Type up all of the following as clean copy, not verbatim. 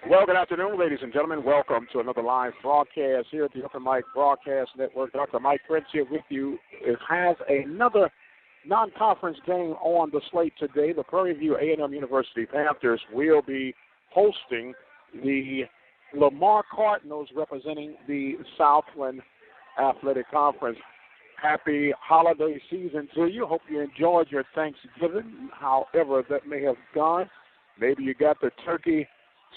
Well, good afternoon, ladies and gentlemen. Welcome to another live broadcast here at the Open Mic Broadcast Network. Dr. Mike Prince here with you. It has another non-conference game on the slate today. The Prairie View A&M University Panthers will be hosting the Lamar Cardinals representing the Southland Athletic Conference. Happy holiday season to you. Hope you enjoyed your Thanksgiving, however that may have gone. Maybe you got the turkey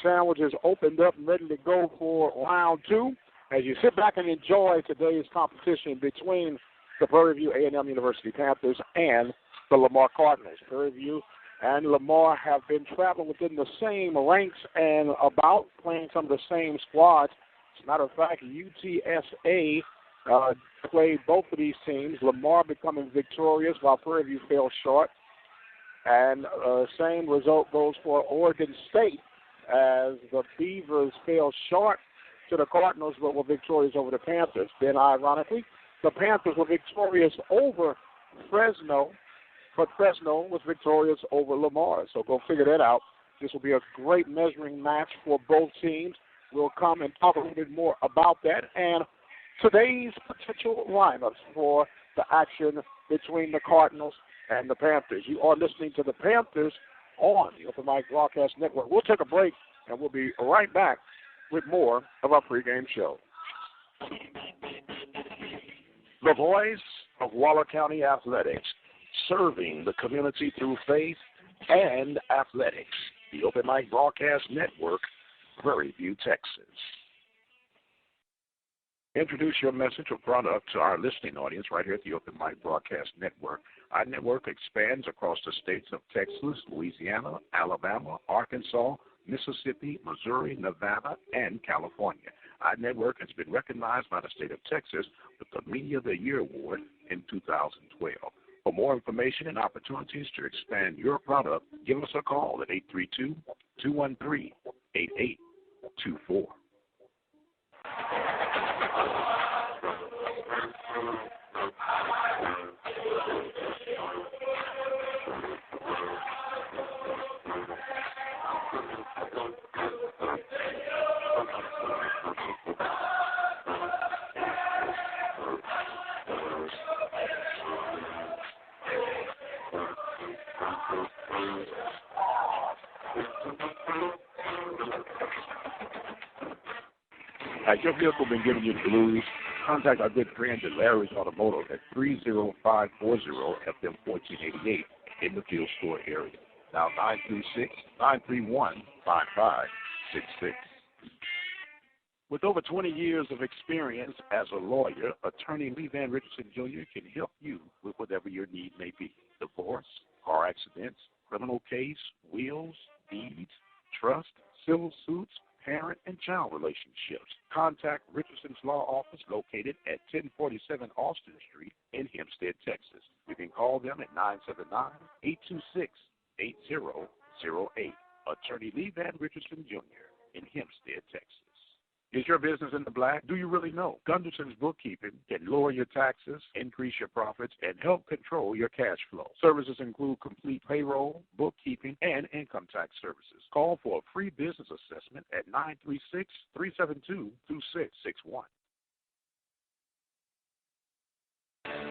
sandwiches opened up and ready to go for round two. As you sit back and enjoy today's competition between the Prairie View A&M University Panthers and the Lamar Cardinals. Prairie View and Lamar have been traveling within the same ranks and about playing some of the same squads. As a matter of fact, UTSA played both of these teams, Lamar becoming victorious while Prairie View fell short. And same result goes for Oregon State, as the Beavers fell short to the Cardinals but were victorious over the Panthers. Then, ironically, the Panthers were victorious over Fresno, but Fresno was victorious over Lamar. So go figure that out. This will be a great measuring match for both teams. We'll come and talk a little bit more about that and today's potential lineups for the action between the Cardinals and the Panthers. You are listening to the Panthers on the Open Mic Broadcast Network. We'll take a break, and we'll be right back with more of our pregame show. The voice of Waller County Athletics, serving the community through faith and athletics. The Open Mic Broadcast Network, Prairie View, Texas. Introduce your message or product to our listening audience right here at the Open Mic Broadcast Network. Our network expands across the states of Texas, Louisiana, Alabama, Arkansas, Mississippi, Missouri, Nevada, and California. Our network has been recognized by the state of Texas with the Media of the Year Award in 2012. For more information and opportunities to expand your product, give us a call at 832-213-8824. Has your vehicle been giving you the blues? Contact our good friends at Larry's Automotive at 30540-FM1488 in the Field Store area. Now 936-931-5566. With over 20 years of experience as a lawyer, attorney Lee Van Richardson Jr. can help you with whatever your need may be. Divorce, car accidents, criminal case, wills, deeds, trust, civil suits, parent and child relationships. Contact Richardson's Law Office located at 1047 Austin Street in Hempstead, Texas. You can call them at 979-826-8008. Attorney Lee Van Richardson Jr. in Hempstead, Texas. Is your business in the black? Do you really know? Gunderson's Bookkeeping can lower your taxes, increase your profits, and help control your cash flow. Services include complete payroll, bookkeeping, and income tax services. Call for a free business assessment at 936-372-2661.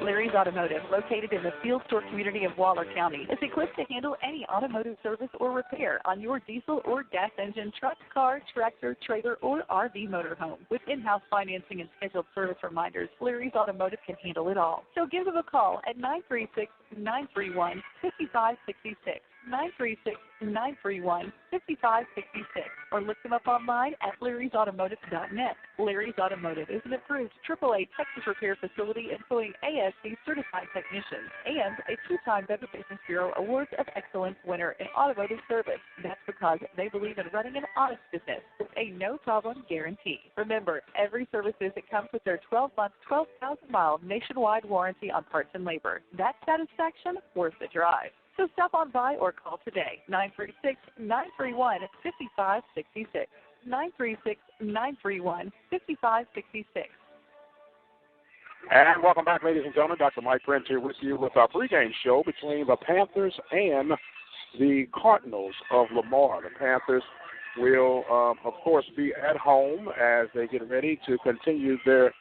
Larry's Automotive, located in the Field Store community of Waller County, is equipped to handle any automotive service or repair on your diesel or gas engine, truck, car, tractor, trailer, or RV motorhome. With in-house financing and scheduled service reminders, Larry's Automotive can handle it all. So give them a call at 936-931-5566. 936-931-5566, or look them up online at larrysautomotive.net. Larry's Automotive is an approved AAA Texas repair facility employing ASC certified technicians and a 2-time Better Business Bureau Awards of Excellence winner in automotive service. That's because they believe in running an honest business with a no-problem guarantee. Remember, every service visit comes with their 12-month, 12,000-mile nationwide warranty on parts and labor. That satisfaction worth the drive. So stop on by or call today, 936-931-5566, 936-931-5566. And welcome back, ladies and gentlemen. Dr. Mike Prince here with you with our pregame show between the Panthers and the Cardinals of Lamar. The Panthers will, of course, be at home as they get ready to continue their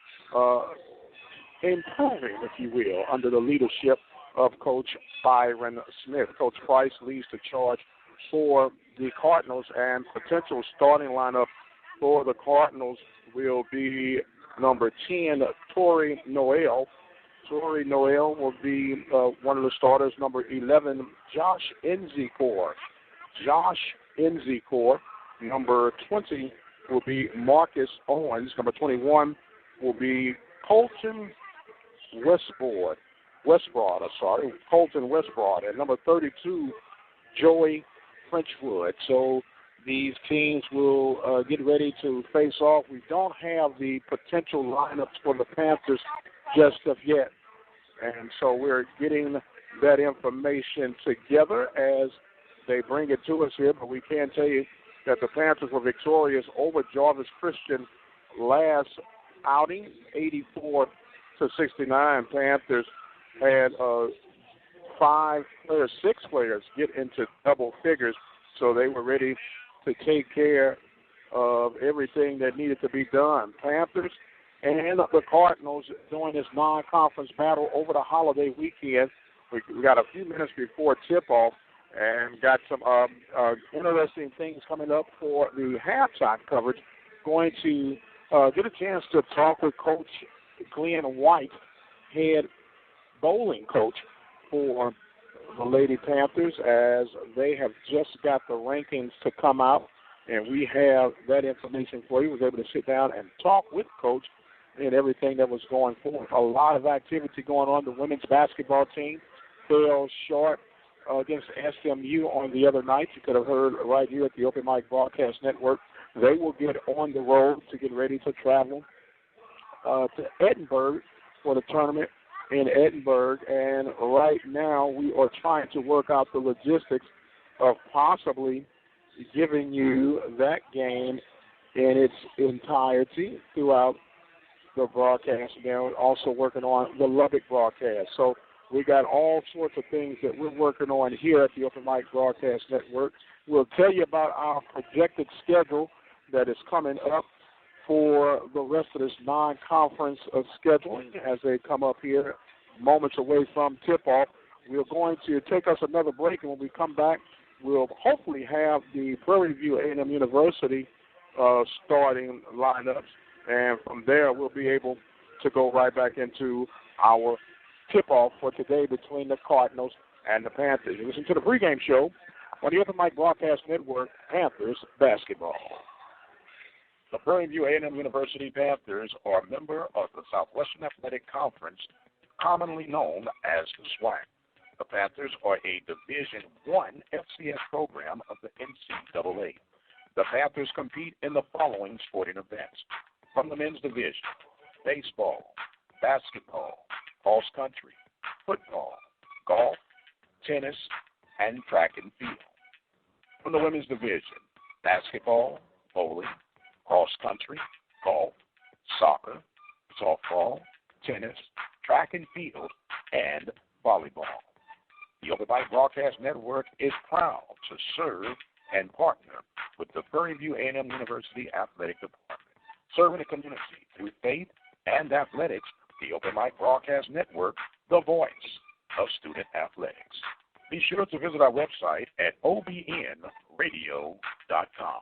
improving, if you will, under the leadership of Coach Byron Smith. Coach Price leads the charge for the Cardinals, and potential starting lineup for the Cardinals will be number 10, Tori Noel. Tori Noel will be one of the starters. Number 11, Josh Enzikor. Josh Enzikor. Number 20 will be Marcus Owens. Number 21 will be Colton Westbroad. Colton Westbroad. And number 32, Joey Frenchwood. So these teams will get ready to face off. We don't have the potential lineups for the Panthers just of yet. And so we're getting that information together as they bring it to us here. But we can tell you that the Panthers were victorious over Jarvis Christian last outing, 84-69. Panthers had 6 players get into double figures, so they were ready to take care of everything that needed to be done. Panthers and the Cardinals doing this non-conference battle over the holiday weekend. We got a few minutes before tip-off and got some interesting things coming up for the halftime coverage. Going to get a chance to talk with Coach Glenn White, head bowling coach for the Lady Panthers, as they have just got the rankings to come out, and we have that information for you. We was able to sit down and talk with Coach and everything that was going forward. A lot of activity going on. The women's basketball team fell short against SMU on the other night. You could have heard right here at the Open Mic Broadcast Network. They will get on the road to get ready to travel to Edinburgh for the tournament in Edinburgh, and right now we are trying to work out the logistics of possibly giving you that game in its entirety throughout the broadcast. Now also working on the Lubbock broadcast. So we got all sorts of things that we're working on here at the Open Mic Broadcast Network. We'll tell you about our projected schedule that is coming up for the rest of this non-conference of scheduling as they come up here moments away from tip-off. We're going to take us another break, and when we come back, we'll hopefully have the Prairie View A&M University starting lineups, and from there we'll be able to go right back into our tip-off for today between the Cardinals and the Panthers. You listen to the pregame show on the Open Mic Broadcast Network, Panthers Basketball. The Prairie View A&M University Panthers are a member of the Southwestern Athletic Conference, commonly known as the SWAC. The Panthers are a Division I FCS program of the NCAA. The Panthers compete in the following sporting events. From the men's division: baseball, basketball, cross country, football, golf, tennis, and track and field. From the women's division: basketball, bowling, cross country, golf, soccer, softball, tennis, track and field, and volleyball. The Open Mic Broadcast Network is proud to serve and partner with the Prairie View A&M University Athletic Department. Serving the community through faith and athletics, the Open Mic Broadcast Network, the voice of student athletics. Be sure to visit our website at OBN-Radio.com.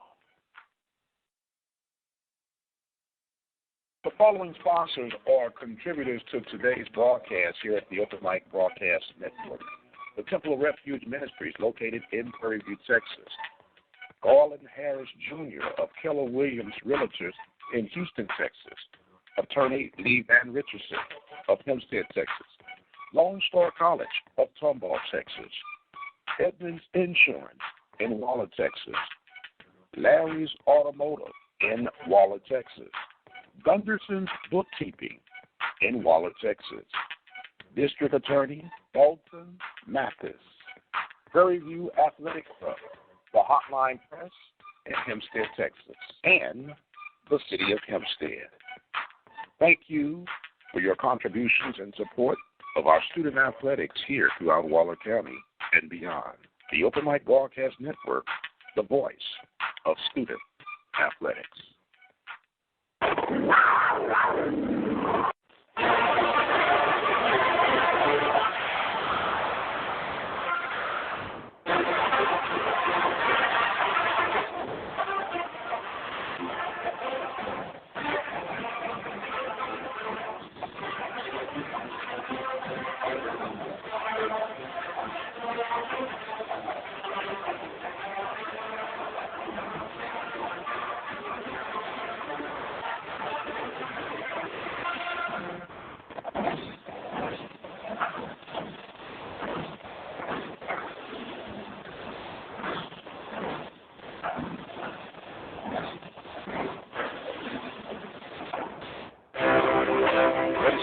The following sponsors are contributors to today's broadcast here at the Open Mic Broadcast Network. The Temple of Refuge Ministries, located in Prairie View, Texas. Garland Harris Jr. of Keller Williams Realtors in Houston, Texas. Attorney Lee Van Richardson of Hempstead, Texas. Lone Star College of Tomball, Texas. Edmonds Insurance in Waller, Texas. Larry's Automotive in Waller, Texas. Gunderson's Bookkeeping in Waller, Texas. District Attorney Dalton Mathis. Prairie View Athletic Club, the Hotline Press in Hempstead, Texas, and the City of Hempstead. Thank you for your contributions and support of our student athletics here throughout Waller County and beyond. The Open Mic Broadcast Network, the voice of student athletics.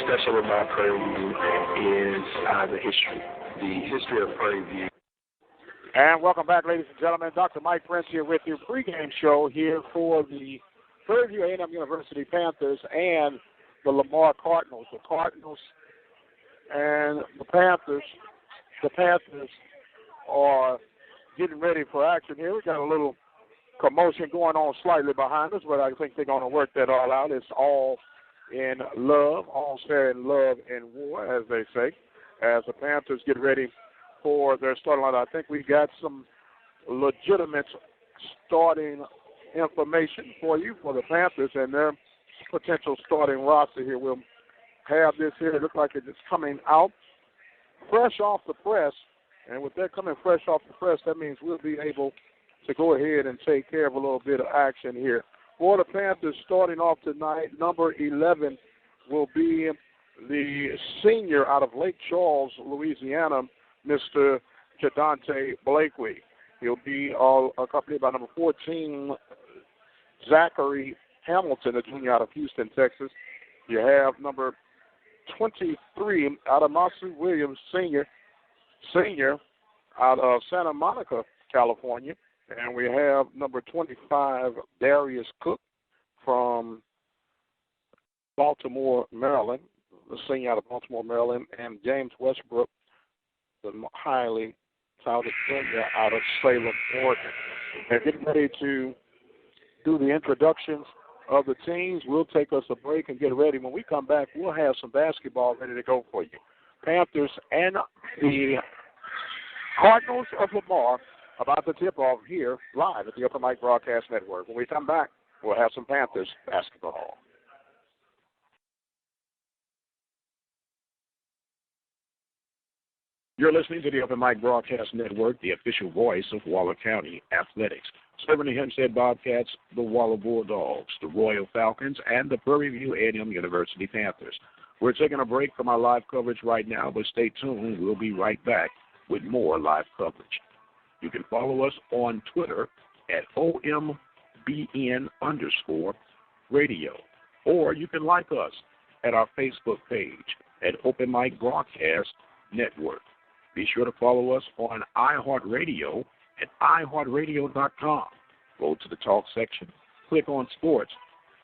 Special about Prairie View is the history of Prairie View. And welcome back, ladies and gentlemen. Dr. Mike Prince here with you. Pregame show here for the Prairie View A&M University Panthers and the Lamar Cardinals. The Cardinals and the Panthers. The Panthers are getting ready for action here. We got a little commotion going on slightly behind us, but I think they're going to work that all out. It's all in love, all fair in love and war, as they say, as the Panthers get ready for their starting line. I think we got some legitimate starting information for you for the Panthers and their potential starting roster here. We'll have this here. It looks like it's coming out fresh off the press, and with that coming fresh off the press, that means we'll be able to go ahead and take care of a little bit of action here. For the Panthers, starting off tonight, number 11 will be the senior out of Lake Charles, Louisiana, Mr. Jadante Blakely. He'll be accompanied by number 14, Zachary Hamilton, a junior out of Houston, Texas. You have number 23 out of Masu Williams, senior out of Santa Monica, California. And we have number 25, Darius Cook from Baltimore, Maryland, the senior out of Baltimore, Maryland, and James Westbrook, the highly touted senior out of Salem, Oregon. And getting ready to do the introductions of the teams. We'll take us a break and get ready. When we come back, we'll have some basketball ready to go for you. Panthers and the Cardinals of Lamar about to tip off here live at the Upper Mike Broadcast Network. When we come back, we'll have some Panthers basketball. You're listening to the Upper Mike Broadcast Network, the official voice of Waller County Athletics. Serving the Hempstead Bobcats, the Waller Bulldogs, the Royal Falcons, and the Prairie View A&M University Panthers. We're taking a break from our live coverage right now, but stay tuned. We'll be right back with more live coverage. You can follow us on Twitter at OMBN_radio, or you can like us at our Facebook page at Open Mic Broadcast Network. Be sure to follow us on iHeartRadio at iHeartRadio.com. Go to the talk section, click on sports,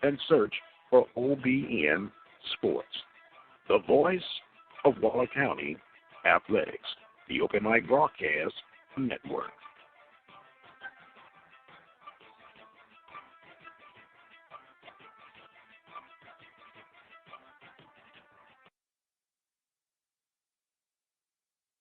and search for OBN Sports, the voice of Waller County Athletics, the Open Mic Broadcast Network.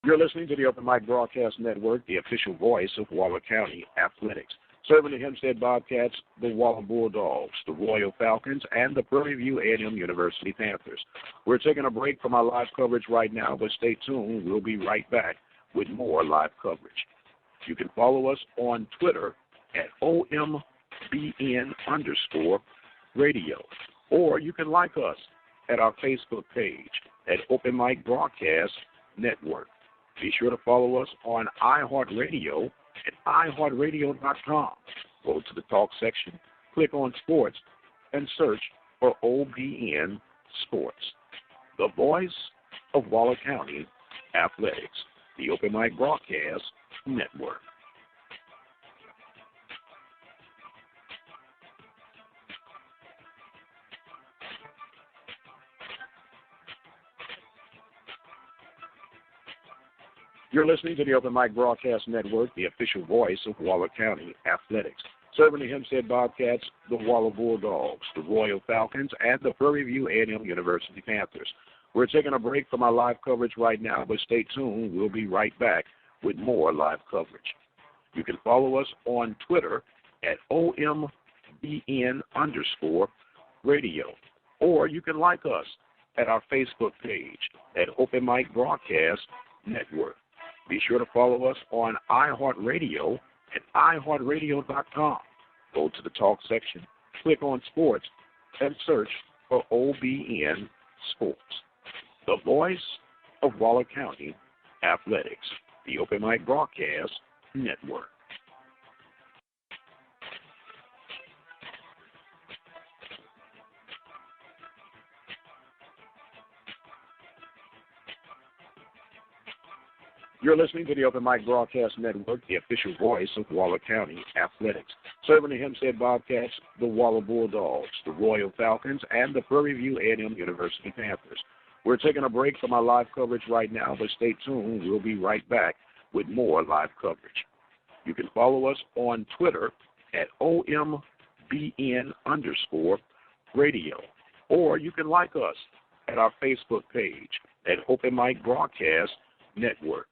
You're listening to the Open Mic Broadcast Network, the official voice of Waller County Athletics. Serving the Hempstead Bobcats, the Waller Bulldogs, the Royal Falcons, and the Prairie View A&M University Panthers. We're taking a break from our live coverage right now, but stay tuned. We'll be right back with more live coverage. You can follow us on Twitter at OMBN_radio, or you can like us at our Facebook page at Open Mic Broadcast Network. Be sure to follow us on iHeartRadio at iHeartRadio.com. Go to the talk section, click on sports, and search for OBN Sports, the voice of Waller County Athletics, the Open Mic Broadcast Network. You're listening to the Open Mic Broadcast Network, the official voice of Waller County Athletics. Serving the Hempstead Bobcats, the Waller Bulldogs, the Royal Falcons, and the Prairie View A&M University Panthers. We're taking a break from our live coverage right now, but stay tuned. We'll be right back with more live coverage. You can follow us on Twitter at OMBN_radio, or you can like us at our Facebook page at Open Mic Broadcast Network. Be sure to follow us on iHeartRadio at iHeartRadio.com. Go to the talk section, click on sports, and search for OBN Sports. The voice of Waller County Athletics, the Open Mic Broadcast Network. You're listening to the Open Mic Broadcast Network, the official voice of Waller County Athletics. Serving the Hempstead Bobcats, the Waller Bulldogs, the Royal Falcons, and the Prairie View A&M University Panthers. We're taking a break from our live coverage right now, but stay tuned. We'll be right back with more live coverage. You can follow us on Twitter at OMBN_radio, or you can like us at our Facebook page at Open Mic Broadcast Network.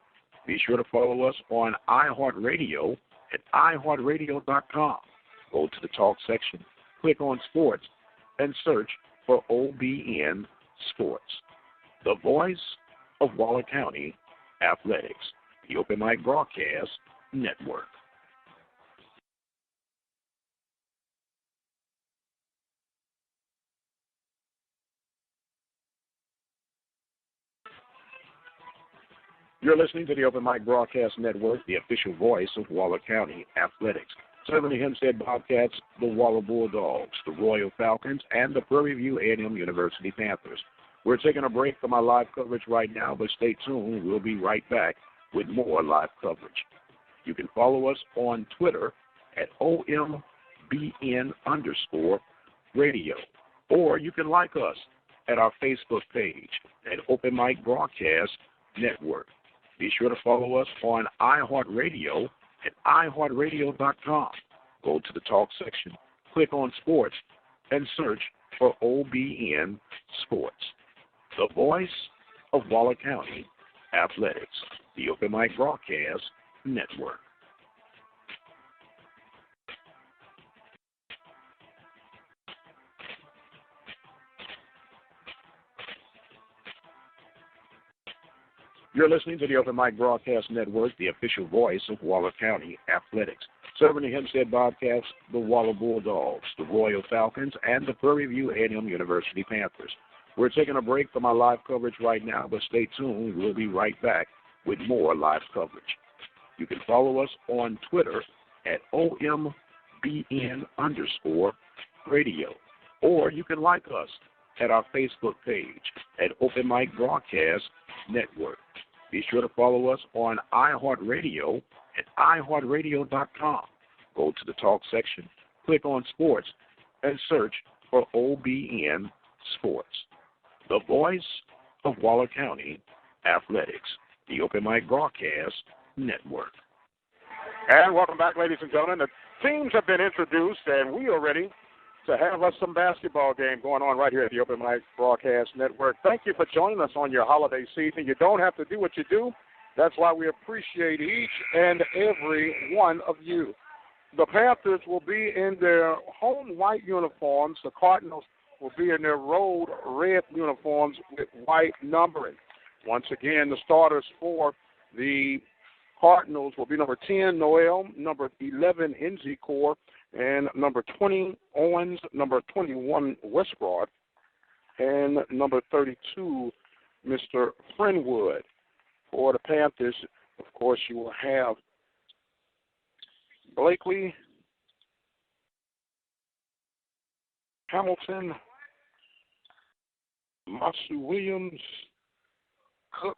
Be sure to follow us on iHeartRadio at iHeartRadio.com. Go to the talk section, click on sports, and search for OBN Sports. The voice of Waller County Athletics, the Open Mic Broadcast Network. You're listening to the Open Mic Broadcast Network, the official voice of Waller County Athletics. Serving the Hempstead Bobcats, the Waller Bulldogs, the Royal Falcons, and the Prairie View A&M University Panthers. We're taking a break from our live coverage right now, but stay tuned. We'll be right back with more live coverage. You can follow us on Twitter at OMBN_radio, or you can like us at our Facebook page at Open Mic Broadcast Network. Be sure to follow us on iHeartRadio at iHeartRadio.com. Go to the talk section, click on sports, and search for OBN Sports. The voice of Waller County Athletics, the Open Mic Broadcast Network. You're listening to the Open Mic Broadcast Network, the official voice of Waller County Athletics. Serving the Hempstead Bobcats, the Waller Bulldogs, the Royal Falcons, and the Prairie View A&M University Panthers. We're taking a break from our live coverage right now, but stay tuned. We'll be right back with more live coverage. You can follow us on Twitter at OMBN_radio, or you can like us at our Facebook page at Open Mic Broadcast Network. Be sure to follow us on iHeartRadio at iHeartRadio.com. Go to the talk section, click on sports, and search for OBN Sports. The voice of Waller County Athletics, the Open Mic Broadcast Network. And welcome back, ladies and gentlemen. The teams have been introduced, and we are ready to have us some basketball game going on right here at the Open Mic Broadcast Network. Thank you for joining us on your holiday season. You don't have to do what you do. That's why we appreciate each and every one of you. The Panthers will be in their home white uniforms. The Cardinals will be in their road red uniforms with white numbering. Once again, the starters for the Cardinals will be number 10, Noel, number 11, Enzicor, and number 20, Owens, number 21, Westbrook, and number 32, Mr. Friendwood. For the Panthers, of course, you will have Blakely, Hamilton, Masu Williams, Cook,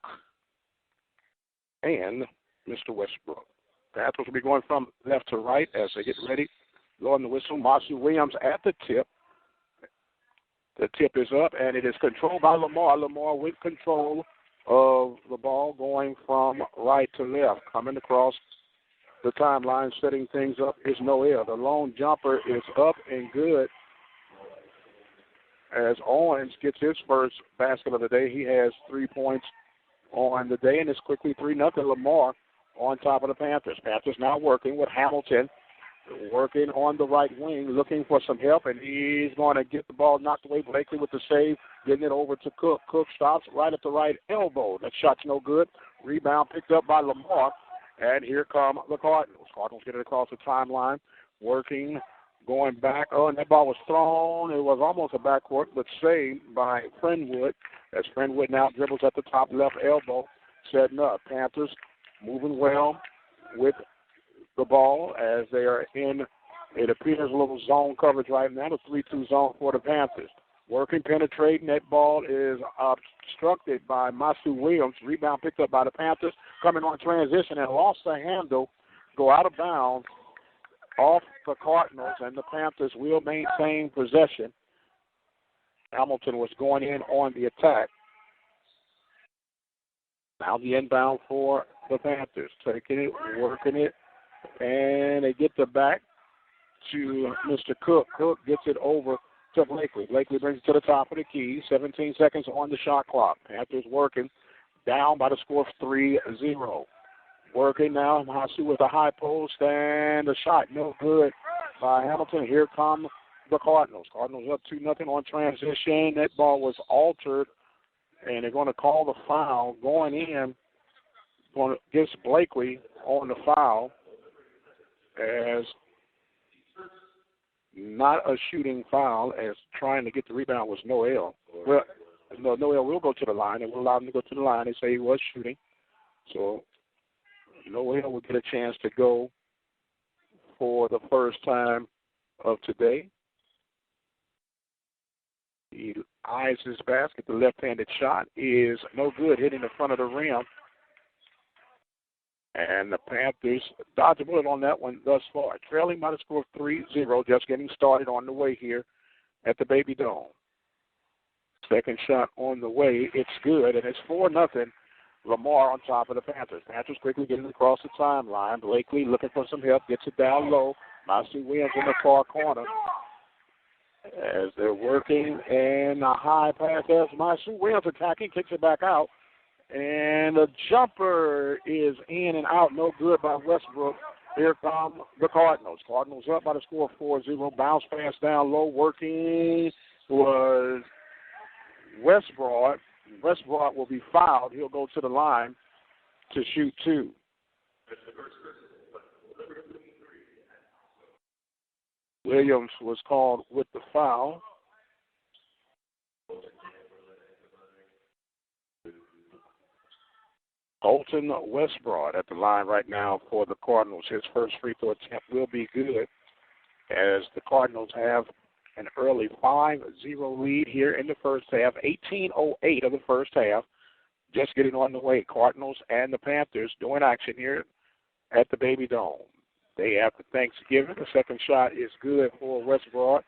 and Mr. Westbrook. Panthers will be going from left to right as they get ready. Blowing the whistle, Masu Williams at the tip. The tip is up, and it is controlled by Lamar. Lamar with control of the ball going from right to left. Coming across the timeline, setting things up is Noel. The lone jumper is up and good as Owens gets his first basket of the day. He has 3 points on the day, and it's quickly 3-0 Lamar on top of the Panthers. Panthers now working with Hamilton, working on the right wing, looking for some help, and he's going to get the ball knocked away. Blakely with the save, getting it over to Cook. Cook stops right at the right elbow. That shot's no good. Rebound picked up by Lamar, and here come the Cardinals. Cardinals get it across the timeline, working, going back. Oh, and that ball was thrown. It was almost a backcourt, but saved by Frenwood, as Frenwood now dribbles at the top left elbow, setting up. Panthers moving well with the ball as they are in, it appears, a little zone coverage right now, the 3-2 zone for the Panthers. Working, penetrating, that ball is obstructed by Masu Williams. Rebound picked up by the Panthers, coming on transition and lost the handle, go out of bounds off the Cardinals, and the Panthers will maintain possession. Hamilton was going in on the attack. Now the inbound for the Panthers, taking it, working it, and they get the back to Mr. Cook. Cook gets it over to Blakely. Blakely brings it to the top of the key. 17 seconds on the shot clock. Panthers working, down by the score of 3-0. Working now, Masu with a high post, and the shot no good by Hamilton. Here come the Cardinals. Cardinals up 2-0 on transition. That ball was altered, and they're going to call the foul. Going in, gets Blakely on the foul, as not a shooting foul, as trying to get the rebound was Noel. Well, no, Noel will go to the line, and we'll allow him to go to the line. They say he was shooting. So Noel will get a chance to go for the first time of today. He eyes his basket. The left-handed shot is no good, hitting the front of the rim. And the Panthers dodge a bullet on that one thus far. Trailing by the score of 3-0, just getting started on the way here at the Baby Dome. Second shot on the way. It's good, and it's 4-0. Lamar on top of the Panthers. Panthers quickly getting across the timeline. Blakely looking for some help, gets it down low. Masu Williams in the far corner as they're working, and a high pass as Masu Williams attacking, kicks it back out. And the jumper is in and out, no good by Westbrook. Here come the Cardinals. Cardinals up by the score of 4-0. Bounce pass down low, working was Westbrook. Westbrook will be fouled. He'll go to the line to shoot two. Williams was called with the foul. Colton Westbrook at the line right now for the Cardinals. His first free throw attempt will be good, as the Cardinals have an early 5-0 lead here in the first half. 18:08 of the first half, just getting on the way. Cardinals and the Panthers doing action here at the Baby Dome. Day after Thanksgiving, the second shot is good for Westbrook.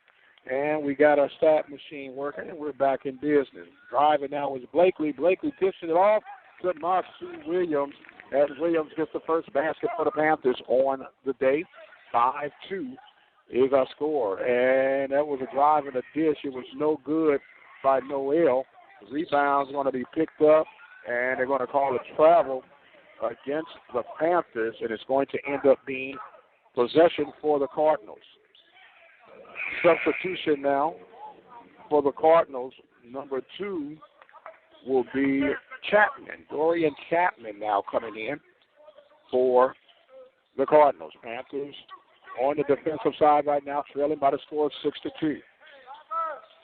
And we got our stat machine working, and we're back in business. Driving now is Blakely. Blakely dishes it off to Masu Williams, as Williams gets the first basket for the Panthers on the day. 5-2 is our score. And that was a drive and a dish. It was no good by Noel. The rebound's going to be picked up, and they're going to call a travel against the Panthers, and it's going to end up being possession for the Cardinals. Substitution now for the Cardinals. Number 2 will be Chapman. Dorian Chapman now coming in for the Cardinals. Panthers on the defensive side right now, trailing by the score of 6-2.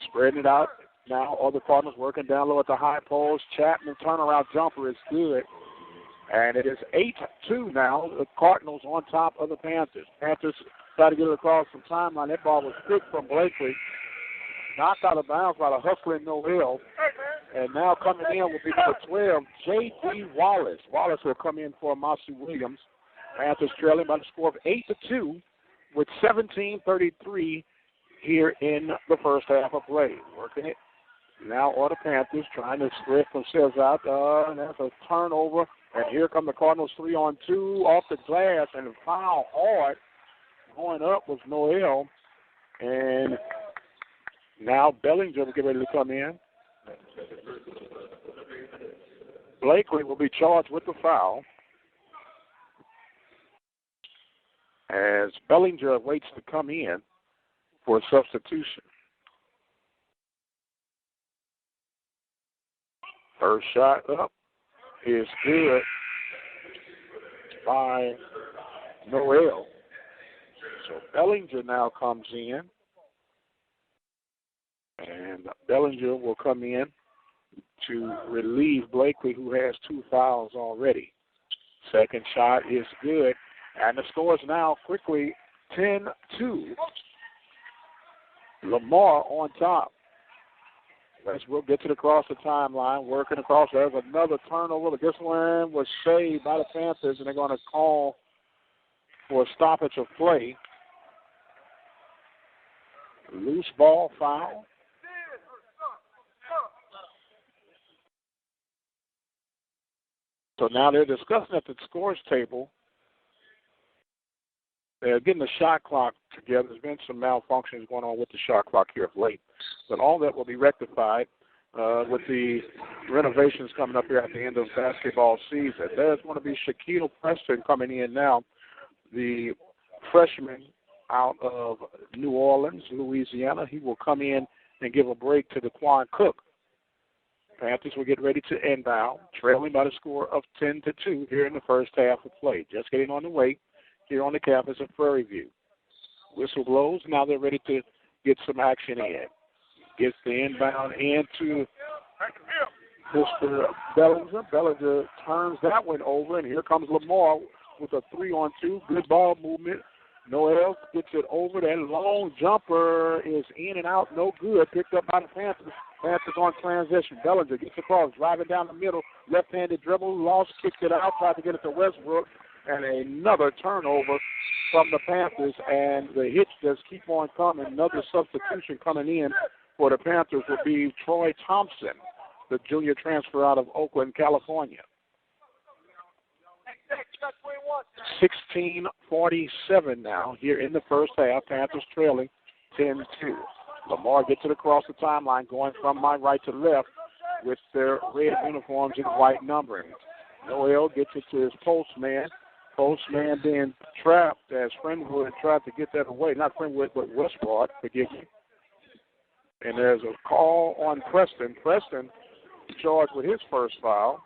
Spreading it out now. All the Cardinals working down low at the high post. Chapman turnaround jumper is good. And it is 8-2 now. The Cardinals on top of the Panthers. Panthers try to get it across some timeline. That ball was picked from Blakely. Knocked out of bounds by the hustling Noel. And now coming in will be number 12, J.D. Wallace. Wallace will come in for Masu Williams. Panthers trailing by the score of 8-2 with 17:33 here in the first half of play. Working it now on the Panthers, trying to spread themselves out. And that's a turnover And here come the Cardinals 3-on-2 off the glass and foul hard. Going up was Noel. And now Bellinger will get ready to come in. Blakely will be charged with the foul as Bellinger waits to come in for a substitution. First shot up is good by Noel. So Bellinger now comes in. And Bellinger will come in to relieve Blakely, who has 2 fouls already. Second shot is good. And the score is now quickly 10-2. Lamar on top. We'll get to the across the timeline, working across. There's another turnover, but this one was saved by the Panthers, and they're going to call for a stoppage of play. Loose ball foul. So now they're discussing at the scores table. They're getting the shot clock together. There's been some malfunctions going on with the shot clock here of late. But all that will be rectified with the renovations coming up here at the end of basketball season. There's going to be Shaquille Preston coming in now, the freshman out of New Orleans, Louisiana. He will come in and give a break to DeQuan Cook. Panthers will get ready to inbound, trailing by the score of 10-2 here in the first half of play. Just getting on the way here on the campus of Prairie View. Whistle blows. Now they're ready to get some action in. Gets the inbound into Mr. Bellinger. Bellinger turns that one over, and here comes Lamar with a 3-on-2. Good ball movement. Noel gets it over. That long jumper is in and out. No good. Picked up by the Panthers. Panthers on transition. Bellinger gets across, driving down the middle. Left-handed dribble. Lost, kicked it out. Tried to get it to Westbrook. And another turnover from the Panthers. And the hits just keep on coming. Another substitution coming in for the Panthers will be Troy Thompson, the junior transfer out of Oakland, California. 16:47 now here in the first half. Panthers trailing 10-2. Lamar gets it across the timeline, going from my right to left with their red uniforms and white numbering. Noel gets it to his postman. Postman being trapped as Friendwood tried to get that away. Not Friendwood, but Westbrook, forgive me. And there's a call on Preston. Preston charged with his first foul.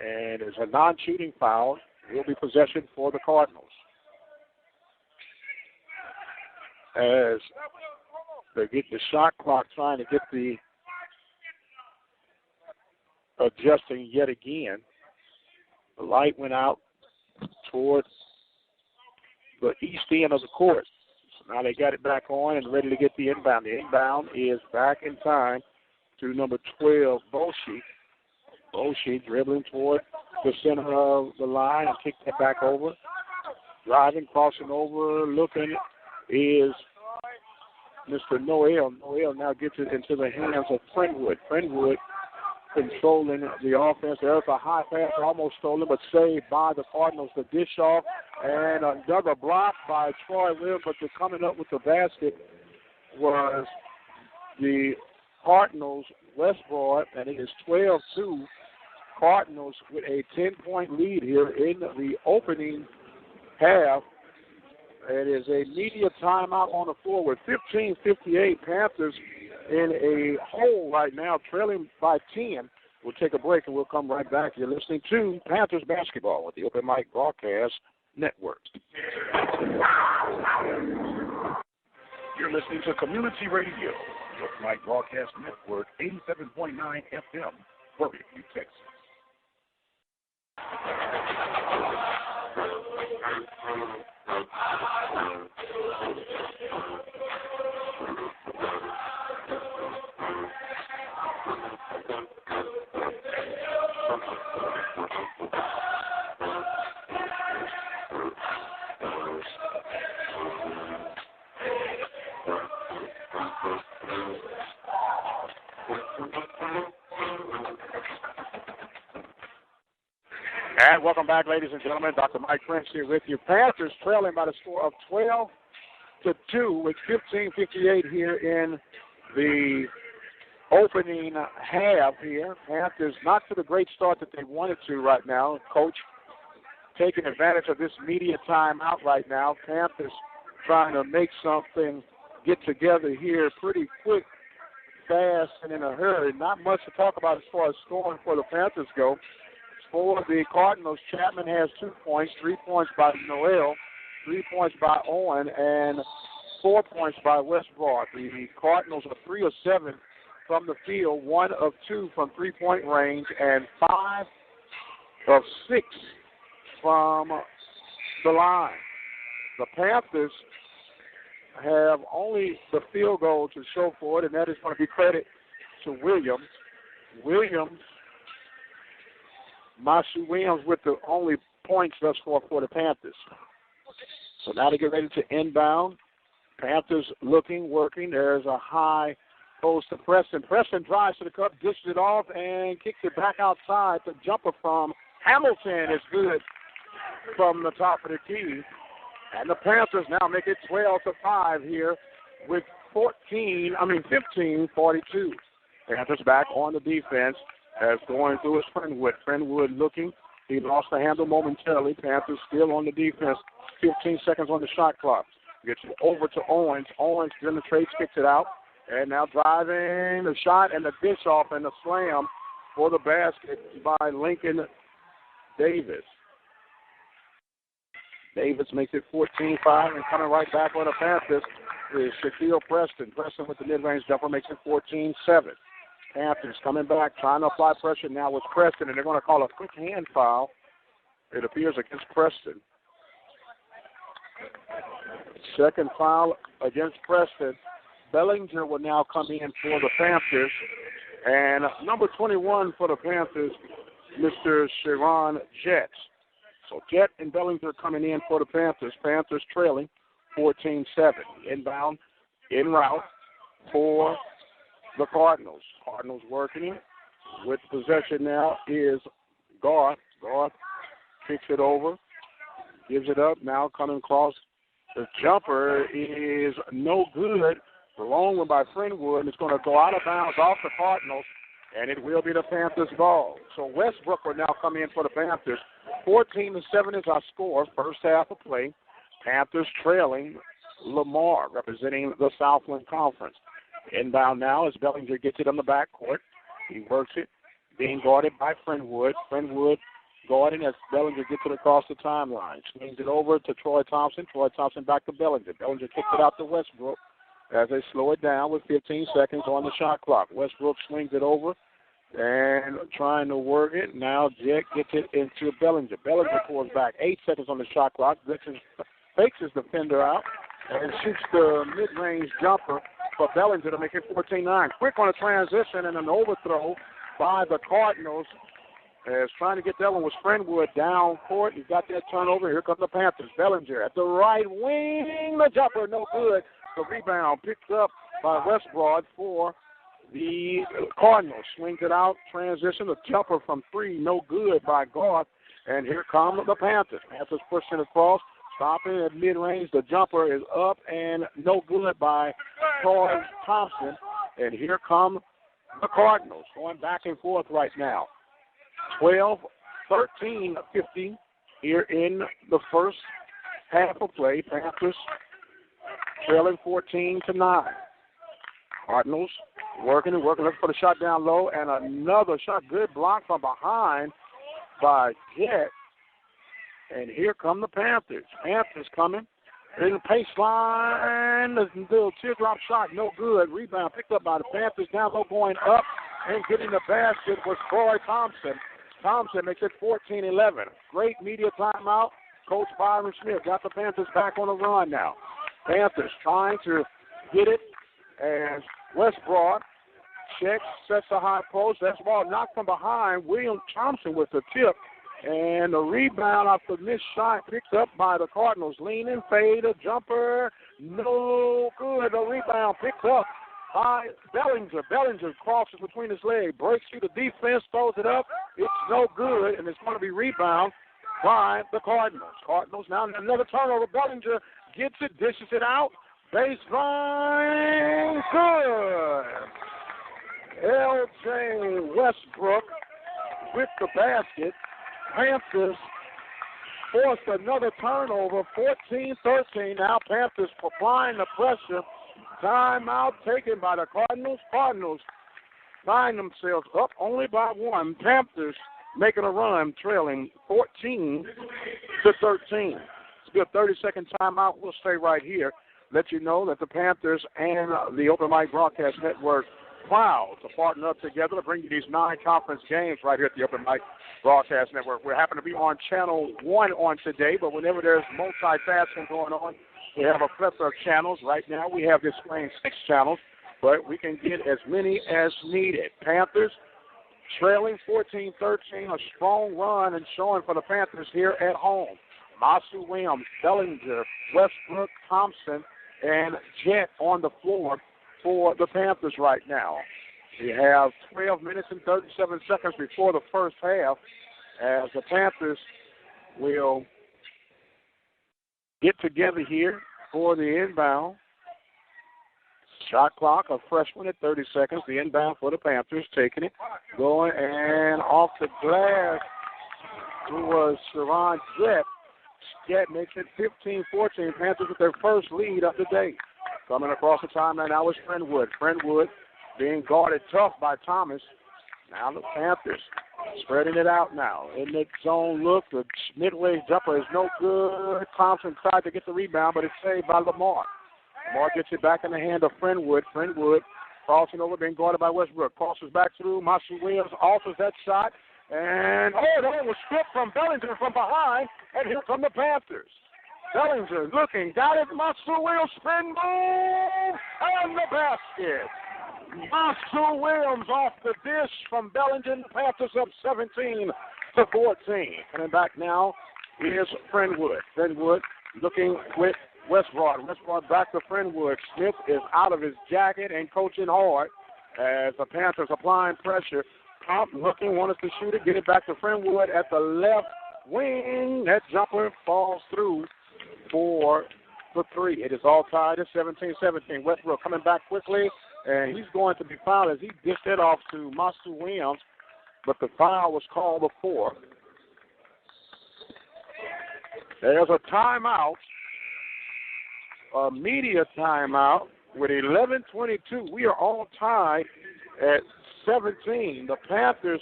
And it's a non-shooting foul. It will be possession for the Cardinals. As they get the shot clock trying to get the adjusting yet again. The light went out towards the east end of the court. So now they got it back on and ready to get the inbound. The inbound is back in time to number 12, Bolshe. Bolshe dribbling toward the center of the line and kicked it back over. Driving, crossing over, looking is Mr. Noel. Noel now gets it into the hands of Friendwood. Friendwood controlling the offense. There's a high pass, almost stolen, but saved by the Cardinals. The dish off and another block by Troy Williams, but coming up with the basket was the Cardinals, Westbrook, and it is 12-2. Cardinals with a 10-point lead here in the opening half. It is a media timeout on the floor with 15:58. Panthers in a hole right now, trailing by 10. We'll take a break and we'll come right back. You're listening to Panthers basketball with the Open Mic Broadcast Network. You're listening to Community Radio, the Open Mic Broadcast Network, 87.9 FM, Prairie View, Texas. And welcome back, ladies and gentlemen. Dr. Mike Prince here with you. Panthers trailing by the score of 12-2 with 15:58 here in the opening half here. Panthers not to the great start that they wanted to right now. Coach taking advantage of this media timeout right now. Panthers trying to make something get together here pretty quick, fast, and in a hurry. Not much to talk about as far as scoring for the Panthers go. For the Cardinals, Chapman has 2 points, 3 points by Noel, 3 points by Owen, and 4 points by Westbrook. The Cardinals are 3 of 7 from the field, 1 of 2 from three-point range, and 5 of 6 from the line. The Panthers have only the field goal to show for it, and that is going to be credit to Williams. Masu Williams with the only points thus far for the Panthers. So now they get ready to inbound. Panthers looking, working. There's a high post to Preston. Preston drives to the cup, dishes it off, and kicks it back outside. The jumper from Hamilton is good from the top of the key. And the Panthers now make it 12-5 here with 15-42. Panthers back on the defense as going through is Frenwood. Frenwood looking. He lost the handle momentarily. Panthers still on the defense. 15 seconds on the shot clock. Gets it over to Owens. Owens penetrates, kicks it out. And now driving the shot and the dish off and the slam for the basket by Lincoln Davis. Davis makes it 14-5 and coming right back on the Panthers is Shaquille Preston. Preston with the mid-range jumper makes it 14-7. Panthers coming back, trying to apply pressure now with Preston, and they're going to call a quick hand foul, it appears, against Preston. Second foul against Preston. Bellinger will now come in for the Panthers. And number 21 for the Panthers, Mr. Sharon Jett. So Jett and Bellinger coming in for the Panthers. Panthers trailing 14-7. Inbound, en route for the Cardinals. Cardinals working with possession now is Garth. Garth kicks it over, gives it up. Now coming across. The jumper is no good. The long one by Frenwood, and it's going to go out of bounds off the Cardinals, and it will be the Panthers' ball. So Westbrook will now come in for the Panthers. 14-7 is our score, first half of play. Panthers trailing Lamar, representing the Southland Conference. Inbound now as Bellinger gets it on the backcourt. He works it, being guarded by Frenwood. Frenwood guarding as Bellinger gets it across the timeline. Swings it over to Troy Thompson. Troy Thompson back to Bellinger. Bellinger kicks it out to Westbrook as they slow it down with 15 seconds on the shot clock. Westbrook swings it over and trying to work it. Now Jett gets it into Bellinger. Bellinger pulls back 8 seconds on the shot clock. Fakes his defender out and shoots the mid-range jumper for Bellinger to make it 14-9. Quick on a transition and an overthrow by the Cardinals. As trying to get that one was Frenwood down court. He got that turnover. Here comes the Panthers. Bellinger at the right wing. The jumper, no good. The rebound picked up by Westbrook for the Cardinals. Swings it out. Transition. The jumper from 3, no good by Garth. And here come the Panthers. Panthers pushing across. Stopping at mid-range. The jumper is up and no good by Troy Thompson. And here come the Cardinals going back and forth right now. 12-13-15 here in the first half of play. Panthers trailing 14-9. Cardinals working, looking for the shot down low, and another shot. Good block from behind by Jett. And here come the Panthers. Panthers coming in the pace line. The little teardrop shot, no good. Rebound picked up by the Panthers. Down low, going up and getting the basket was Troy Thompson. Thompson makes it 14-11. Great media timeout. Coach Byron Smith got the Panthers back on the run now. Panthers trying to get it as Westbrook checks, sets a high post. That's ball knocked from behind. William Thompson with the tip. And the rebound off the missed shot picked up by the Cardinals. Leaning, fade, a jumper. No good. The rebound picked up by Bellinger. Bellinger crosses between his legs, breaks through the defense, throws it up. It's no good, and it's going to be rebound by the Cardinals. Cardinals now another turnover. Bellinger gets it, dishes it out. Baseline, good. L.J. Westbrook with the basket. Panthers forced another turnover, 14-13. Now Panthers applying the pressure. Timeout taken by the Cardinals. Cardinals find themselves up only by one. Panthers making a run, trailing 14-13. It's a good 30-second timeout. We'll stay right here. Let you know that the Panthers and the Open Mic Broadcast Network proud to partner up together to bring you these 9 conference games right here at the Open Mic Broadcast Network. We happen to be on Channel 1 on today, but whenever there's multitasking going on, we have a plethora of channels. Right now we have displaying 6 channels, but we can get as many as needed. Panthers trailing 14-13, a strong run and showing for the Panthers here at home. Masu Williams, Bellinger, Westbrook, Thompson, and Jett on the floor for the Panthers right now. We have 12 minutes and 37 seconds before the first half as the Panthers will get together here for the inbound. Shot clock, a fresh one at 30 seconds. The inbound for the Panthers, taking it, going, and off the glass, who was Sharon Jett. Jett makes it 15-14. Panthers with their first lead of the day. Coming across the timeline now is Friendwood. Friendwood being guarded tough by Thomas. Now the Panthers spreading it out now. In the zone look, the mid-range jumper is no good. Thompson tried to get the rebound, but it's saved by Lamar. Lamar gets it back in the hand of Friendwood. Friendwood crossing over, being guarded by Westbrook. Crosses back through. Masu Williams alters that shot. And, that was stripped from Bellinger from behind. And here come the Panthers. Bellinger looking, got it. Masu Williams, spin move, and the basket. Masu Williams off the dish from Bellinger. The Panthers up 17-14. Coming back now is Friendwood. Friendwood looking with Westbrook. Westbrook back to Friendwood. Smith is out of his jacket and coaching hard as the Panthers applying pressure. Comp looking, wanted to shoot it, get it back to Friendwood at the left wing. That jumper falls through for the 3. It is all tied at 17-17. Westbrook coming back quickly, and he's going to be fouled as he dished it off to Masu Williams, but the foul was called before. There's a timeout, a media timeout with 11:22. We are all tied at 17. The Panthers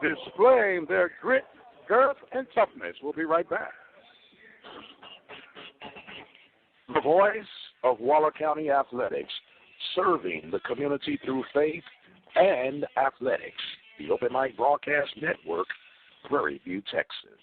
displaying their grit, girth, and toughness. We'll be right back. The voice of Waller County Athletics, serving the community through faith and athletics. The Open Mic Broadcast Network, Prairie View, Texas.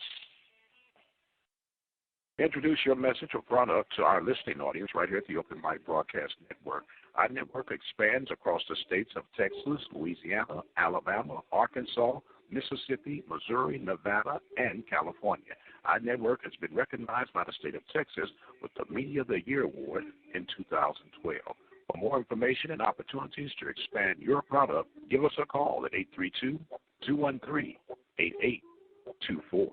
Introduce your message or product to our listening audience right here at the Open Mic Broadcast Network. Our network expands across the states of Texas, Louisiana, Alabama, Arkansas, Mississippi, Missouri, Nevada, and California. Our network has been recognized by the state of Texas with the Media of the Year Award in 2012. For more information and opportunities to expand your product, give us a call at 832-213-8824.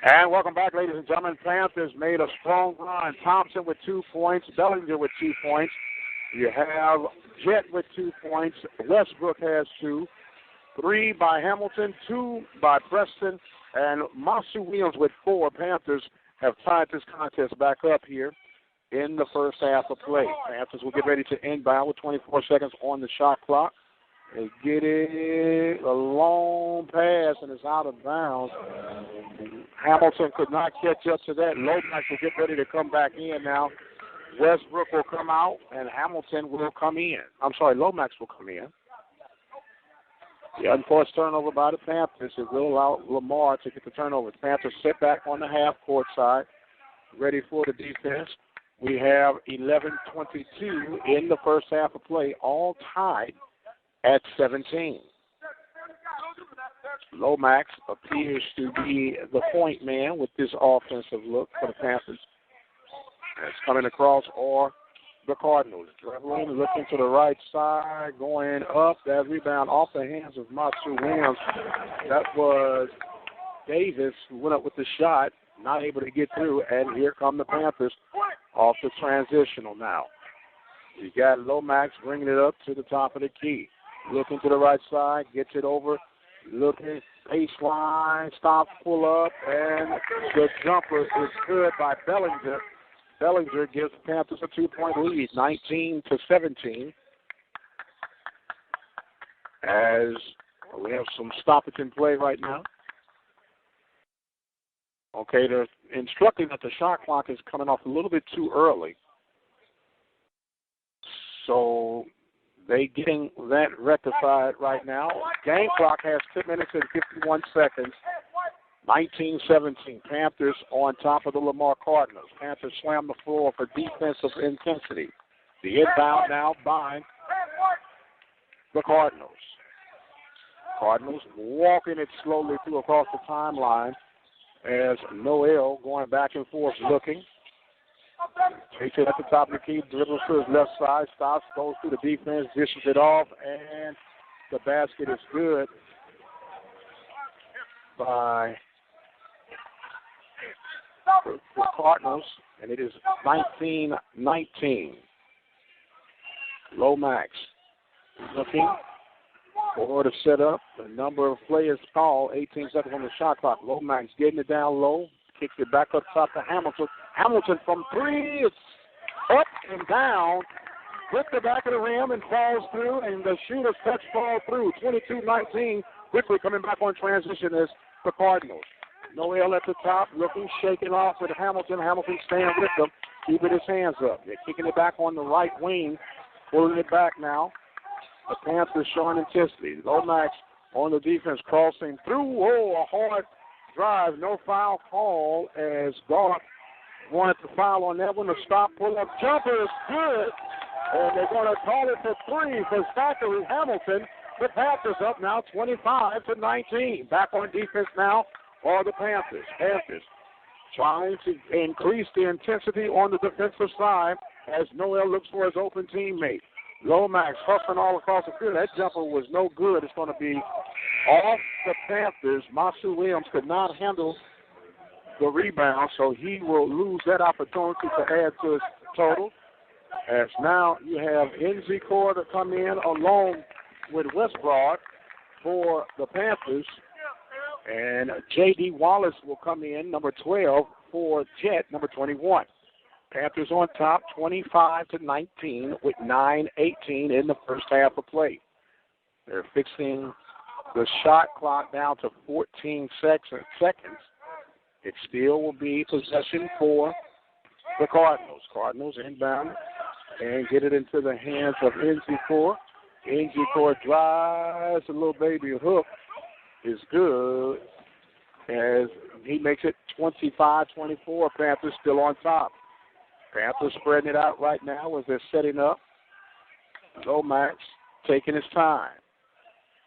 And welcome back, ladies and gentlemen. Panthers made a strong run. Thompson with 2 points. Bellinger with 2 points. You have Jett with 2 points. Westbrook has 2. 3 by Hamilton, 2 by Preston, and Masu Williams with 4. Panthers have tied this contest back up here in the first half of play. Panthers will get ready to inbound with 24 seconds on the shot clock. They get it, a long pass, and it's out of bounds. Hamilton could not catch up to that. Lomax will get ready to come back in now Westbrook will come out, and Hamilton will come in. I'm sorry, Lomax will come in. The unforced turnover by the Panthers. It will allow Lamar to get the turnover. The Panthers sit back on the half-court side, ready for the defense. We have 11:22 in the first half of play, all tied at 17. Lomax appears to be the point man with this offensive look for the Panthers. It's coming across or the Cardinals. Dribbling, looking to the right side, going up. That rebound off the hands of Matsu Williams. That was Davis who went up with the shot, not able to get through, and here come the Panthers off the transitional now. You got Lomax bringing it up to the top of the key. Looking to the right side, gets it over, looking, baseline, stop, pull up, and the jumper is good by Bellinger. Bellinger gives the Panthers a 2-point lead, 19-17. As we have some stoppage in play right now. Okay, they're instructing that the shot clock is coming off a little bit too early. So they getting that rectified right now. Game clock has 10 minutes and 51 seconds. 19-17. Panthers on top of the Lamar Cardinals. Panthers slam the floor for defensive intensity. The inbound now by the Cardinals. Cardinals walking it slowly through across the timeline as Noel going back and forth looking. Takes it at the top of the key, dribbles to his left side, stops, goes through the defense, dishes it off, and the basket is good by the Cardinals, and it is 19-19. Lomax looking for the setup. The number of players called, 18 seconds on the shot clock. Lomax getting it down low, kicks it back up top to Hamilton. Hamilton from three is up and down, hit the back of the rim and falls through, and the shooter's touch falls through. 22-19, quickly coming back on transition is the Cardinals. Noel at the top, looking, shaking off with Hamilton. Hamilton staying with them, keeping his hands up. They're kicking it back on the right wing, pulling it back now. The Panthers showing intensity. Lomax on the defense, crossing through. Oh, a hard drive. No foul call as Garth wanted to foul on that one. The stop, pull-up jumper is good. And they're going to call it for three for Zachary Hamilton. The Panthers up now 25-19. Back on defense now are the Panthers. Panthers trying to increase the intensity on the defensive side as Noel looks for his open teammate. Lomax hustling all across the field. That jumper was no good. It's going to be off the Panthers. Masu Williams could not handle the rebound, so he will lose that opportunity to add to his total. As now you have Nzikor to come in along with Westbrook for the Panthers. And J.D. Wallace will come in, number 12, for Jet, number 21. Panthers on top, 25-19, with 9:18 in the first half of play. They're fixing the shot clock down to 14 seconds. It still will be possession for the Cardinals. Cardinals inbound and get it into the hands of Nzikor. Nzikor drives, a little baby hook is good as he makes it 25-24. Panthers still on top. Panthers spreading it out right now as they're setting up. Lomax taking his time.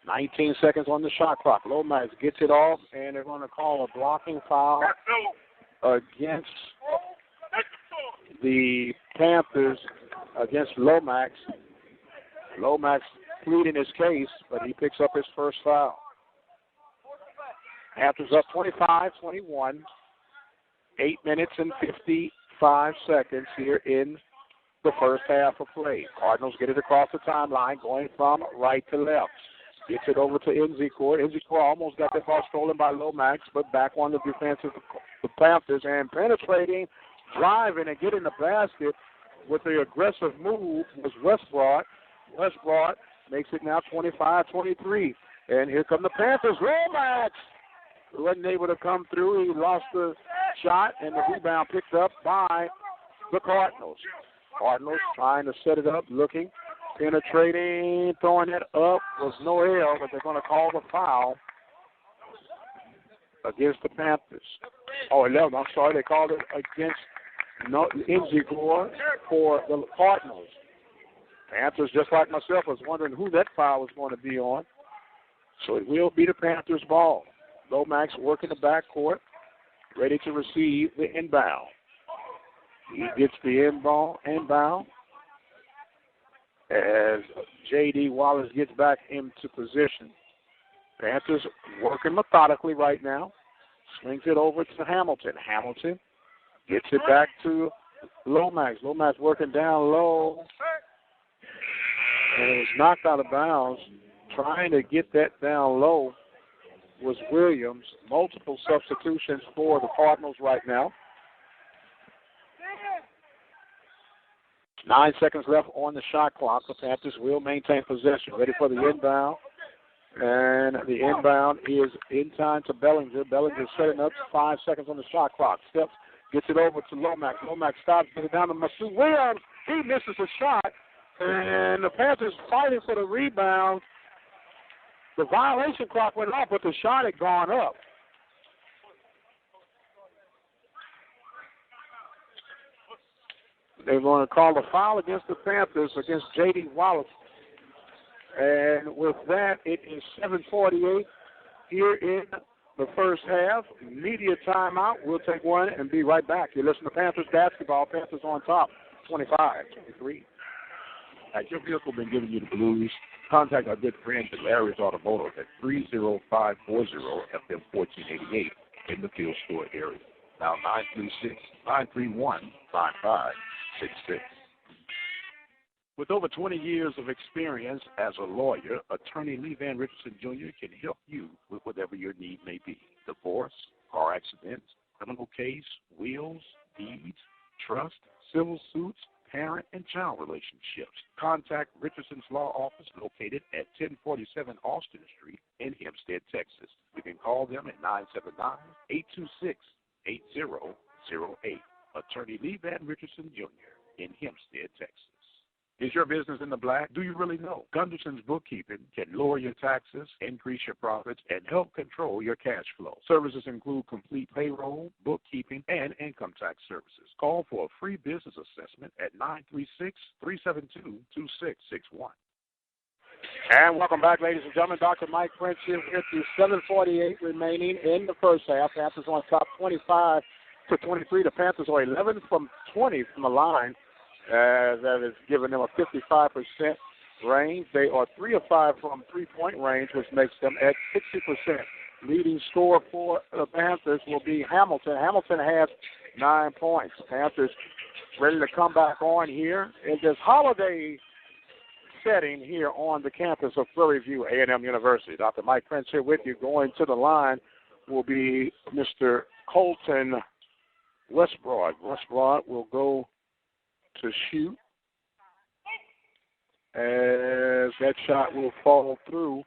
19 seconds on the shot clock. Lomax gets it off, and they're going to call a blocking foul against the Panthers, against Lomax. Lomax pleading his case, but he picks up his first foul. Panthers up 25-21, 8 minutes and 55 seconds here in the first half of play. Cardinals get it across the timeline, going from right to left. Gets it over to Nzikor. Nzikor almost got that ball stolen by Lomax, but back on the defense of the Panthers, and penetrating, driving, and getting the basket with the aggressive move was Westbrook. Westbrook makes it now 25-23. And here come the Panthers. Lomax wasn't able to come through. He lost the shot, and the rebound picked up by the Cardinals. Cardinals trying to set it up, looking, penetrating, throwing it up. Was Noel, but they're going to call the foul against the Panthers. Oh, 11. I'm sorry. They called it against Inzigor for the Cardinals. Panthers, just like myself, was wondering who that foul was going to be on. So it will be the Panthers' ball. Lomax working the backcourt, ready to receive the inbound. He gets the inbound as J.D. Wallace gets back into position. Panthers working methodically right now. Swings it over to Hamilton. Hamilton gets it back to Lomax. Lomax working down low. And it was knocked out of bounds. Trying to get that down low was Williams. Multiple substitutions for the Cardinals right now. 9 seconds left on the shot clock. The Panthers will maintain possession. Ready for the inbound. And the inbound is in time to Bellinger. Bellinger setting up 5 seconds on the shot clock. Steps, gets it over to Lomax. Lomax stops, gets it down to Masood Williams. He misses a shot. And the Panthers fighting for the rebound. The violation clock went off, but the shot had gone up. They're going to call a foul against the Panthers, against J.D. Wallace. And with that, it is 7:48 here in the first half. Media timeout. We'll take one and be right back. You listen to Panthers basketball. Panthers on top, 25-23. Has your vehicle been giving you the blues? Contact our good friends at Larry's Automotive at 30540-FM1488 in the Field Store area. Now 936-931-5566. With over 20 years of experience as a lawyer, attorney Lee Van Richardson Jr. can help you with whatever your need may be. Divorce, car accidents, criminal case, wills, deeds, trust, civil suits, parent and child relationships. Contact Richardson's Law Office located at 1047 Austin Street in Hempstead, Texas. You can call them at 979-826-8008. Attorney Lee Van Richardson Jr. in Hempstead, Texas. Is your business in the black? Do you really know? Gunderson's Bookkeeping can lower your taxes, increase your profits, and help control your cash flow. Services include complete payroll, bookkeeping, and income tax services. Call for a free business assessment at 936-372-2661. And welcome back, ladies and gentlemen. Dr. Mike Prince here through 7:48 remaining in the first half. Panthers on top 25-23. The Panthers are 11 from 20 from the line. That has given them a 55% range. They are 3 of 5 from three-point range, which makes them at 60%. Leading scorer for the Panthers will be Hamilton. Hamilton has 9 points. Panthers ready to come back on here in this holiday setting here on the campus of Prairie View A&M University. Dr. Mike Prince here with you. Going to the line will be Mr. Colton Westbroad. Westbroad will go to shoot, as that shot will fall through.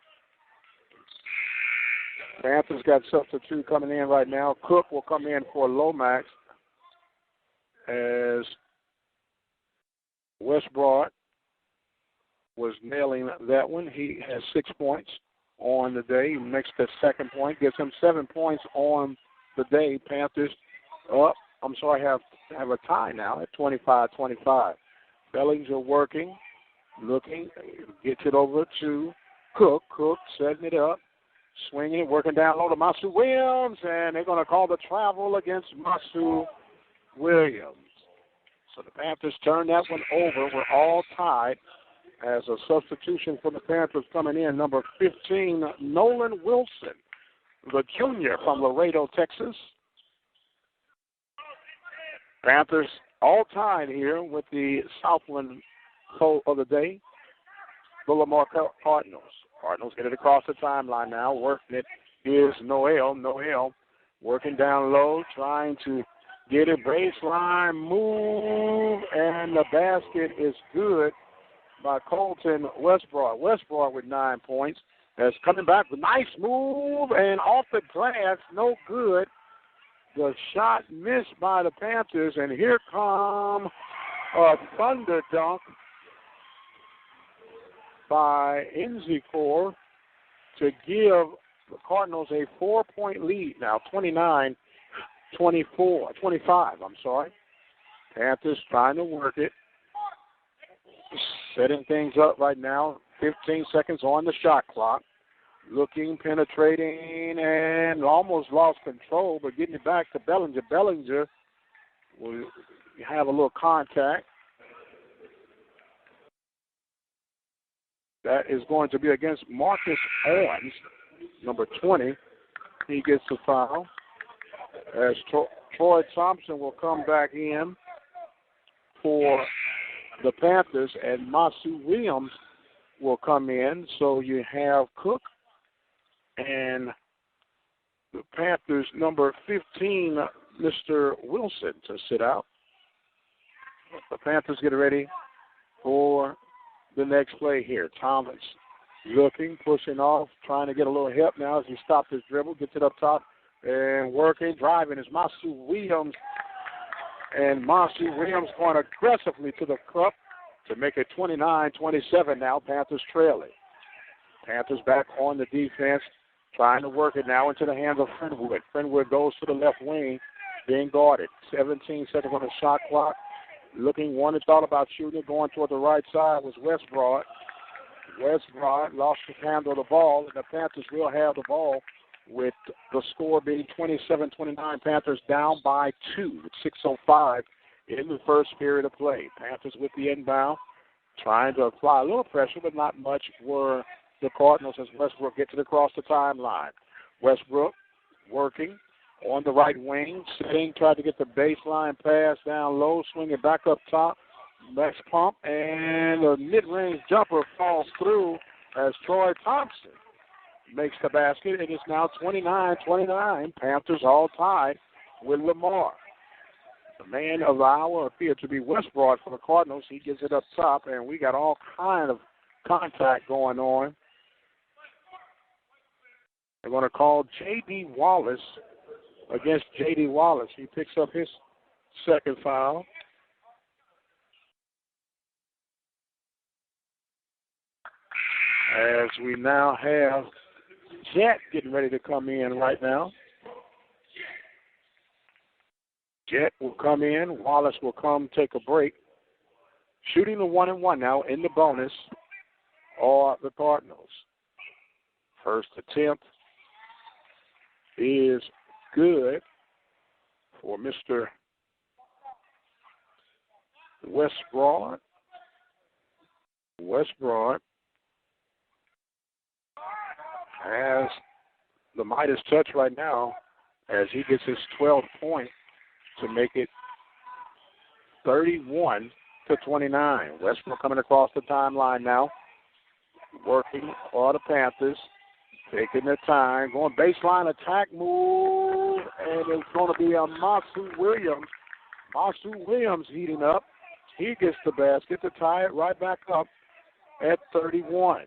Panthers got substitute coming in right now. Cook will come in for Lomax, as Westbroad was nailing that one. He has 6 points on the day. He makes the second point, gives him 7 points on the day. Panthers up. Have a tie now at 25-25. Bellinger working, looking, gets it over to Cook. Cook setting it up, swinging it, working down low to Masood Williams, and they're going to call the travel against Masood Williams. So the Panthers turn that one over. We're all tied as a substitution for the Panthers coming in. Number 15, Nolan Wilson, the junior from Laredo, Texas. Panthers all tied here with the Southland foe of the day, the Lamar Cardinals. Cardinals get it across the timeline now. Working it is Noel. Noel working down low, trying to get it baseline, move, and the basket is good by Colton Westbroad. Westbroad with 9 points. That's coming back with nice move, and off the glass, no good. The shot missed by the Panthers, and here come a thunder dunk by Enzikor to give the Cardinals a 4-point lead now, 25. Panthers trying to work it. Setting things up right now. 15 seconds on the shot clock. Looking, penetrating, and almost lost control, but getting it back to Bellinger. Bellinger will have a little contact. That is going to be against Marcus Owens, number 20. He gets the foul. As Troy Thompson will come back in for the Panthers, and Masu Williams will come in. So you have Cook and the Panthers, number 15, Mr. Wilson, to sit out. The Panthers get ready for the next play here. Thomas looking, pushing off, trying to get a little help now as he stops his dribble, gets it up top, and working, driving is Masu Williams. And Masu Williams going aggressively to the cup to make it 29-27 now. Panthers trailing. Panthers back on the defense, trying to work it now into the hands of Frenwood. Frenwood goes to the left wing, being guarded. 17 seconds on the shot clock. Looking, one thought about shooting it, going toward the right side was Westbrook. Westbrook lost his handle of the ball, and the Panthers will have the ball with the score being 27-29. Panthers down by 2 with 6:05 in the first period of play. Panthers with the inbound, trying to apply a little pressure, but not much were the Cardinals as Westbrook gets it across the timeline. Westbrook working on the right wing, sitting, tried to get the baseline pass down low, swinging back up top. Next pump, and a mid-range jumper falls through as Troy Thompson makes the basket. It is now 29-29. Panthers all tied with Lamar. The man of the hour appeared to be Westbrook for the Cardinals. He gets it up top, and we got all kind of contact going on. They're going to call J.D. Wallace against J.D. Wallace. He picks up his second foul. As we now have Jet getting ready to come in right now. Jet will come in. Wallace will come take a break. Shooting the 1-and-1 now in the bonus are the Cardinals. First attempt is good for Mr. Westbrook. Westbrook has the Midas touch right now as he gets his 12th point to make it 31-29. Westbrook coming across the timeline now, working for the Panthers, taking their time, going baseline attack move, and it's going to be a Masu Williams. Masu Williams heating up. He gets the basket to tie it right back up at 31.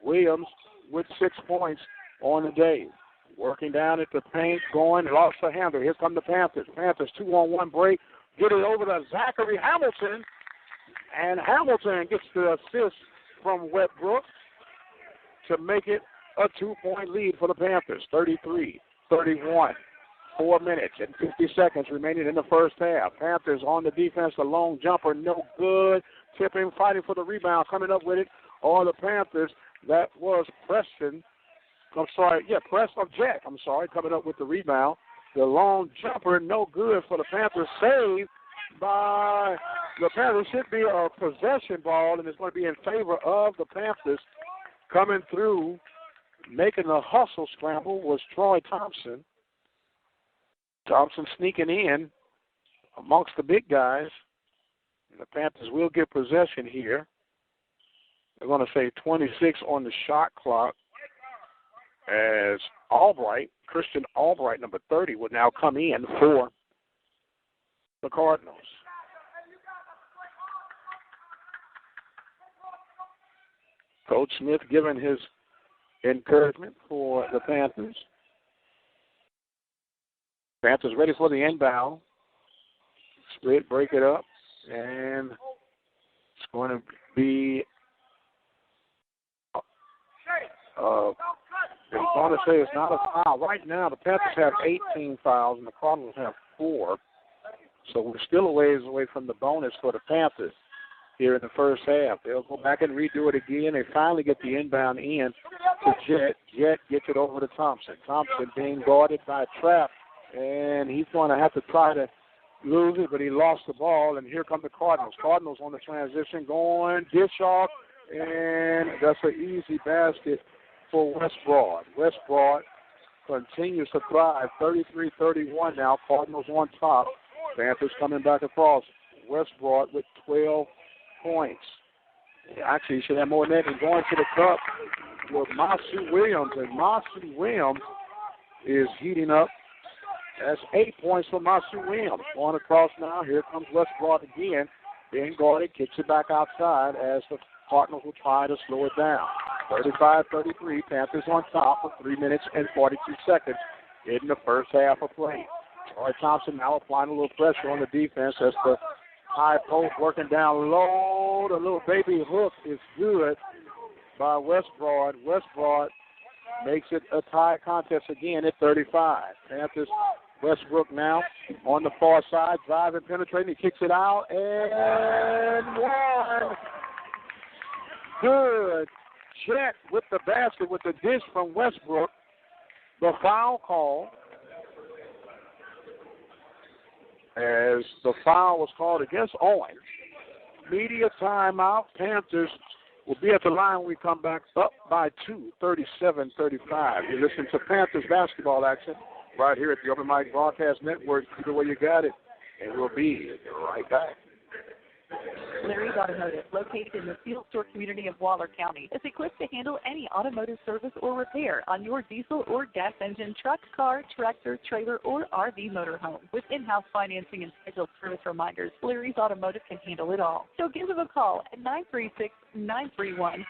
Williams with 6 points on the day. Working down at the paint, going, lost the handle. Here come the Panthers. Panthers 2-on-1 break. Get it over to Zachary Hamilton. And Hamilton gets the assist from Westbrook to make it a 2-point lead for the Panthers. 33-31. 4 minutes and 50 seconds remaining in the first half. Panthers on the defense. A long jumper, no good. Tipping, fighting for the rebound. Coming up with it are the Panthers. That was Preston. Jet. Coming up with the rebound. The long jumper, no good for the Panthers. Saved by the Panthers. Should be a possession ball, and it's going to be in favor of the Panthers. Coming through, making the hustle scramble was Troy Thompson. Thompson sneaking in amongst the big guys. And the Panthers will get possession here. They're going to say 26 on the shot clock as Christian Albright, number 30, would now come in for the Cardinals. Coach Smith giving his encouragement for the Panthers. Panthers ready for the inbound. Split, break it up, and going to be, they're going to say it's not a foul. Right now, the Panthers have 18 fouls and the Cardinals have 4. So we're still a ways away from the bonus for the Panthers here in the first half. They'll go back and redo it again. They finally get the inbound in to Jet. Jet gets it over to Thompson. Thompson being guarded by Trapp, and he's going to have to try to lose it, but he lost the ball, and here come the Cardinals. Cardinals on the transition going, dish off, and that's an easy basket for West Broad. West Broad continues to thrive, 33-31 now. Cardinals on top. Panthers coming back across. West Broad with 12 points. Actually, he should have more than that. And going to the cup with Masu Williams, and Masu Williams is heating up. That's 8 points for Masu Williams. Going across now. Here comes West Broad again. Being guarded, kicks it back outside as the Cardinals will try to slow it down. 35-33, Panthers on top with 3 minutes and 42 seconds in the first half of play. Troy Thompson now applying a little pressure on the defense as the high post working down low. The little baby hook is good by West Broad. West Broad makes it a tie contest again at 35. Panthers, Westbrook now on the far side, driving, penetrating. He kicks it out, and one. Good check with the basket with the dish from Westbrook. The foul call, as the foul was called against Owen. Media timeout. Panthers will be at the line when we come back, up by 2, 37-35. You're listening to Panthers basketball action right here at the Open Mic Broadcast Network. Either way you got it, and we'll be right back. Larry's Automotive, located in the Field Store community of Waller County, is equipped to handle any automotive service or repair on your diesel or gas engine, truck, car, tractor, trailer, or RV motorhome. With in-house financing and scheduled service reminders, Larry's Automotive can handle it all. So give them a call at 936-931-5566.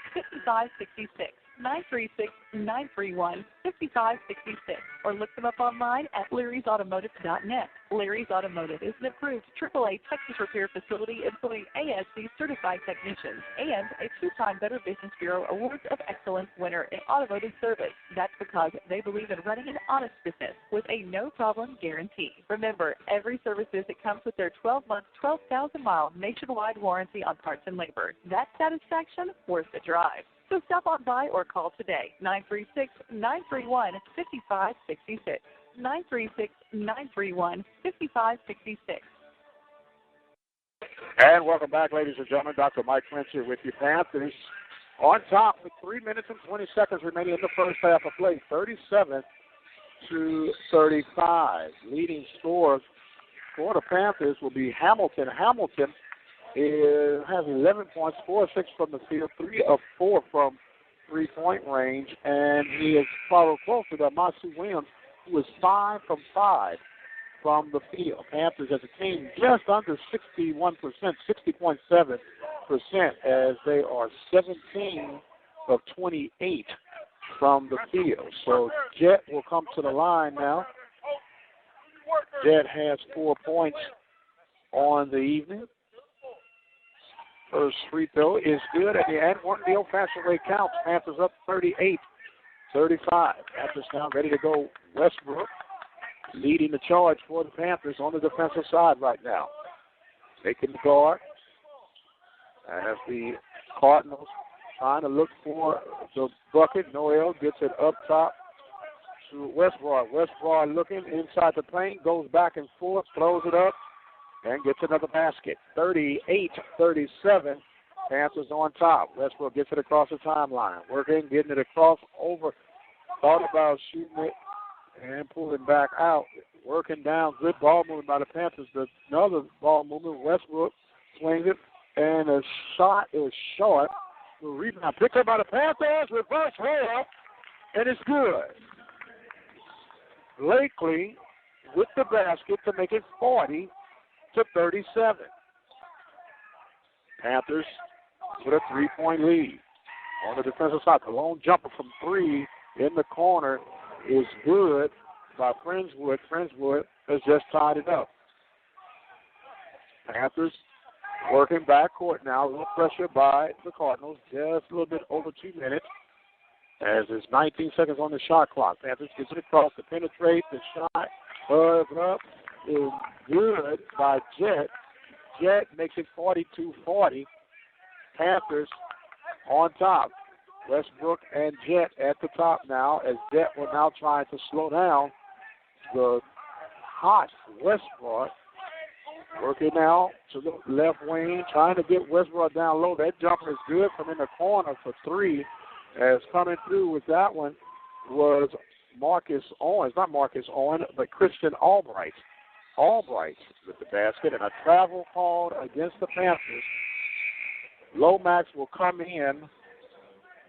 936-931-5566, or look them up online at larrysautomotive.net. Larry's Automotive is an approved AAA Texas repair facility employing ASC certified technicians and a 2-time Better Business Bureau Awards of Excellence winner in automotive service. That's because they believe in running an honest business with a no-problem guarantee. Remember, every service visit comes with their 12-month, 12,000-mile nationwide warranty on parts and labor. That satisfaction worth the drive. So stop on by or call today, 936-931-5566, 936-931-5566. And welcome back, ladies and gentlemen. Dr. Mike Prince here with you. Panthers on top with 3 minutes and 20 seconds remaining in the first half of play, 37-35. Leading scores for the Panthers will be Hamilton. Hamilton has 11 points, 4 of 6 from the field, 3 of 4 from three-point range, and he is followed closely by Masu Williams, who is 5 from 5 from the field. Panthers as a team just under 61%, 60.7%, as they are 17 of 28 from the field. So Jet will come to the line now. Jet has 4 points on the evening. First free throw is good, and one the old-fashioned way counts. Panthers up 38-35. Panthers now ready to go. Westbrook leading the charge for the Panthers on the defensive side right now. Taking the guard as the Cardinals trying to look for the bucket. Noel gets it up top to Westbrook. Westbrook looking inside the paint, goes back and forth, throws it up, and gets another basket. 38-37. Panthers on top. Westbrook gets it across the timeline. Working, getting it across over. Thought about shooting it and pulling back out. Working down. Good ball movement by the Panthers. Another ball movement. Westbrook swings it. And a shot is short. The rebound picked up by the Panthers. Reverse layup. And it's good. Blakely with the basket to make it 40-37. Panthers with a 3-point lead on the defensive side. The lone jumper from 3 in the corner is good by Friendswood. Friendswood has just tied it up. Panthers Working backcourt now. A little pressure by the Cardinals. Just a little bit over 2 minutes. As there's 19 seconds on the shot clock. Panthers gets it across to penetrate. The shot up is good by Jet. Jet makes it 42-40. Panthers on top. Westbrook and Jet at the top now, as Jet will now try to slow down the hot Westbrook. Working now to the left wing, trying to get Westbrook down low. That jumper is good from in the corner for three. As coming through with that one was Marcus Owens, not Marcus Owens, but Christian Albright. Albright with the basket, and a travel called against the Panthers. Lomax will come in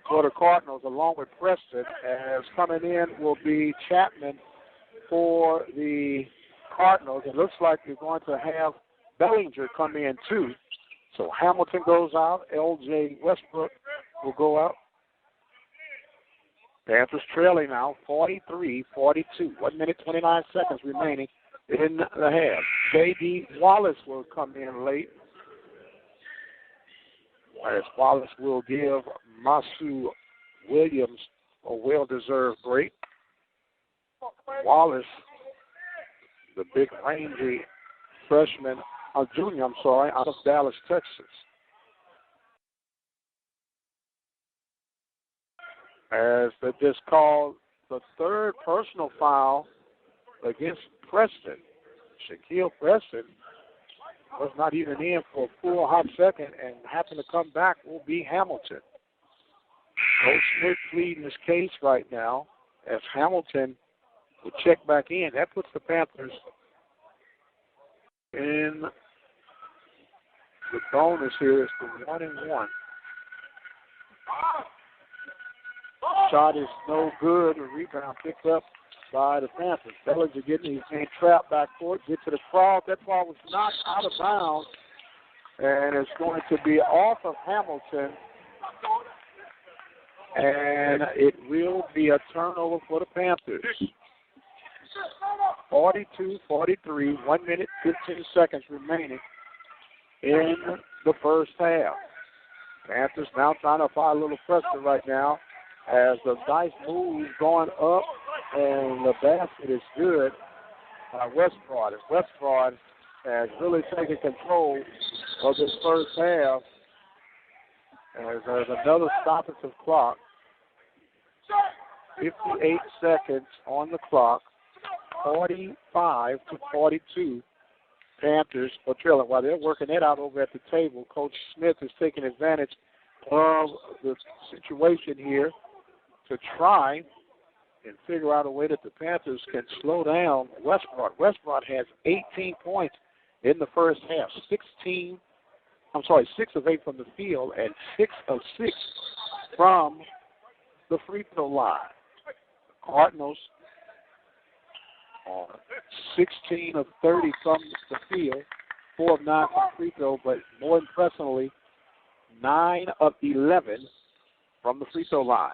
for the Cardinals along with Preston, as coming in will be Chapman for the Cardinals. It looks like they're going to have Bellinger come in too. So Hamilton goes out, L.J. Westbrook will go out. Panthers trailing now 43-42. 1 minute, 29 seconds remaining in the half. J.D. Wallace will come in late, as Wallace will give Masu Williams a well-deserved break. Wallace, the big rangy freshman, junior, out of Dallas, Texas. As they just called the third personal foul against Preston. Shaquille Preston was not even in for a full hot second, and happened to come back will be Hamilton. Coach Smith pleading his case right now, as Hamilton will check back in. That puts the Panthers in the bonus here. Is the 1-1. Shot is no good. The rebound picked up by the Panthers. Bellinger getting his hand trapped backcourt. Get to the cross. That ball was knocked out of bounds, and it's going to be off of Hamilton. And it will be a turnover for the Panthers. 42-43, 1 minute, 15 seconds remaining in the first half. Panthers now trying to apply a little pressure right now, as the dice move going up, and the basket is good by Westbrook. Westbrook has really taken control of this first half, as there's another stoppage of clock. 58 seconds on the clock, 45-42. Panthers are trailing. While they're working it out over at the table, Coach Smith is taking advantage of the situation here to try and figure out a way that the Panthers can slow down Westbrook. Westbrook has 18 points in the first half, 6 of 8 from the field, and 6 of 6 from the free throw line. Cardinals are 16 of 30 from the field, 4 of 9 from free throw, but more impressively, 9 of 11 from the free throw line.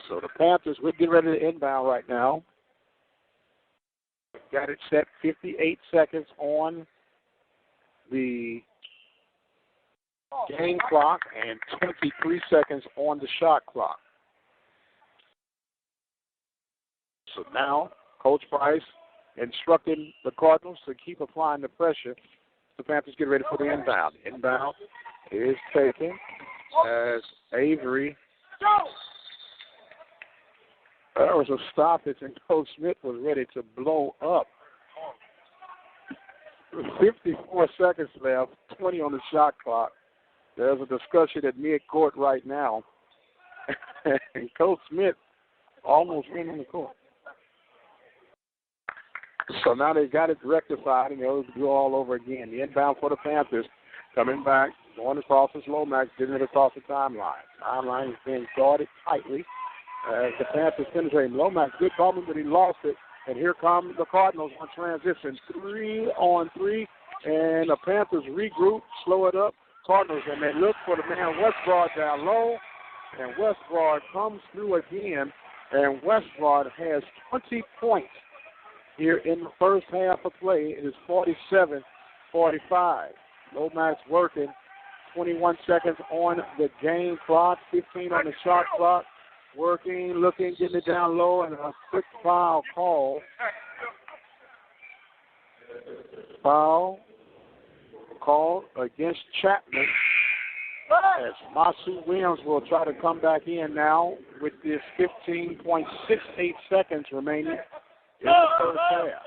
So the Panthers, we're getting ready to inbound right now. Got it set, 58 seconds on the game clock and 23 seconds on the shot clock. So now, Coach Price instructing the Cardinals to keep applying the pressure. The Panthers get ready for the inbound. Inbound is taken as Avery. There was a stoppage, and Coach Smith was ready to blow up. 54 seconds left, 20 on the shot clock. There's a discussion at mid-court right now, and Coach Smith almost ran on the court. So now they got it rectified, and they'll do all over again. The inbound for the Panthers, coming back, going across this Lomax, getting it across the timeline. Timeline is being guarded tightly as the Panthers penetrating. Lomax, good problem, but he lost it. And here come the Cardinals on transition. 3-on-3, and the Panthers regroup, slow it up. Cardinals, and they look for the man Westbrook down low, and Westbrook comes through again, and Westbrook has 20 points here in the first half of play. It is 47-45. Lomax working. 21 seconds on the game clock, 15 on the shot clock. Working, looking, getting it down low, and a quick foul call. Foul called against Chapman. As Masu Williams will try to come back in now with this 15.68 seconds remaining in the first half.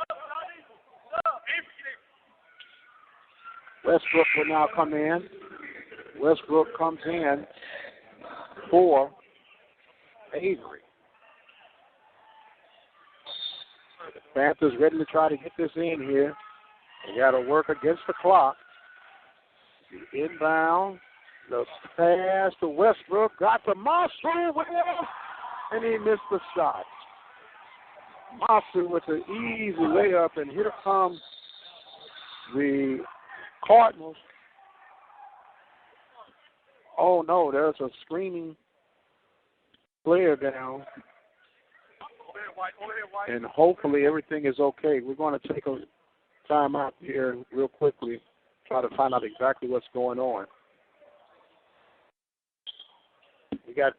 Westbrook will now come in. Westbrook comes in for Avery. The Panthers ready to try to get this in here. They got to work against the clock. The inbound, the pass to Westbrook, got to Masu Williams, and he missed the shot. Masu with an easy layup, and here comes the Cardinals. Oh, no, there's a screaming player down. And hopefully everything is okay. We're going to take a time out here real quickly, try to find out exactly what's going on. We got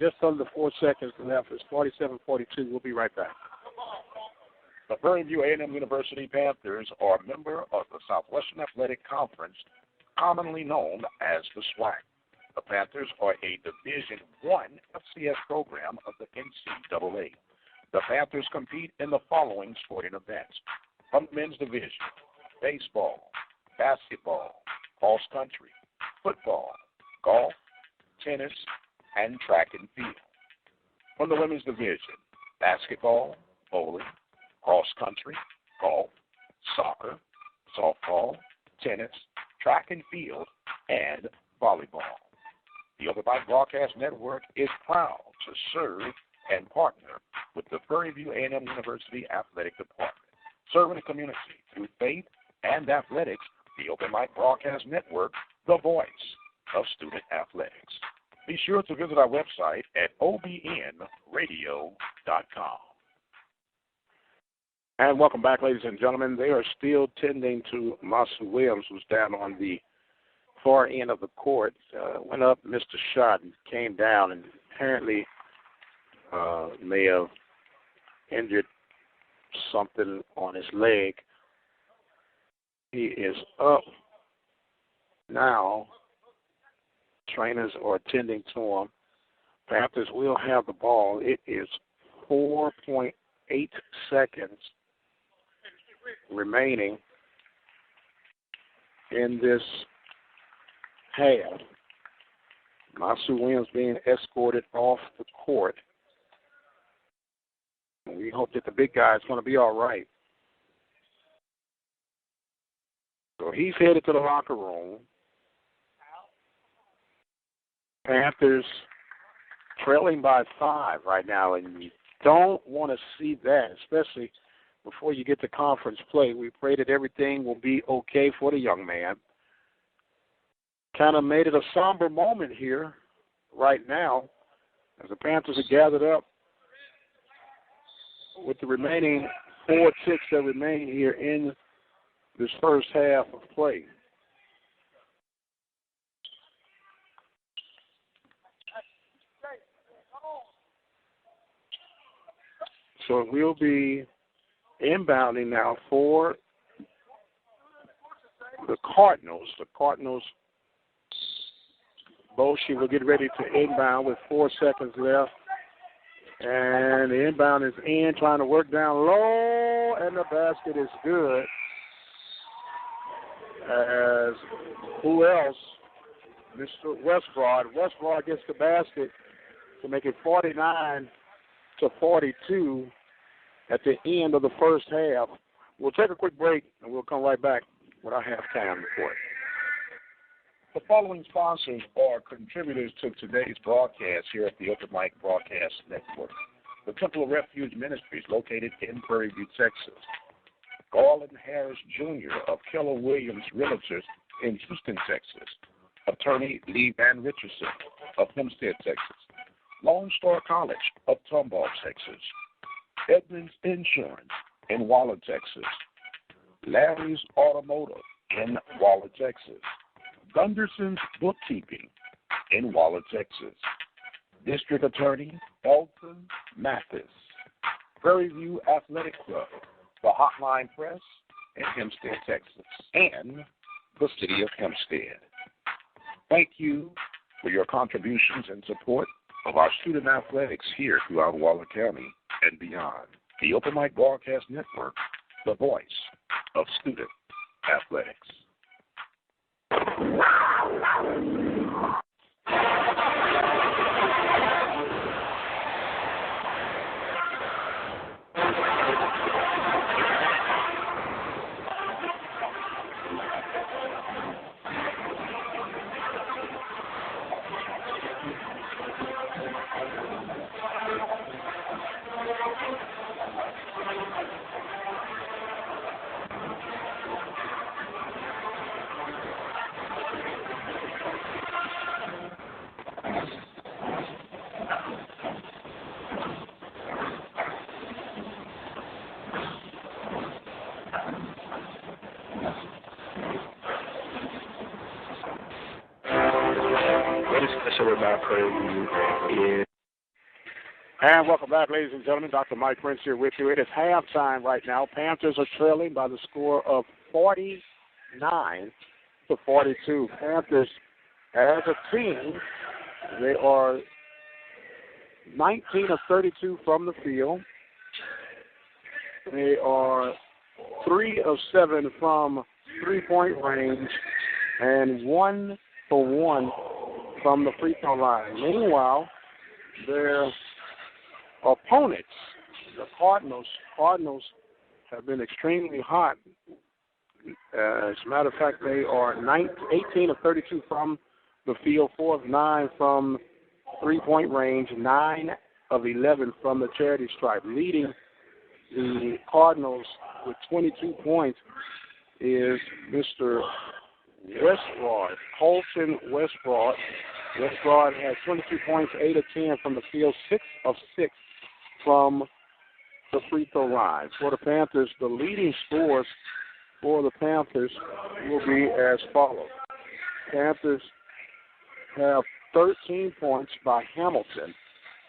just under 4 seconds left. It's 47-42. We'll be right back. The Prairie View A&M University Panthers are a member of the Southwestern Athletic Conference, commonly known as the SWAC. The Panthers are a Division I FCS program of the NCAA. The Panthers compete in the following sporting events: from the men's division, baseball, basketball, cross country, football, golf, tennis, and track and field. From the women's division, basketball, bowling, cross country, golf, soccer, softball, tennis, track and field, and volleyball. The Open Mic Broadcast Network is proud to serve and partner with the Prairie View A&M University Athletic Department, serving the community through faith and athletics. The Open Mic Broadcast Network, the voice of student athletics. Be sure to visit our website at OBN-Radio.com. And welcome back, ladies and gentlemen. They are still tending to Masu Williams, who's down on the far end of the court. Went up, missed a shot, and came down, and apparently may have injured something on his leg. He is up now. Trainers are attending to him. Panthers will have the ball. It is 4.8 seconds remaining in this half. Masu Williams being escorted off the court. We hope that the big guy is going to be all right. So he's headed to the locker room. Panthers trailing by 5 right now, and you don't want to see that, especially before you get to conference play. We pray that everything will be okay for the young man. Kind of made it a somber moment here right now as the Panthers are gathered up with the remaining 4 ticks that remain here in this first half of play. So we'll be inbounding now for the Cardinals. The Cardinals, Boshi will get ready to inbound with 4 seconds left. And the inbound is in, trying to work down low, and the basket is good. As who else? Mr. Westbrook. Westbrook gets the basket to make it 49-42 at the end of the first half. We'll take a quick break, and we'll come right back with our halftime report. The following sponsors are contributors to today's broadcast here at the Open Mic Broadcast Network. The Temple of Refuge Ministries, located in Prairie View, Texas. Garland Harris Jr. of Keller Williams Realtors in Houston, Texas. Attorney Lee Van Richardson of Hempstead, Texas. Lone Star College of Tomball, Texas. Edmonds Insurance, in Waller, Texas. Larry's Automotive in Waller, Texas. Gunderson's Bookkeeping in Waller, Texas. District Attorney Elton Mathis. Prairie View Athletic Club, the Hotline Press in Hempstead, Texas, and the City of Hempstead. Thank you for your contributions and support of our student athletics here throughout Waller County and beyond. The Open Mic Broadcast Network, the voice of student athletics. And welcome back, ladies and gentlemen. Dr. Mike Prince here with you. It is halftime right now. Panthers are trailing by the score of 49-42. Panthers, as a team, they are 19 of 32 from the field. They are 3 of 7 from three-point range and 1 for 1 from the free throw line. Meanwhile, their opponents, the Cardinals have been extremely hot. As a matter of fact, they are 18 of 32 from the field, 4 of 9 from three-point range, 9 of 11 from the charity stripe. Leading the Cardinals with 22 points is Mr. Westbrook, Colton Westbrook. Westbrook has 22 points, 8 of 10 from the field, 6 of 6 from the free throw line. For the Panthers, the leading scores for the Panthers will be as follows. Panthers have 13 points by Hamilton.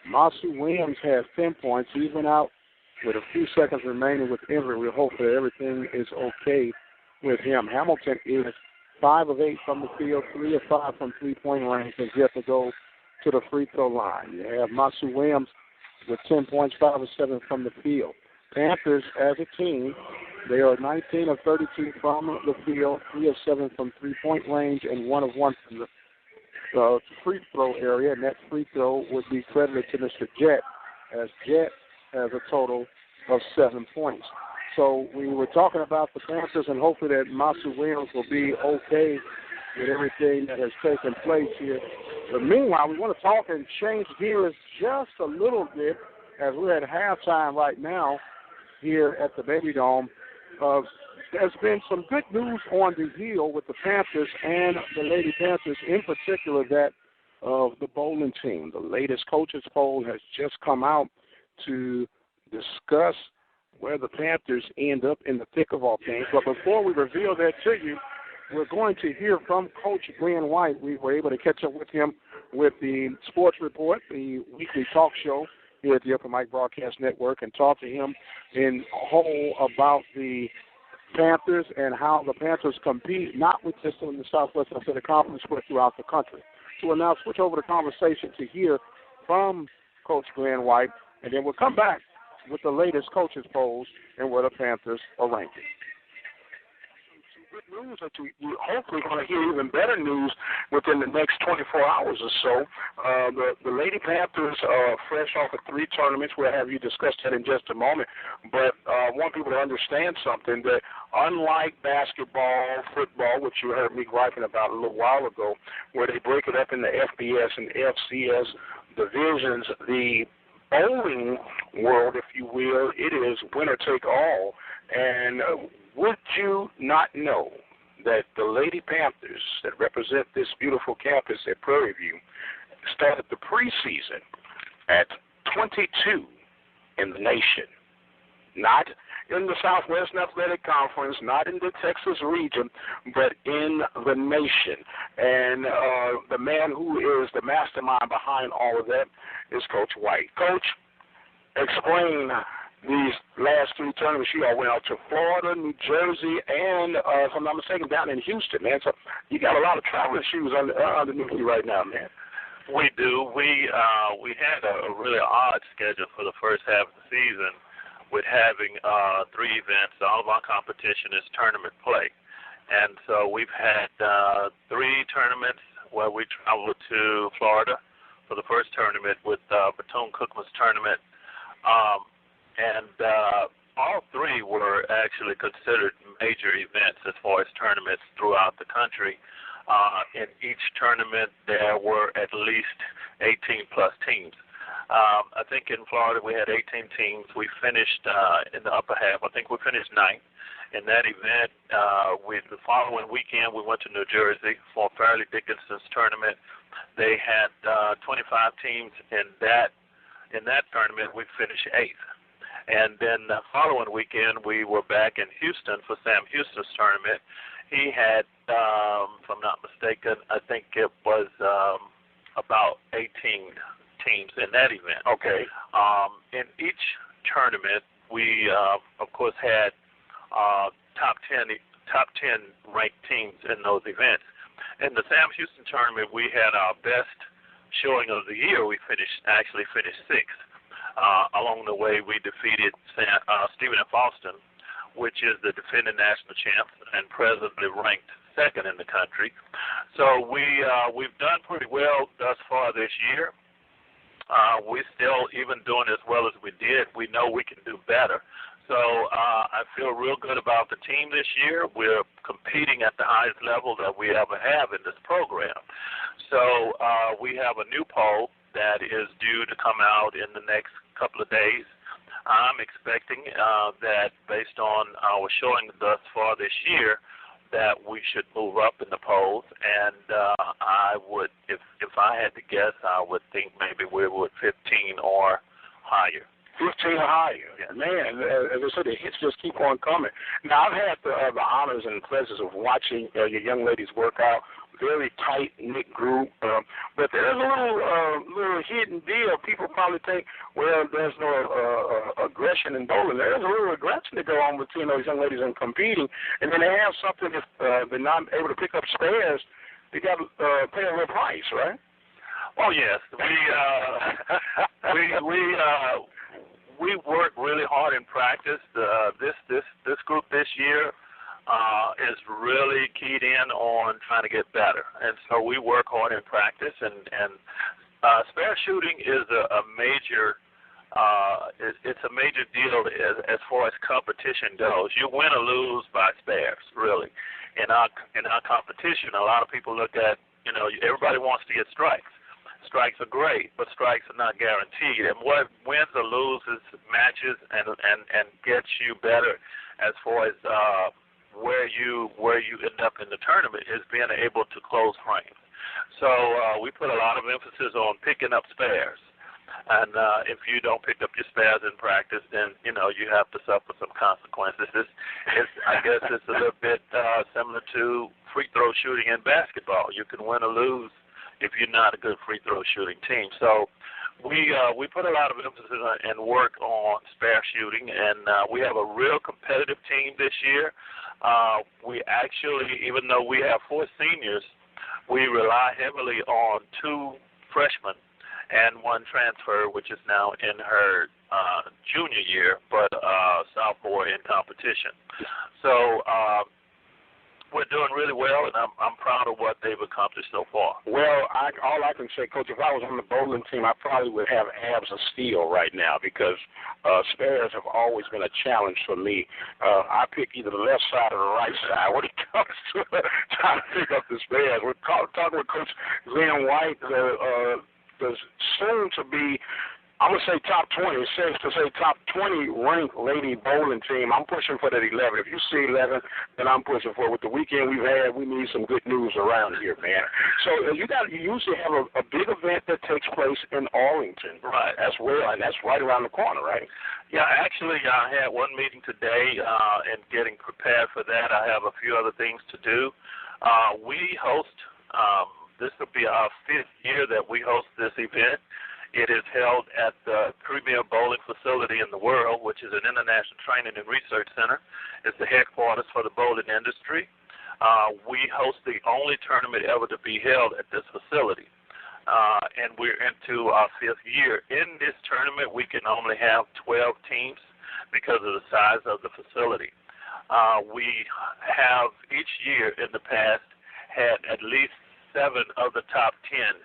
Masu Williams has 10 points. He's been out with a few seconds remaining with injury. We hope that everything is okay with him. Hamilton is 5 of 8 from the field, 3 of 5 from three-point range, and yet to go to the free throw line. You have Masu Williams with 10 points, 5 of 7 from the field. Panthers, as a team, they are 19 of 32 from the field, 3 of 7 from three-point range, and 1 of 1 from the free throw area, and that free throw would be credited to Mr. Jett, as Jett has a total of 7 points. So we were talking about the Panthers, and hopefully that Masu Williams will be okay with everything that has taken place here. But meanwhile, we want to talk and change gears just a little bit as we're at halftime right now here at the Baby Dome. There's been some good news on the hill with the Panthers and the Lady Panthers, in particular that of the bowling team. The latest coaches poll has just come out to discuss where the Panthers end up in the thick of all things. But before we reveal that to you, we're going to hear from Coach Glenn White. We were able to catch up with him with the Sports Report, the weekly talk show here at the Upper Mike Broadcast Network, and talk to him in whole about the Panthers and how the Panthers compete, not with just in the Southwest Athletic Conference, but throughout the country. So we'll now switch over the conversation to hear from Coach Glenn White, and then we'll come back with the latest coaches polls and where the Panthers are ranking. Good news that we're hopefully going to hear even better news within the next 24 hours or so. The Lady Panthers are fresh off of 3 tournaments. We'll have you discuss that in just a moment. But I want people to understand something, that unlike basketball, football, which you heard me griping about a little while ago, where they break it up in the FBS and FCS divisions, the bowling world, if you will, it is winner take all. And would you not know that the Lady Panthers that represent this beautiful campus at Prairie View started the preseason at 22 in the nation? not in the Southwestern Athletic Conference, not in the Texas region, but in the nation. And the man who is the mastermind behind all of that is Coach White. Coach, explain these last three tournaments. You all went out to Florida, New Jersey, and, if I'm not mistaken, down in Houston, man. So you got a lot of traveling shoes underneath you right now, man. We do. We had a really odd schedule for the first half of the season with having three events. All of our competition is tournament play. And so we've had three tournaments where we traveled to Florida for the first tournament with Bethune-Cookman's tournament. And all three were actually considered major events as far as tournaments throughout the country. In each tournament, there were at least 18-plus teams. I think in Florida we had 18 teams. We finished in the upper half. I think we finished ninth. In that event, the following weekend, we went to New Jersey for Fairleigh Dickinson's tournament. They had 25 teams in that tournament. We finished eighth. And then the following weekend, we were back in Houston for Sam Houston's tournament. He had, if I'm not mistaken, I think it was about 18 teams in that event. Okay. In each tournament, we, of course, had top 10 ranked teams in those events. In the Sam Houston tournament, we had our best showing of the year. We actually finished sixth. Along the way, we defeated Stephen F. Austin, which is the defending national champ and presently ranked second in the country. So we've done pretty well thus far this year. We're still even doing as well as we did. We know we can do better. So I feel real good about the team this year. We're competing at the highest level that we ever have in this program. So we have a new poll that is due to come out in the next couple of days. I'm expecting that based on our showing thus far this year, that we should move up in the polls, and I would, if I had to guess, I would think maybe we would 15 or higher. 15 or higher. Yeah. Man, as I said, the hits just keep on coming. Now, I've had the honors and pleasures of watching your young ladies work out. Very tight-knit group, but there's a little hidden deal. People probably think, well, there's no aggression in bowling. There's a little aggression to go on between those young ladies and competing, and then they have something if they're not able to pick up spares, they got to pay a little price, right? Oh yes, we work really hard in practice. This group this year is really keyed in on trying to get better, and so we work hard in practice. And spare shooting is a major. It's a major deal as far as competition goes. You win or lose by spares, really. In our competition, a lot of people look at, everybody wants to get strikes. Strikes are great, but strikes are not guaranteed. And what wins or loses matches and gets you better as far as where you end up in the tournament is being able to close frames. So we put a lot of emphasis on picking up spares. And if you don't pick up your spares in practice, then, you have to suffer some consequences. I guess it's a little bit similar to free throw shooting in basketball. You can win or lose if you're not a good free throw shooting team. So we put a lot of emphasis and work on spare shooting, and we have a real competitive team this year. We actually, even though we have 4 seniors, we rely heavily on 2 freshmen and 1 transfer, which is now in her junior year, but sophomore in competition. So we're doing really well, and I'm proud of what they've accomplished so far. Well, all I can say, Coach, if I was on the bowling team, I probably would have abs of steel right now because spares have always been a challenge for me. I pick either the left side or the right side when it comes to trying to pick up the spares. We're talking with Coach Glenn White, the soon-to-be I'm going to say top 20. It's safe to say top 20 ranked lady bowling team. I'm pushing for that 11. If you see 11, then I'm pushing for it. With the weekend we've had, we need some good news around here, man. So you usually have a big event that takes place in Arlington, right, as well, and that's right around the corner, right? Yeah, actually, I had one meeting today, and getting prepared for that. I have a few other things to do. We host, this will be our 5th year that we host this event. It is held at the premier bowling facility in the world, which is an international training and research center. It's the headquarters for the bowling industry. We host the only tournament ever to be held at this facility, and we're into our 5th year. In this tournament, we can only have 12 teams because of the size of the facility. We have each year in the past had at least 7 of the top 10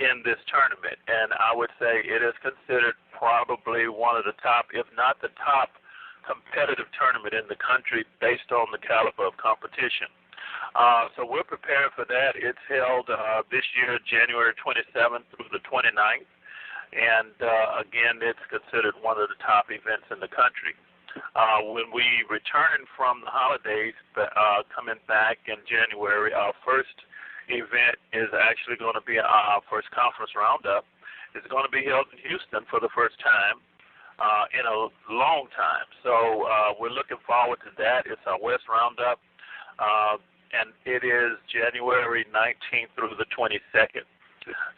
in this tournament, and I would say it is considered probably one of the top, if not the top, competitive tournament in the country based on the caliber of competition. So we're preparing for that. It's held this year, January 27th through the 29th, and again, it's considered one of the top events in the country. When we return from the holidays, coming back in January, our first event is actually going to be our first conference roundup. It's going to be held in Houston for the first time in a long time. So we're looking forward to that. It's our West Roundup, and it is January 19th through the 22nd.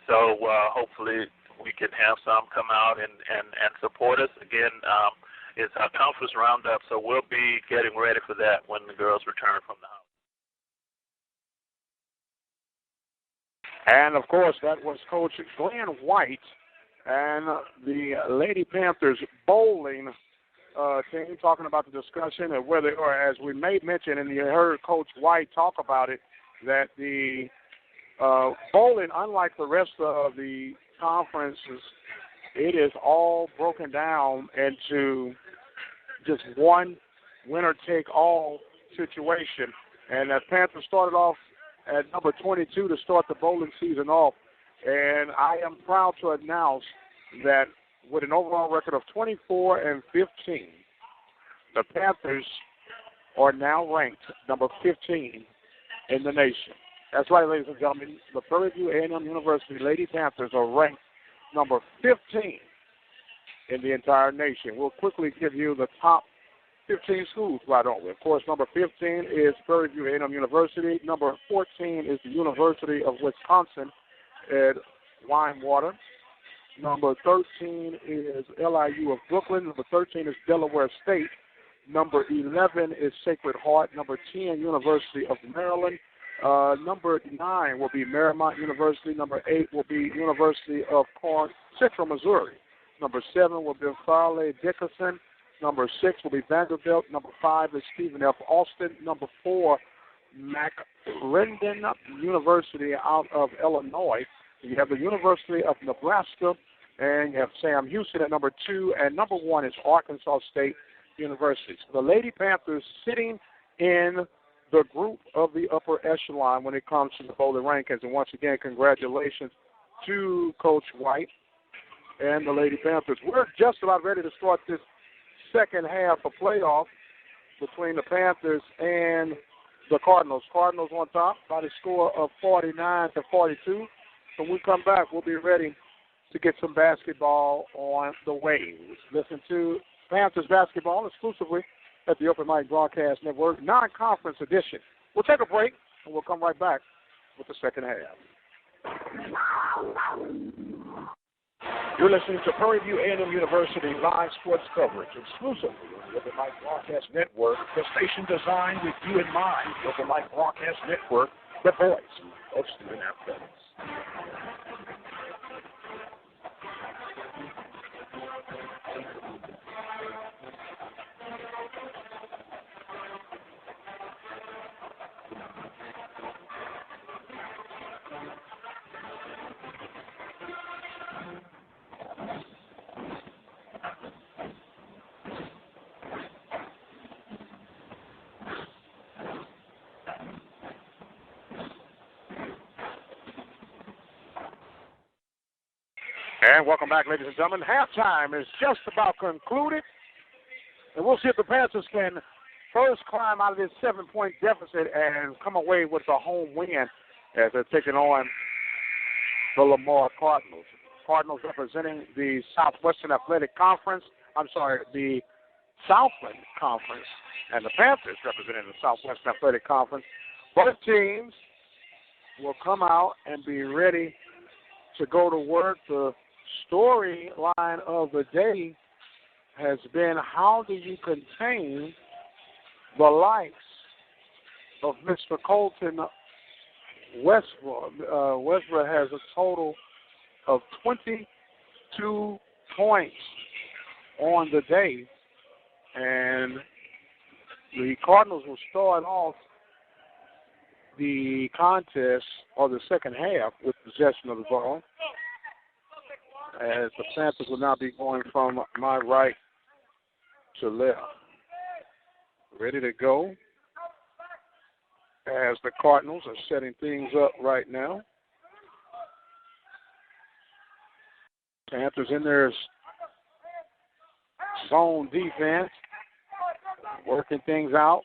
So hopefully we can have some come out and support us. Again, it's our conference roundup, so we'll be getting ready for that when the girls return from the house. And, of course, that was Coach Glenn White and the Lady Panthers bowling team talking about the discussion of where they are. As we made mention, and you heard Coach White talk about it, that the bowling, unlike the rest of the conferences, it is all broken down into just one winner-take-all situation. And the Panthers started off at number 22 to start the bowling season off. And I am proud to announce that with an overall record of 24-15, the Panthers are now ranked number 15 in the nation. That's right, ladies and gentlemen. The Prairie View A&M University Lady Panthers are ranked number 15 in the entire nation. We'll quickly give you the top 15 schools, why don't we? Of course, number 15 is Prairie View A&M University. Number 14 is the University of Wisconsin at Winewater. Number 13 is LIU of Brooklyn. Number 13 is Delaware State. Number 11 is Sacred Heart. Number 10, University of Maryland. Number 9 will be Marymount University. Number 8 will be University of Central Missouri. Number 7 will be Farley Dickinson. Number 6 will be Vanderbilt. Number 5 is Stephen F. Austin. Number 4, McClendon University out of Illinois. You have the University of Nebraska, and you have Sam Houston at number 2, and number 1 is Arkansas State University. So the Lady Panthers sitting in the group of the upper echelon when it comes to the bowling rankings. And once again, congratulations to Coach White and the Lady Panthers. We're just about ready to start this second half of playoff between the Panthers and the Cardinals. Cardinals on top by the score of 49-42. When we come back, we'll be ready to get some basketball on the way. Listen to Panthers basketball exclusively at the Open Mic Broadcast Network, non-conference edition. We'll take a break, and we'll come right back with the second half. You're listening to Prairie View A&M University live sports coverage exclusively on the Open Mic Broadcast Network, the station designed with you in mind. The Open Mic Broadcast Network, the voice of student athletics. And welcome back, ladies and gentlemen. Halftime is just about concluded. And we'll see if the Panthers can first climb out of this 7-point deficit and come away with a home win as they're taking on the Lamar Cardinals. Cardinals representing the Southwestern Athletic Conference. The Southland Conference. And the Panthers representing the Southwestern Athletic Conference. Both teams will come out and be ready to go to work. The storyline of the day has been, how do you contain the likes of Mr. Colton Westbrook? Westbrook has a total of 22 points on the day, and the Cardinals will start off the contest or the second half with possession of the ball, as the Panthers will now be going from my right to left. Ready to go as the Cardinals are setting things up right now. Panthers in their zone defense, working things out,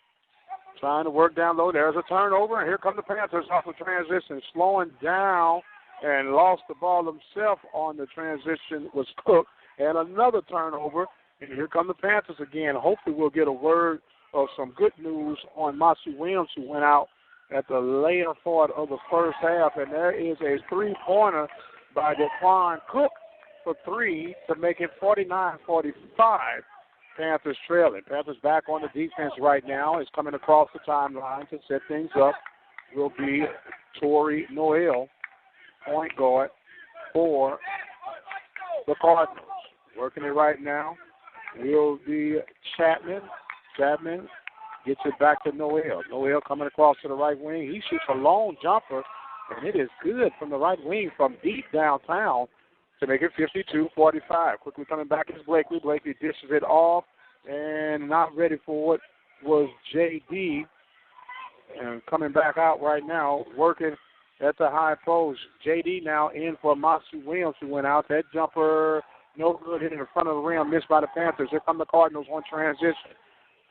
trying to work down low. There's a turnover, and here come the Panthers off the transition, slowing down and lost the ball himself on the transition was Cook, and another turnover, and here come the Panthers again. Hopefully we'll get a word of some good news on Masu Williams, who went out at the later part of the first half, and there is a three-pointer by Daquan Cook for three to make it 49-45. Panthers trailing. Panthers back on the defense right now. Is coming across the timeline to set things up. Will be Torrey Noel, point guard for the Cardinals. Working it right now will be Chapman. Chapman gets it back to Noel. Noel coming across to the right wing. He shoots a long jumper, and it is good from the right wing from deep downtown to make it 52-45. Quickly coming back is Blakely. Blakely dishes it off, and not ready for it was J.D. And coming back out right now, working at the high post. J.D. now in for Masu Williams, who went out. That jumper, no good, hitting the front of the rim, missed by the Panthers. Here come the Cardinals on transition.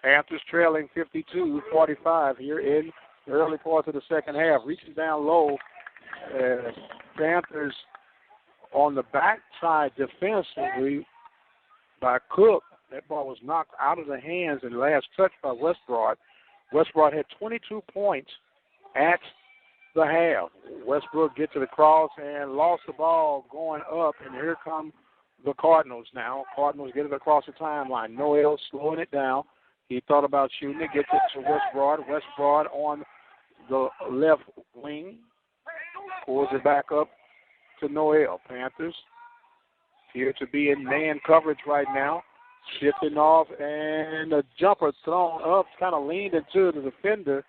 Panthers trailing 52-45 here in the early part of the second half. Reaching down low, Panthers on the backside defensively by Cook. That ball was knocked out of the hands and last touch by Westbrook. Westbrook had 22 points at the half. Westbrook gets it across and lost the ball going up, and here come the Cardinals now. Cardinals get it across the timeline. Noel slowing it down. He thought about shooting it, gets it to Westbrook. Westbrook on the left wing. Pulls it back up to Noel. Panthers here to be in man coverage right now. Shifting off, and a jumper thrown up, kind of leaned into the defender.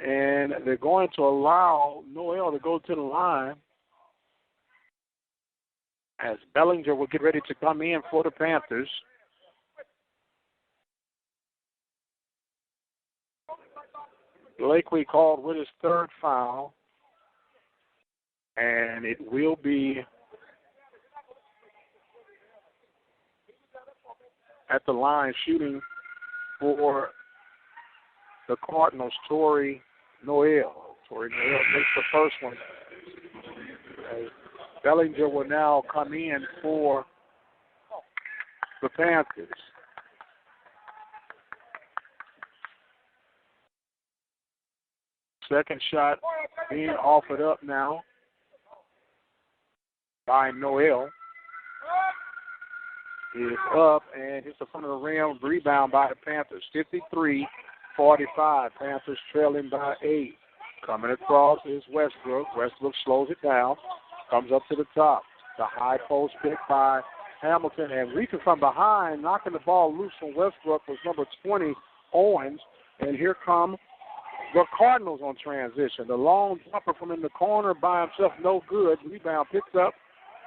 And they're going to allow Noel to go to the line as Bellinger will get ready to come in for the Panthers. Blakely called with his third foul, and it will be at the line shooting for the Cardinals, Torrey Noel. Torrey Noel takes the first one. Bellinger will now come in for the Panthers. Second shot being offered up now by Noel. Is up and hits the front of the rim. Rebound by the Panthers. 53-45. Panthers trailing by 8. Coming across is Westbrook. Westbrook slows it down. Comes up to the top. The high post pick by Hamilton. And reaching from behind, knocking the ball loose from Westbrook was number 20, Owens. And here come the Cardinals on transition. The long jumper from in the corner by himself, no good. Rebound picked up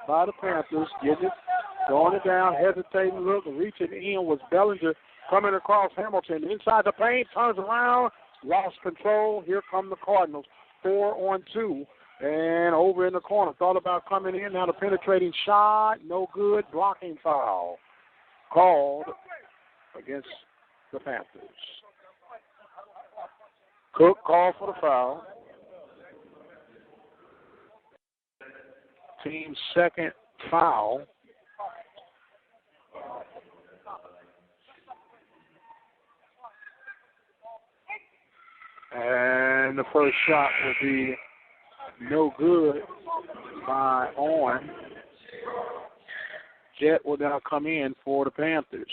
by the Panthers. Getting it. Throwing it down, hesitating, look, reaching in was Bellinger coming across Hamilton. Inside the paint, turns around, lost control. Here come the Cardinals, 4-on-2. And over in the corner. Thought about coming in. Now the penetrating shot. No good. Blocking foul called against the Panthers. Cook called for the foul. Team's second foul. And the first shot will be no good by On. Jet will now come in for the Panthers.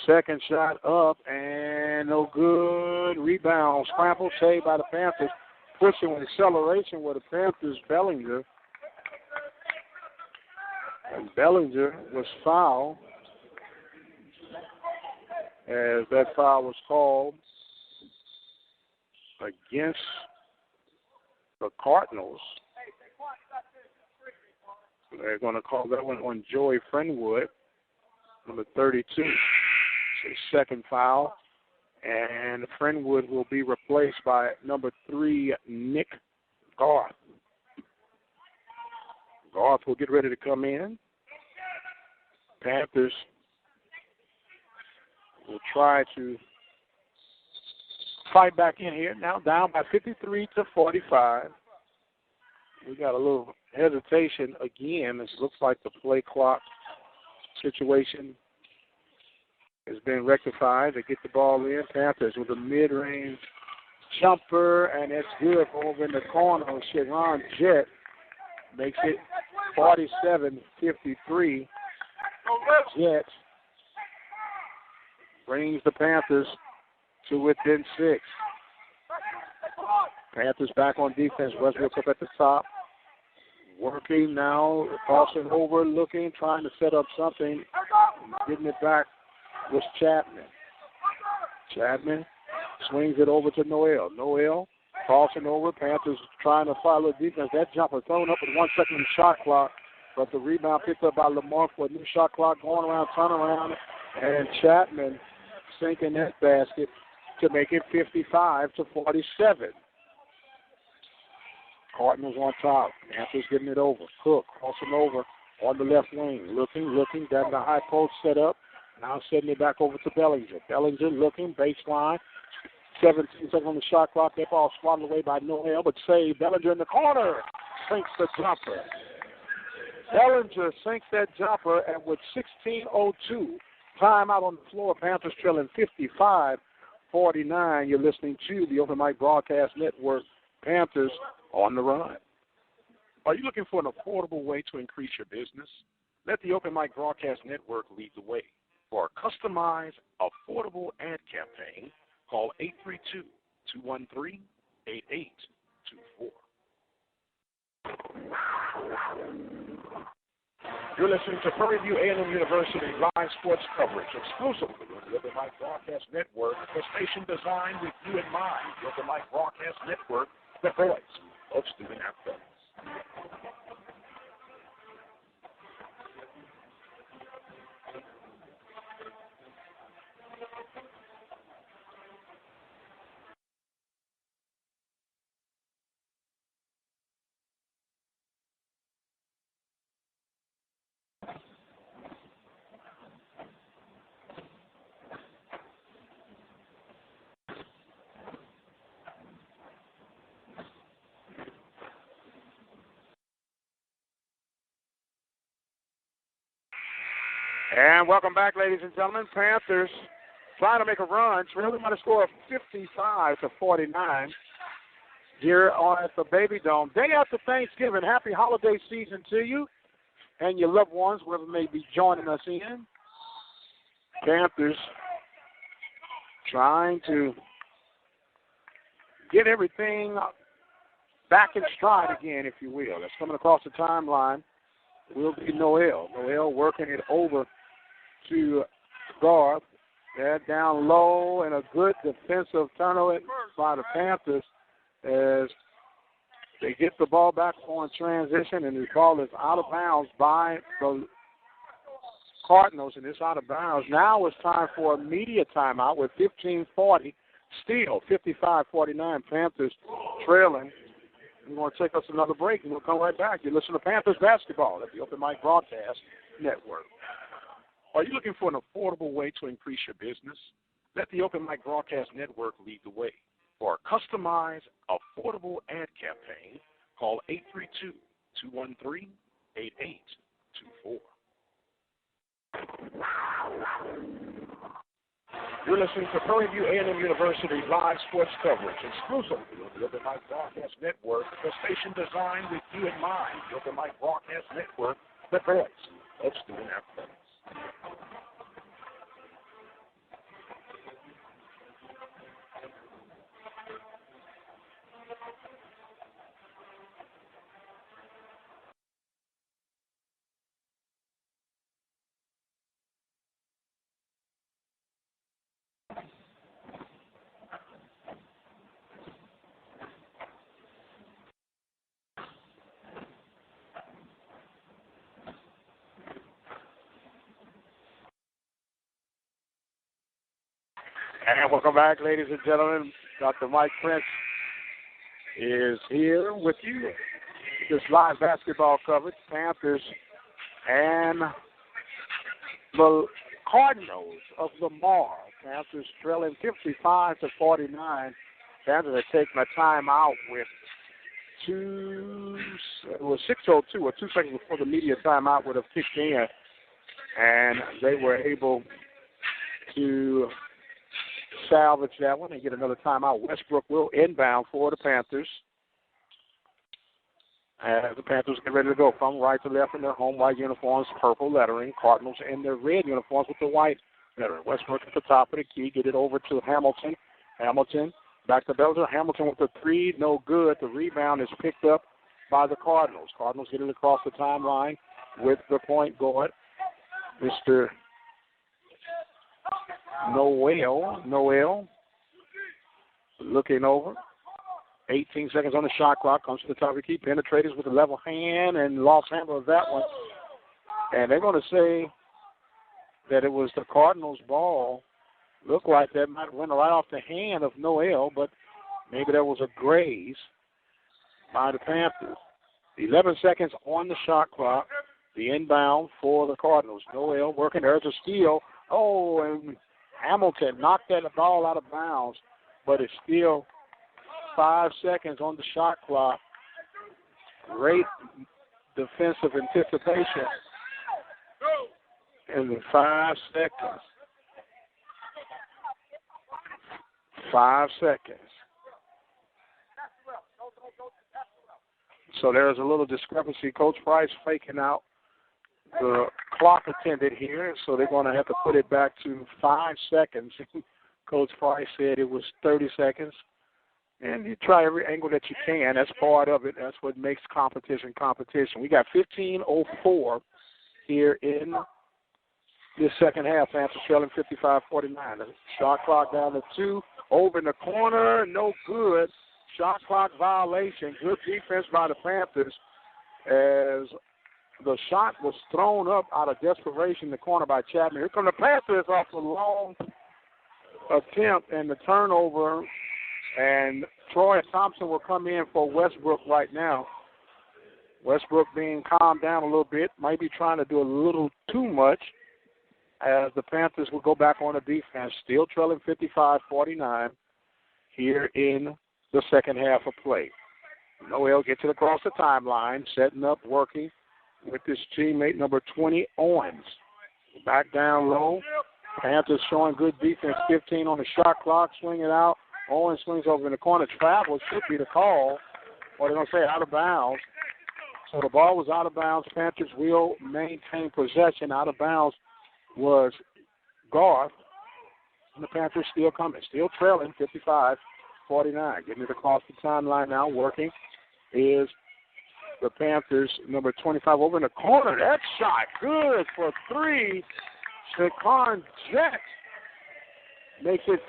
Second shot up and no good. Rebound. Scramble saved by the Panthers. Pushing with acceleration with the Panthers, Bellinger. And Bellinger was fouled as that foul was called against the Cardinals. They're going to call that one on Joey Friendwood, number 32. It's his second foul. And Friendwood will be replaced by number 3, Nick Garth. Garth will get ready to come in. Panthers will try to fight back in here. Now down by 53-45. We got a little hesitation again. It looks like the play clock situation has been rectified. They get the ball in. Panthers with a mid-range jumper, and it's good over in the corner. Sharon Jett makes it 47-53. Jett brings the Panthers to within 6. Panthers back on defense. Westbrook up at the top. Working now, crossing over, looking, trying to set up something. Getting it back was Chapman. Chapman swings it over to Noel. Noel crossing over. Panthers trying to follow defense. That jumper thrown up with 1 second in the shot clock, but the rebound picked up by Lamar for a new shot clock going around, turn around, and Chapman sinking that basket to make it 55-47. Cardinals on top. Panthers getting it over. Cook crossing over on the left wing. Looking. Down the high post set up. Now sending it back over to Bellinger. Bellinger looking. Baseline. 17 seconds on the shot clock. That ball swatted away by Noel, but saved. Bellinger in the corner. Sinks the jumper. Bellinger sinks that jumper, and with 16:02 time out on the floor, Panthers trailing 55-49. You're listening to the Open Mic Broadcast Network. Panthers on the run. Are you looking for an affordable way to increase your business? Let the Open Mic Broadcast Network lead the way. For a customized, affordable ad campaign, call 832-213-8824. You're listening to Prairie View A&M University live sports coverage exclusively on the Open Mic Broadcast Network, the station designed with you in mind. The Open Mic Broadcast Network, the voice of student athletes. And welcome back, ladies and gentlemen. Panthers trying to make a run, trailing by the score of 55-49 here at the Baby Dome. Day after Thanksgiving, happy holiday season to you and your loved ones, whoever may be joining us in. Panthers trying to get everything back in stride again, if you will. That's coming across the timeline will be Noel. Noel working it over to Garth. They're down low, and a good defensive turnover by the Panthers as they get the ball back on transition, and the ball is out of bounds by the Cardinals, and it's out of bounds. Now it's time for a media timeout with 15:40, still 55-49, Panthers trailing. We're going to take us another break, and we'll come right back. You listen to Panthers basketball at the Open Mic Broadcast Network. Are you looking for an affordable way to increase your business? Let the Open Mic Broadcast Network lead the way. For a customized, affordable ad campaign, call 832-213-8824. You're listening to Prairie View A&M University live sports coverage exclusively on the Open Mic Broadcast Network, the station designed with you in mind. The Open Mic Broadcast Network, the best. Let's do an athletics. And welcome back, ladies and gentlemen. Dr. Mike Prince is here with you. This live basketball coverage, Panthers and the Cardinals of Lamar. Panthers trailing 55-49. Panthers are taking a timeout with 6:02 or 2 seconds before the media timeout would have kicked in, and they were able to salvage that one and get another timeout. Westbrook will inbound for the Panthers. As the Panthers get ready to go from right to left in their home white uniforms, purple lettering. Cardinals in their red uniforms with the white lettering. Westbrook at the top of the key. Get it over to Hamilton. Hamilton back to Belzer. Hamilton with the three. No good. The rebound is picked up by the Cardinals. Cardinals get it across the timeline with the point guard, Mr. Noel looking over. 18 seconds on the shot clock. Comes to the top of the key. Penetrators with a level hand and lost handle of that one. And they're going to say that it was the Cardinals' ball. Looked like that might have went right off the hand of Noel, but maybe that was a graze by the Panthers. 11 seconds on the shot clock. The inbound for the Cardinals. Noel working. There's a steal. Oh, and Hamilton knocked that ball out of bounds, but it's still 5 seconds on the shot clock. Great defensive anticipation in the 5 seconds. 5 seconds. So there's a little discrepancy. Coach Price faking out the clock attendant here, so they're going to have to put it back to 5 seconds. Coach Price said it was 30 seconds. And you try every angle that you can. That's part of it. That's what makes competition. We got 15:04 here in this second half. Panthers trailing 55-49. The shot clock down to 2. Over in the corner, no good. Shot clock violation. Good defense by the Panthers as the shot was thrown up out of desperation in the corner by Chapman. Here come the Panthers off a long attempt and the turnover. And Troy Thompson will come in for Westbrook right now. Westbrook being calmed down a little bit, might be trying to do a little too much as the Panthers will go back on the defense, still trailing 55-49 here in the second half of play. Noel gets it across the timeline, setting up, working with his teammate number 20, Owens. Back down low. Panthers showing good defense, 15 on the shot clock, swing it out. Owens swings over in the corner. Travel should be the call, or they're going to say out of bounds. So the ball was out of bounds. Panthers will maintain possession. Out of bounds was Garth. And the Panthers still coming, still trailing 55-49. Getting it across the timeline now, working is the Panthers, number 25, over in the corner. That shot good for 3. Shaquan Jett makes it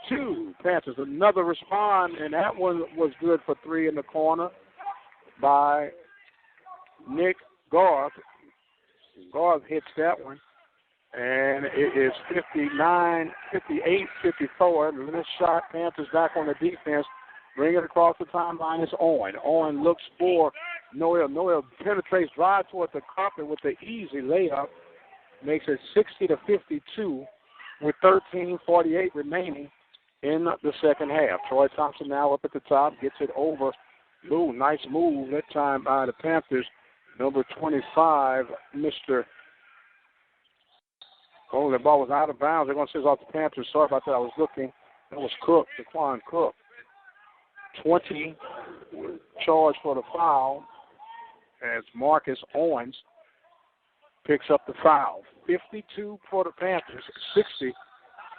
55-52. Panthers another respond, and that one was good for 3 in the corner by Nick Garth. Guard hits that one. And it is 59, 58, 54. This shot, Panthers back on the defense. Bring it across the timeline. It's Owen. Owen looks for Noel. Noel penetrates, drive toward the carpet with the easy layup. Makes it 60-52 with 13:48 remaining in the second half. Troy Thompson now up at the top, gets it over. Ooh, nice move that time by the Panthers. Number 25, Mr. Oh, the ball was out of bounds. They're going to say it's off the Panthers. Sorry about that. I was looking. That was Cook, Daquan Cook. 20 charged for the foul as Marcus Owens picks up the foul. 52 for the Panthers, 60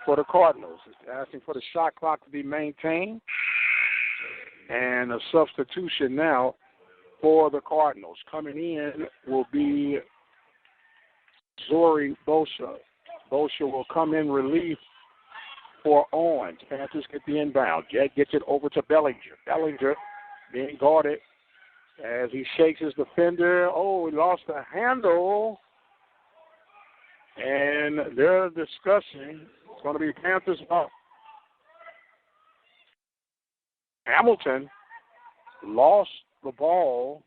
for the Cardinals. Asking for the shot clock to be maintained. And a substitution now for the Cardinals. Coming in will be Zori Bosha. Bosha will come in relief for Owens. Panthers get the inbound. Jed gets it over to Bellinger. Bellinger being guarded as he shakes his defender. Oh, he lost the handle. And they're discussing. It's going to be Panthers ball. Hamilton lost the ball.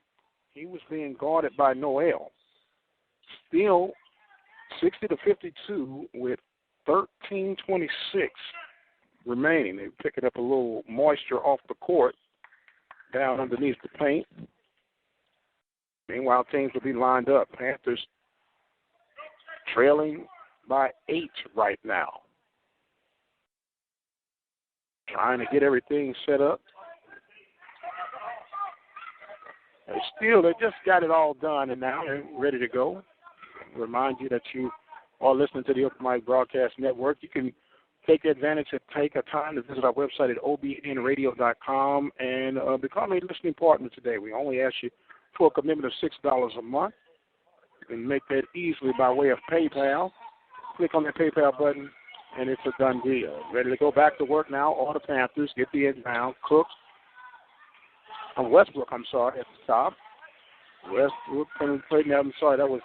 He was being guarded by Noel. Still 60-52 with 13:26 remaining. They're picking up a little moisture off the court down underneath the paint. Meanwhile, teams will be lined up. Panthers trailing by 8 right now. Trying to get everything set up. And still, they just got it all done, and now they're ready to go. Remind you that you are listening to the Open Mic Broadcast Network. You can take advantage and take a time to visit our website at OBN-Radio.com and become a listening partner today. We only ask you for a commitment of $6 a month. You can make that easily by way of PayPal. Click on that PayPal button, and it's a done deal. Ready to go back to work now. All the Panthers get the inbound. Westbrook, at the top. Westbrook penetrating. I'm sorry, that was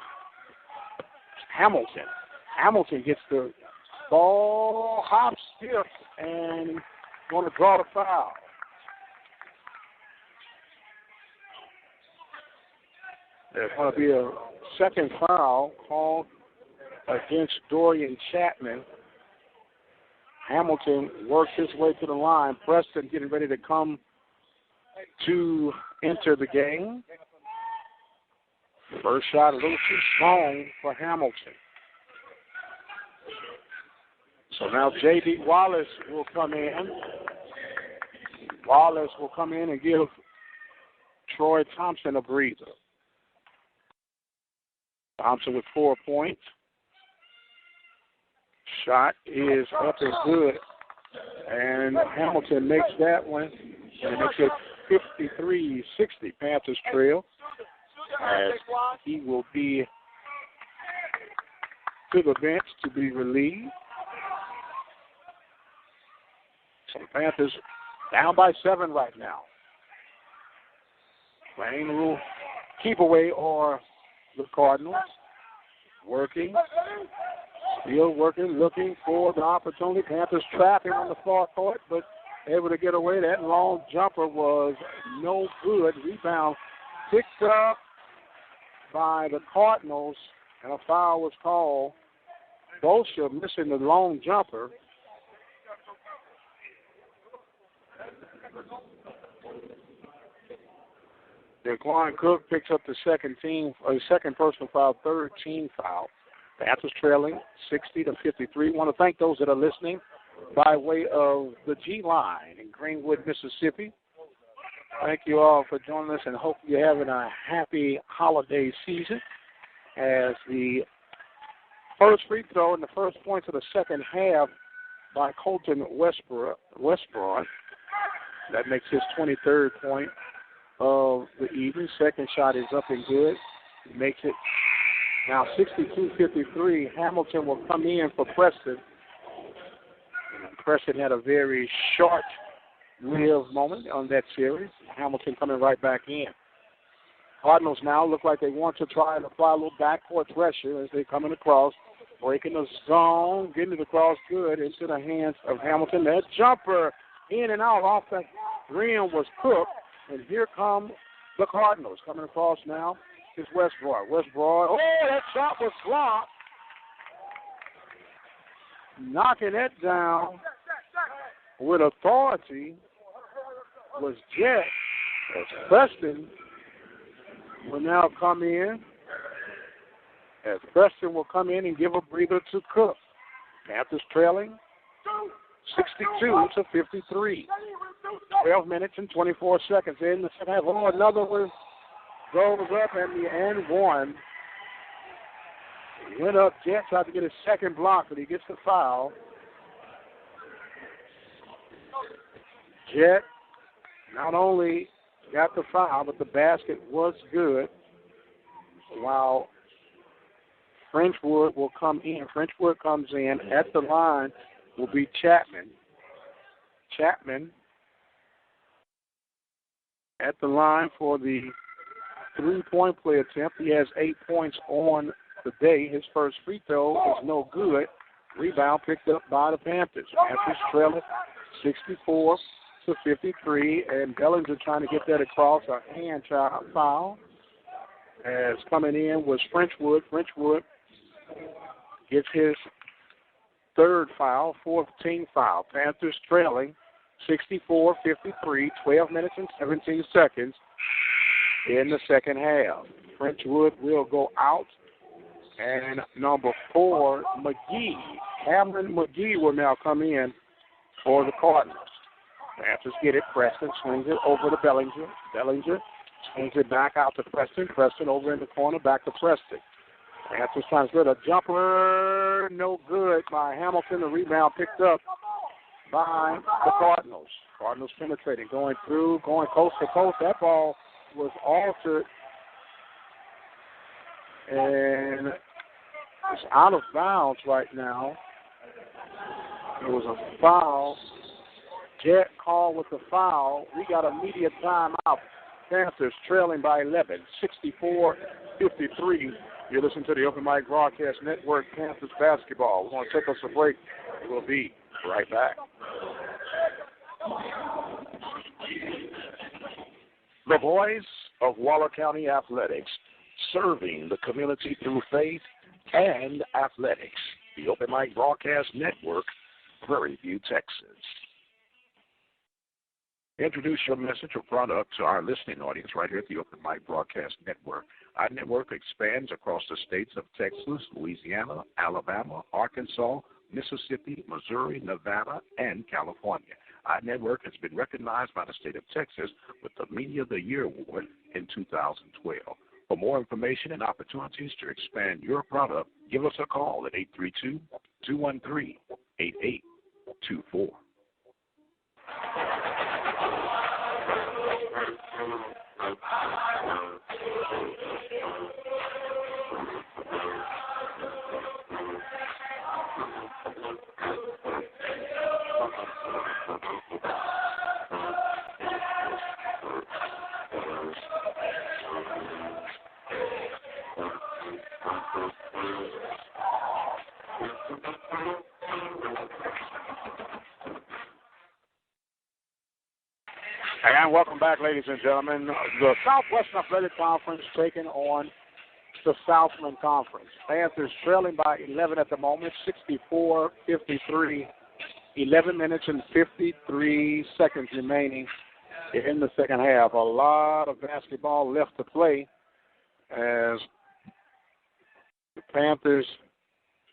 Hamilton. Hamilton gets the ball, hop, skip, and going to draw the foul. There's going to be a second foul called against Dorian Chapman. Hamilton works his way to the line. Preston getting ready to come to enter the game. First shot a little too strong for Hamilton. So now J.D. Wallace will come in. Wallace will come in and give Troy Thompson a breather. Thompson with 4 points. Shot is up and good. And Hamilton makes that one. And it makes it 53-60. Panthers trail. As he will be to the bench to be relieved. So the Panthers down by 7 right now. Playing a little keep away or the Cardinals. Working. Still working, looking for the opportunity. Panthers trapping on the far court, but able to get away. That long jumper was no good. Rebound picked up by the Cardinals, and a foul was called. Bolsha missing the long jumper. Daquan Cook picks up the second personal foul, third team foul. Panthers trailing 60-53. Want to thank those that are listening by way of the G Line in Greenwood, Mississippi. Thank you all for joining us, and hope you're having a happy holiday season. As the first free throw and the first points of the second half by Colton Westbrook. That makes his 23rd point of the evening. Second shot is up and good. He makes it now 62-53. Hamilton will come in for Preston. Preston had a very short-lived moment on that series. Hamilton coming right back in. Cardinals now look like they want to try and apply a little backcourt pressure as they're coming across, breaking the zone, getting it across good into the hands of Hamilton. That jumper in and out off that rim was cooked, and here come the Cardinals coming across now. It's Westbrook. Oh, that shot was blocked. Knocking that down with authority was Jet. As Preston will now come in. As Preston will come in and give a breather to Cook. Panthers trailing 62-53. 12 minutes and 24 seconds in the second half. Oh, another one goes up and the and one. Went up. Jet tried to get his second block, but he gets the foul. Jet not only got the foul, but the basket was good. While Frenchwood will come in. Frenchwood comes in. At the line will be Chapman. Chapman at the line for the three-point play attempt. He has 8 points on the day. His first free throw is no good. Rebound picked up by the Panthers. Panthers trailing 64-53, and Bellinger trying to get that across. A hand foul. As coming in was Frenchwood. Frenchwood gets his third foul, fourth team foul. Panthers trailing 64-53, 12 minutes and 17 seconds in the second half. Frenchwood will go out, and number 4, McGee, Cameron McGee, will now come in for the Cardinals. Panthers get it. Preston swings it over to Bellinger. Bellinger swings it back out to Preston. Preston over in the corner, back to Preston. Panthers trying to get a jumper, no good by Hamilton. The rebound picked up by the Cardinals. Cardinals penetrating, going through, going coast to coast. That ball was altered, and it's out of bounds right now. It was a foul. Jet called with the foul. We got immediate timeout. Panthers trailing by 11, 64-53. You listen to the Open Mic Broadcast Network, Panthers basketball. We're going to take us a break. We'll be right back. The voice of Waller County Athletics, serving the community through faith and athletics. The Open Mic Broadcast Network, Prairie View, Texas. Introduce your message or product to our listening audience right here at the Open Mic Broadcast Network. Our network expands across the states of Texas, Louisiana, Alabama, Arkansas, Mississippi, Missouri, Nevada, and California. Our network has been recognized by the state of Texas with the Media of the Year Award in 2012. For more information and opportunities to expand your product, give us a call at 832-213-8824. And welcome back, ladies and gentlemen. The Southwestern Athletic Conference taking on the Southland Conference. Panthers trailing by 11 at the moment, 64-53. 11 minutes and 53 seconds remaining in the second half. A lot of basketball left to play as the Panthers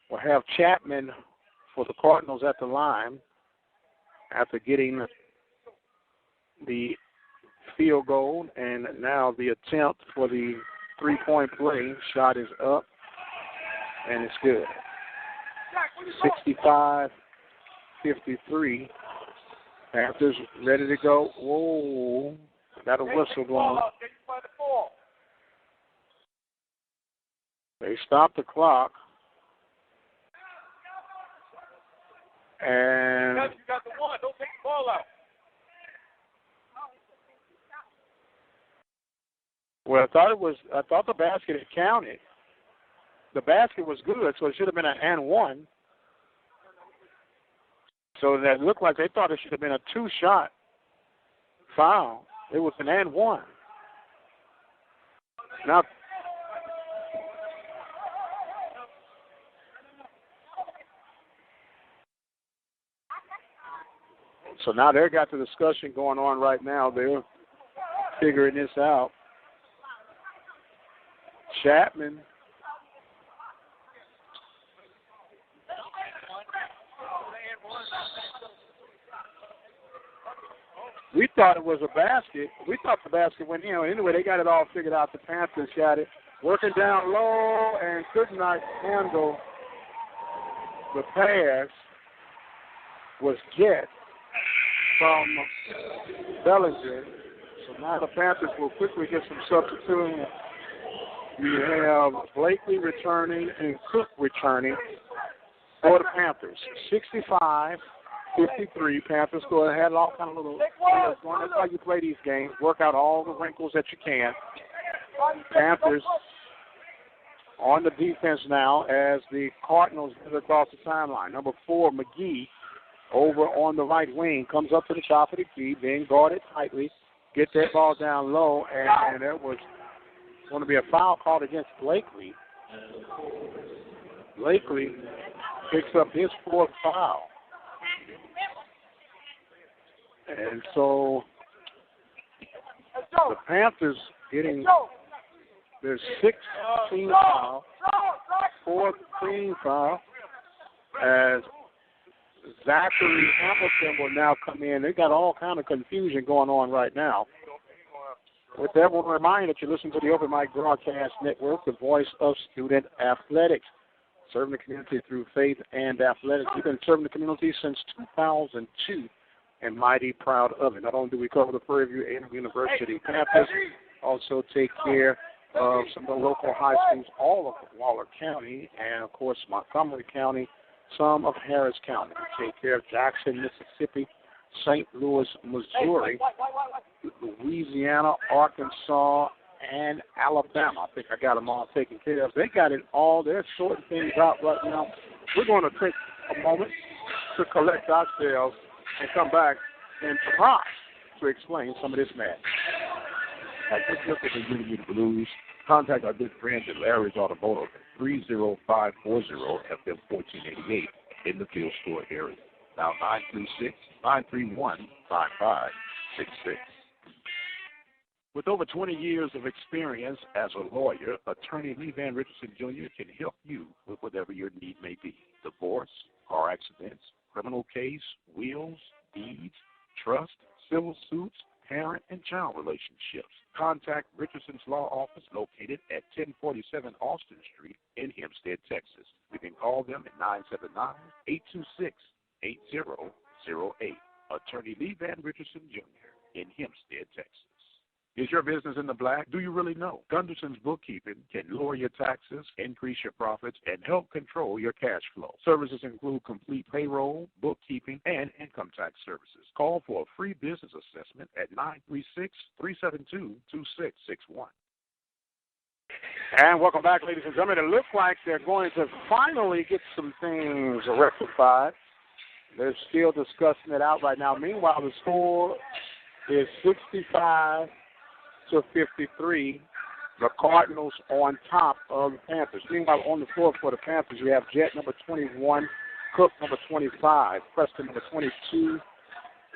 will have Chapman for the Cardinals at the line after getting the field goal, and now the attempt for the three-point play. Shot is up, and it's good. 65-53. Panthers ready to go. Whoa, got a whistle going. They stopped the clock. And you got the one. Don't take the ball out. Well, I thought the basket had counted. The basket was good, so it should have been an and one. So that looked like they thought it should have been a two-shot foul. It was an and one. Now, so now they've got the discussion going on right now. They're figuring this out. Chapman. We thought it was a basket. We thought the basket went in. Anyway, they got it all figured out. The Panthers got it. Working down low and could not handle the pass was Jet from Bellinger. So now the Panthers will quickly get some substituting. We have Blakely returning and Cook returning for the Panthers. 65-53. Panthers go ahead. All kind of little going. That's how you play these games. Work out all the wrinkles that you can. Panthers on the defense now as the Cardinals get across the timeline. Number 4, McGee, over on the right wing, comes up to the top of the key, being guarded tightly. Get that ball down low, and there was going to be a foul called against Blakely. Blakely picks up his 4th foul. And so the Panthers getting their 6th team foul, 4th team foul, as Zachary Hamilton will now come in. They got all kind of confusion going on right now. With that, we'll remind that you listen to the Open Mic Broadcast Network, the voice of student athletics, serving the community through faith and athletics. We've been serving the community since 2002 and mighty proud of it. Not only do we cover the Prairie View A&M University campus, also take care of some of the local high schools, all of Waller County, and, of course, Montgomery County, some of Harris County. We take care of Jackson, Mississippi, St. Louis, Missouri, Louisiana, Arkansas, and Alabama. I think I got them all taken care of. They got it all. They're sorting things out right now. We're going to take a moment to collect ourselves and come back and try to explain some of this madness. At this look at the Unity Blues, contact our good friends at Larry's Automotive at 30540 FM 1488 in the Field Store area. Now 936-931-5566. With over 20 years of experience as a lawyer, attorney Lee Van Richardson Jr. can help you with whatever your need may be. Divorce, car accidents, criminal case, wills, deeds, trust, civil suits, parent and child relationships. Contact Richardson's Law Office located at 1047 Austin Street in Hempstead, Texas. You can call them at 979-826-8008. Attorney Lee Van Richardson Jr. in Hempstead, Texas. Is your business in the black? Do you really know? Gunderson's Bookkeeping can lower your taxes, increase your profits, and help control your cash flow. Services include complete payroll, bookkeeping, and income tax services. Call for a free business assessment at 936-372-2661. And welcome back, ladies and gentlemen. It looks like they're going to finally get some things rectified. They're still discussing it out right now. Meanwhile, the score is 65-53. The Cardinals on top of the Panthers. Meanwhile, on the floor for the Panthers, you have Jet number 21, Cook number 25, Preston number 22,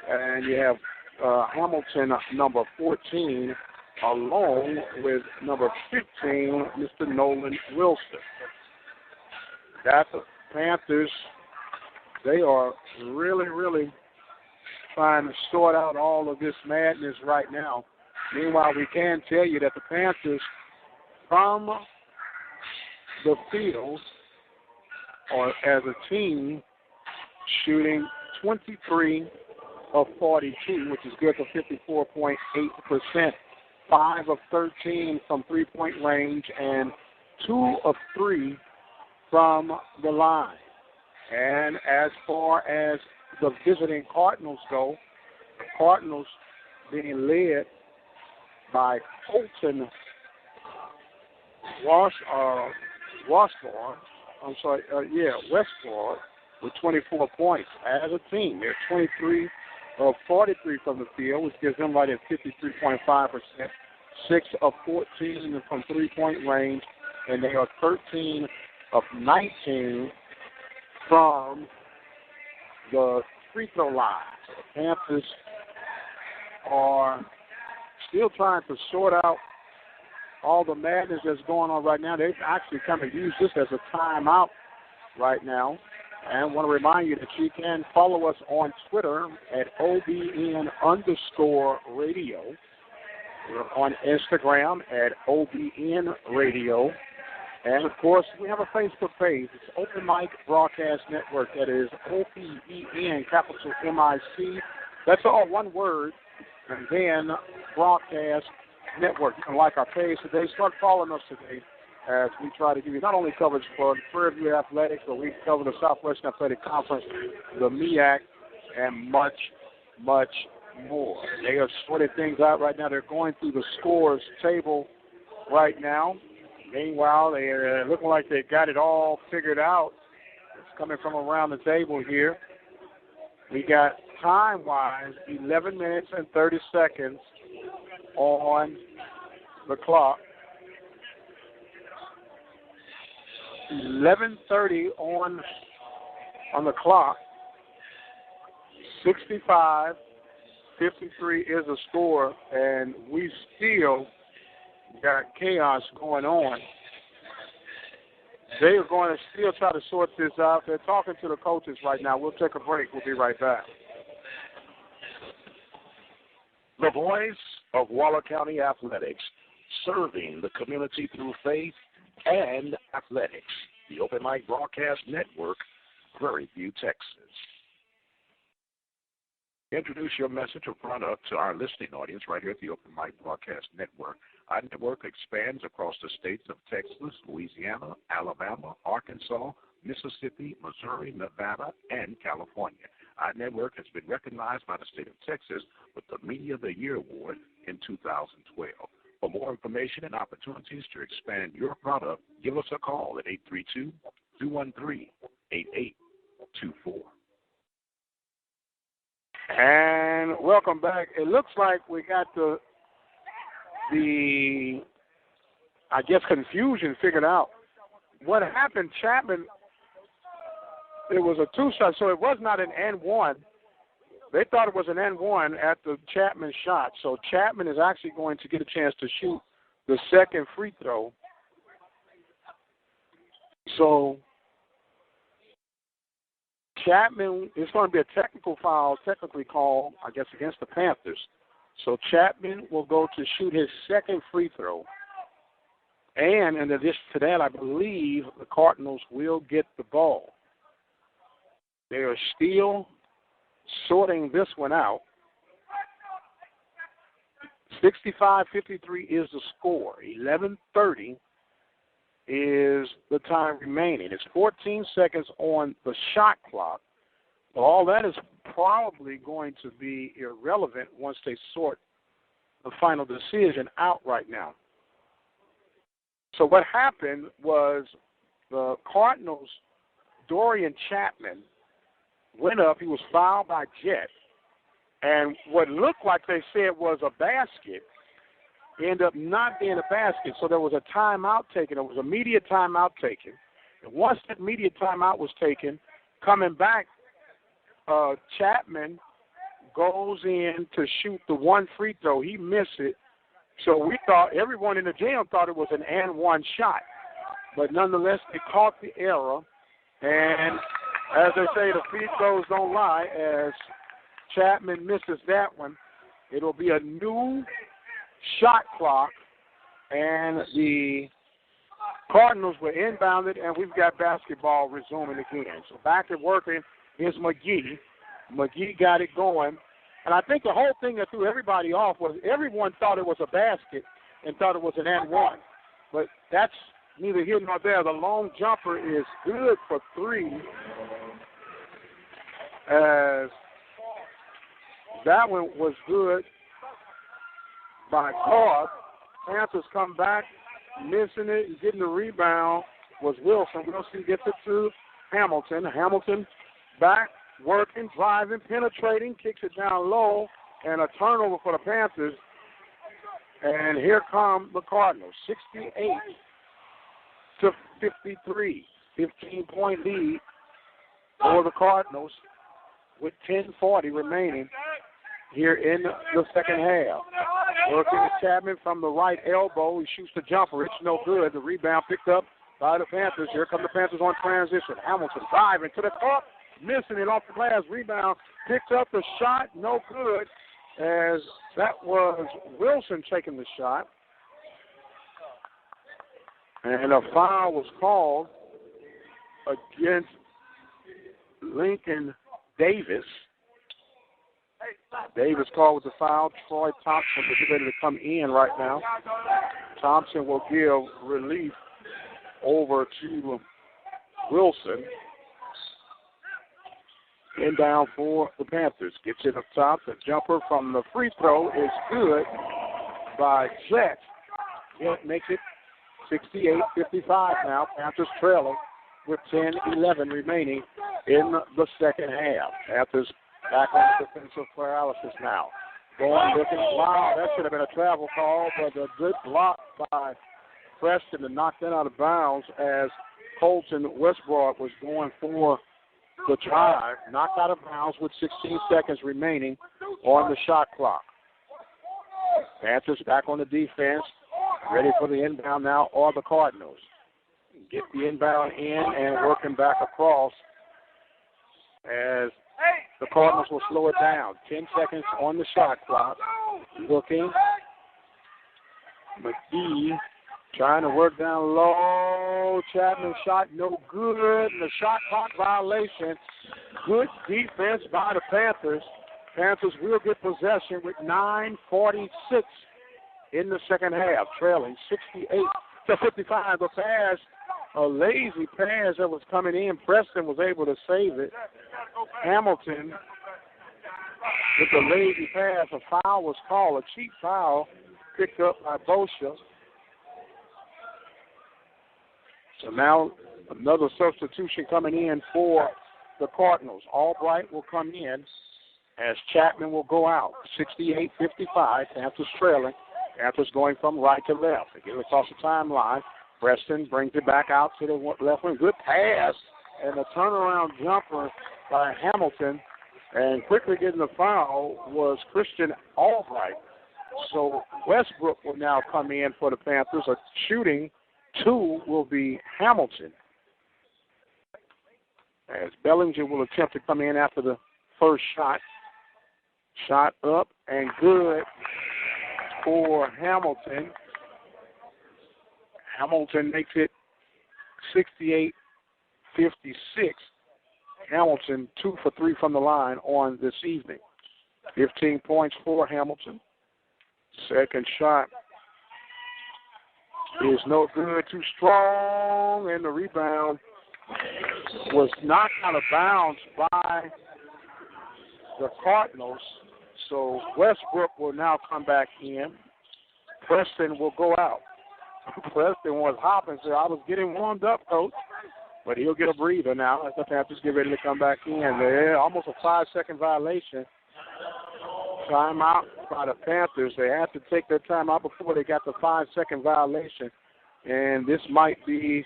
and you have Hamilton number 14, along with number 15, Mr. Nolan Wilson. That's the Panthers. They are really, really trying to sort out all of this madness right now. Meanwhile, we can tell you that the Panthers, from the field, or as a team, shooting 23 of 42, which is good for 54.8%. 5 of 13 from three-point range, and 2 of 3 from the line. And as far as the visiting Cardinals go, the Cardinals being led by Colton Westport with 24 points as a team. They're 23 of 43 from the field, which gives them right at 53.5%, 6 of 14 from three-point range, and they are 13 of 19 from the free throw line. The Panthers are still trying to sort out all the madness that's going on right now. They've actually kind of used this as a timeout right now. And I want to remind you that you can follow us on Twitter at OBN_radio. We're on Instagram at OBN Radio. And, of course, we have a Facebook page. It's Open Mic Broadcast Network. That is OPEN, capital MIC. That's all one word. And then Broadcast Network. You can like our page today. Start following us today as we try to give you not only coverage for the Prairie View Athletics, but we cover the Southwestern Athletic Conference, the MEAC, and much, much more. They have sorted things out right now. They're going through the scores table right now. Meanwhile, they're looking like they got it all figured out. It's coming from around the table here. We got, time-wise, 11 minutes and 30 seconds on the clock. 11:30 on the clock. 65-53 is the score, and we still got chaos going on. They are going to still try to sort this out. They're talking to the coaches right now. We'll take a break. We'll be right back. The voice of Waller County Athletics, serving the community through faith and athletics. The Open Mic Broadcast Network, Prairie View, Texas. Introduce your message or product to our listening audience right here at the Open Mic Broadcast Network. Our network expands across the states of Texas, Louisiana, Alabama, Arkansas, Mississippi, Missouri, Nevada, and California. Our network has been recognized by the state of Texas with the Media of the Year Award in 2012. For more information and opportunities to expand your product, give us a call at 832-213-8824. And welcome back. It looks like we got the I guess, confusion figured out. What happened, Chapman, it was a two-shot, so it was not an and-one. They thought it was an and-one at the Chapman shot. So Chapman is actually going to get a chance to shoot the second free throw. So Chapman, it's going to be a technical foul, technically called, I guess, against the Panthers. So Chapman will go to shoot his second free throw. And in addition to that, I believe the Cardinals will get the ball. They are still sorting this one out. 65-53 is the score. 11:30 is the time remaining. It's 14 seconds on the shot clock. Well, all that is probably going to be irrelevant once they sort the final decision out right now. So what happened was the Cardinals, Dorian Chapman, went up. He was fouled by Jet. And what looked like they said was a basket ended up not being a basket. So there was a timeout taken. There was a media timeout taken. And once that media timeout was taken, coming back, Chapman goes in to shoot the one free throw. He missed it. So we thought, everyone in the gym thought it was an and-one shot. But nonetheless, they caught the error. And as they say, the free throws don't lie. As Chapman misses that one, it'll be a new shot clock. And the Cardinals were inbounded, and we've got basketball resuming again. So back at working is McGee. McGee got it going. And I think the whole thing that threw everybody off was everyone thought it was a basket and thought it was an and one. But that's neither here nor there. The long jumper is good for three, as that one was good by Carr. Panthers come back missing it and getting the rebound was Wilson. Wilson gets it to Hamilton. Hamilton back, working, driving, penetrating, kicks it down low, and a turnover for the Panthers. And here come the Cardinals, 68-53, 15-point lead for the Cardinals with 10:40 remaining here in the second half. Working at Chapman from the right elbow. He shoots the jumper. It's no good. The rebound picked up by the Panthers. Here come the Panthers on transition. Hamilton driving to the top, missing it off the glass. Rebound picked up the shot. No good, as that was Wilson taking the shot. And a foul was called against Lincoln Davis. Davis called with the foul. Troy Thompson is ready to come in right now. Thompson will give relief over to Wilson. Inbound for the Panthers. Gets it up top. The jumper from the free throw is good by Jet. It makes it 68-55 now. Panthers trailing with 10-11 remaining in the second half. Panthers back on defensive paralysis now. Going, looking. Wow, that should have been a travel call, but a good block by Preston to knock that out of bounds as Colton Westbrook was going for the drive. Knocked out of bounds with 16 seconds remaining on the shot clock. Panthers back on the defense, ready for the inbound now, or the Cardinals. Get the inbound in and working back across as the Cardinals will slow it down. 10 seconds on the shot clock. Looking. McGee trying to work down low. Chapman shot no good. And the shot clock violation. Good defense by the Panthers. Panthers will get possession with 9:46 in the second half, trailing 68-55. The pass, a lazy pass that was coming in. Preston was able to save it. Hamilton with the lazy pass. A foul was called, a cheap foul picked up by Boscia. So now another substitution coming in for the Cardinals. Albright will come in as Chapman will go out. 68-55, Panthers trailing. Panthers going from right to left. They get it across the timeline. Preston brings it back out to the left wing. Good pass and a turnaround jumper by Hamilton. And quickly getting the foul was Christian Albright. So Westbrook will now come in for the Panthers. A shooting two will be Hamilton. As Bellinger will attempt to come in after the first shot. Shot up and good for Hamilton. Hamilton makes it 68-56. Hamilton 2 for 3 from the line on this evening. 15 points for Hamilton. Second shot is no good, too strong, and the rebound was knocked out of bounds by the Cardinals. So Westbrook will now come back in. Preston will go out. Preston was hopping, so I was getting warmed up, Coach. But he'll get a breather now as the Panthers get ready to come back in. They're almost a 5-second violation. Timeout by the Panthers. They had to take their timeout before they got the 5-second violation. And this might be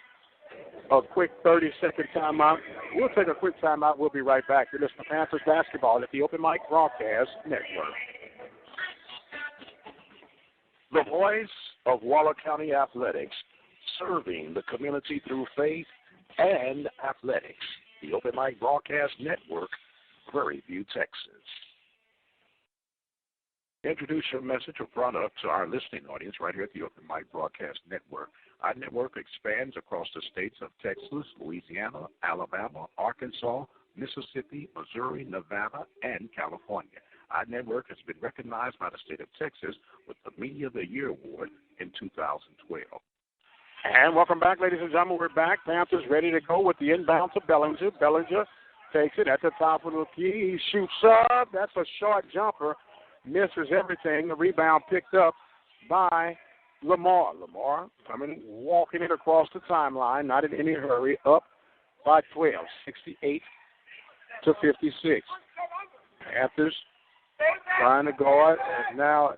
a quick 30-second timeout. We'll take a quick timeout. We'll be right back. You're listening to Panthers basketball at the Open Mic Broadcast Network. The voice of Waller County Athletics, serving the community through faith and athletics. The Open Mic Broadcast Network, Prairie View, Texas. Introduce your message or product to our listening audience right here at the Open Mic Broadcast Network. Our network expands across the states of Texas, Louisiana, Alabama, Arkansas, Mississippi, Missouri, Nevada, and California. Our network has been recognized by the state of Texas with the Media of the Year Award in 2012. And welcome back, ladies and gentlemen. We're back. Panthers ready to go with the inbound to Bellinger. Bellinger takes it at the top of the key. He shoots up. That's a short jumper. Misses everything. The rebound picked up by Lamar coming, walking it across the timeline, not in any hurry, up by 12, 68-56. Panthers trying to guard, and now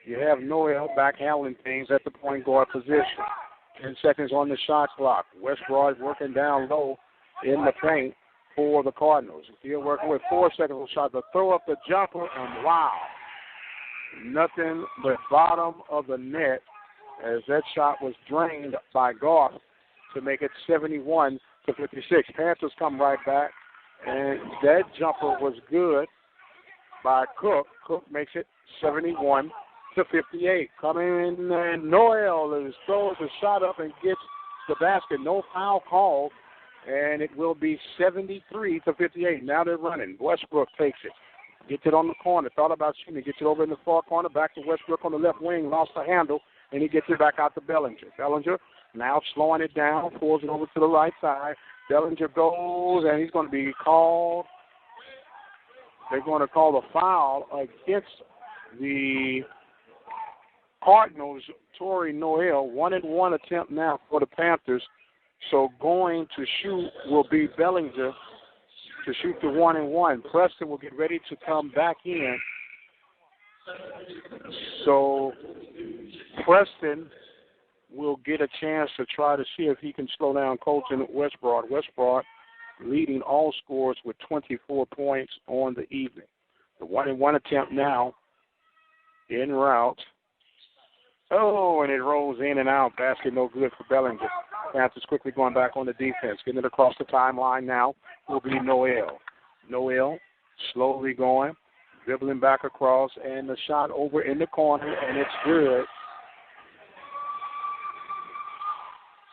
you have Noel back handling things at the point guard position. 10 seconds on the shot clock. Westbrook working down low in the paint for the Cardinals. Still working with 4 seconds on shot to throw up the jumper, and wow, nothing but bottom of the net as that shot was drained by Goff to make it 71-56. Panthers come right back, and that jumper was good by Cook. Cook makes it 71-58. Coming in, and Noel throws the shot up and gets the basket. No foul called, and it will be 73-58. Now they're running. Westbrook takes it. Gets it on the corner. Thought about shooting. Gets it over in the far corner. Back to Westbrook on the left wing. Lost the handle, and he gets it back out to Bellinger. Bellinger now slowing it down. Pulls it over to the right side. Bellinger goes, and he's going to be called. They're going to call the foul against the Cardinals. Torrey Noel, 1-1 attempt now for the Panthers. So going to shoot will be Bellinger to shoot the 1-1. Preston will get ready to come back in. So Preston will get a chance to try to see if he can slow down Colton Westbrook. Westbrook leading all scorers with 24 points on the evening. The 1-1 attempt now en route. Oh, and it rolls in and out. Basket no good for Bellinger. Panthers quickly going back on the defense. Getting it across the timeline now will be Noel. Noel slowly going, dribbling back across, and the shot over in the corner, and it's good.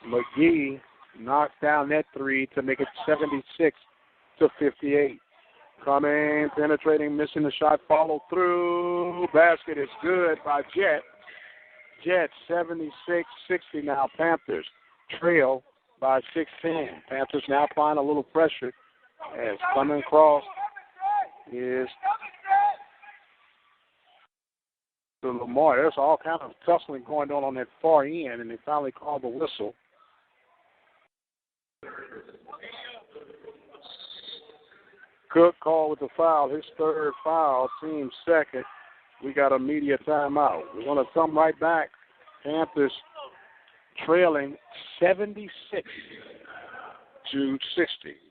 McGee knocks down that three to make it 76-58. Coming, penetrating, missing the shot, follow through. Basket is good by Jet. Jet 76-60 now. Panthers trail by 16. Panthers now applying a little pressure as coming across is the Lamar. There's all kind of tussling going on that far end, and they finally called the whistle. Cook called with the foul, his third foul, team second. We got a media timeout. We're going to come right back. Panthers trailing 76-60.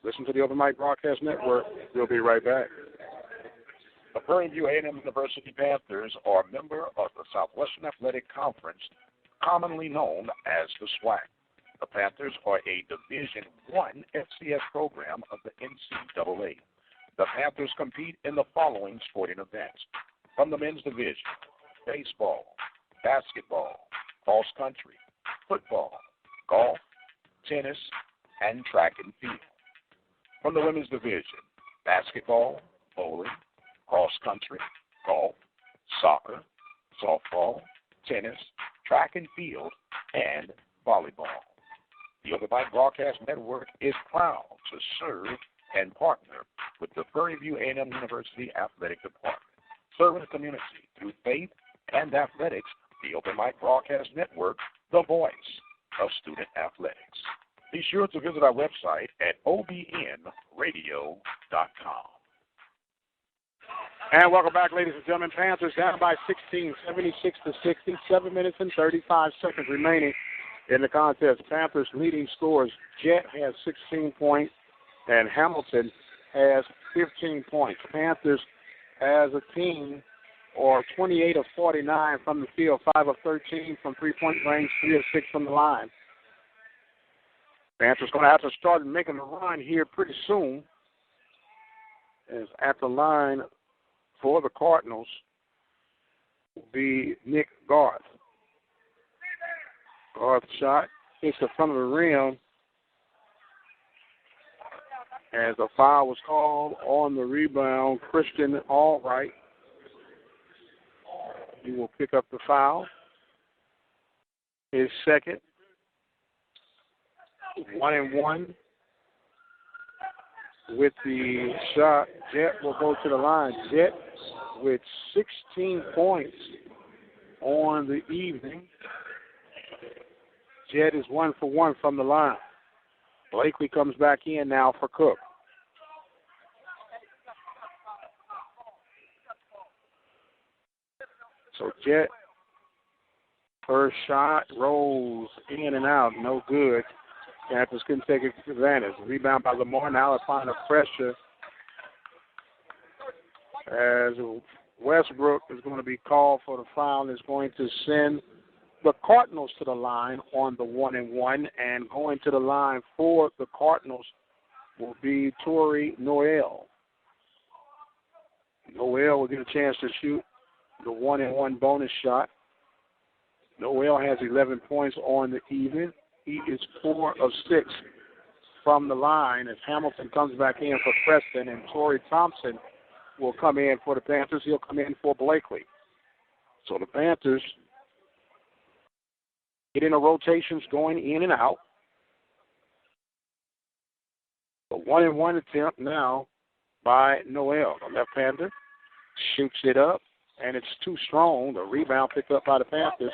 Listen to the Open Mic Broadcast Network. We'll be right back. The Prairie View A&M University Panthers are a member of the Southwestern Athletic Conference, commonly known as the SWAC. The Panthers are a Division I FCS program of the NCAA. The Panthers compete in the following sporting events. From the men's division: baseball, basketball, cross country, football, golf, tennis, and track and field. From the women's division: basketball, bowling, cross country, golf, soccer, softball, tennis, track and field, and volleyball. The Open Mic Broadcast Network is proud to serve and partner with the Prairie View A&M University Athletic Department, serving the community through faith and athletics. The Open Mic Broadcast Network, the voice of student athletics. Be sure to visit our website at OBN-Radio.com. And welcome back, ladies and gentlemen. Panthers down by 16, 76-60, 7 minutes and 35 seconds remaining in the contest. Panthers leading scorers: Jet has 16 points, and Hamilton has 15 points. Panthers, as a team, are 28 of 49 from the field, 5 of 13 from three-point range, 3 of 6 from the line. Panthers going to have to start making a run here pretty soon. As at the line for the Cardinals will be Nick Garth. Garth shot hits the front of the rim as a foul was called on the rebound. Christian Allwright, he will pick up the foul. His second. 1-1 with the shot. Jet will go to the line. Jet with 16 points on the evening. Jett is 1 for 1 from the line. Blakely comes back in now for Cook. So Jett, first shot, rolls in and out, no good. Panthers couldn't take advantage. Rebound by Lamar, now applying the pressure as Westbrook is going to be called for the foul and is going to send the Cardinals to the line on the 1-and-1, and going to the line for the Cardinals will be Torrey Noel. Noel will get a chance to shoot the 1-and-1 bonus shot. Noel has 11 points on the evening. He is 4 of 6 from the line as Hamilton comes back in for Preston, and Torrey Thompson will come in for the Panthers. He'll come in for Blakely. So the Panthers getting the rotations going in and out. The 1-and-1 attempt now by Noel. The left hander shoots it up, and it's too strong. The rebound picked up by the Panthers.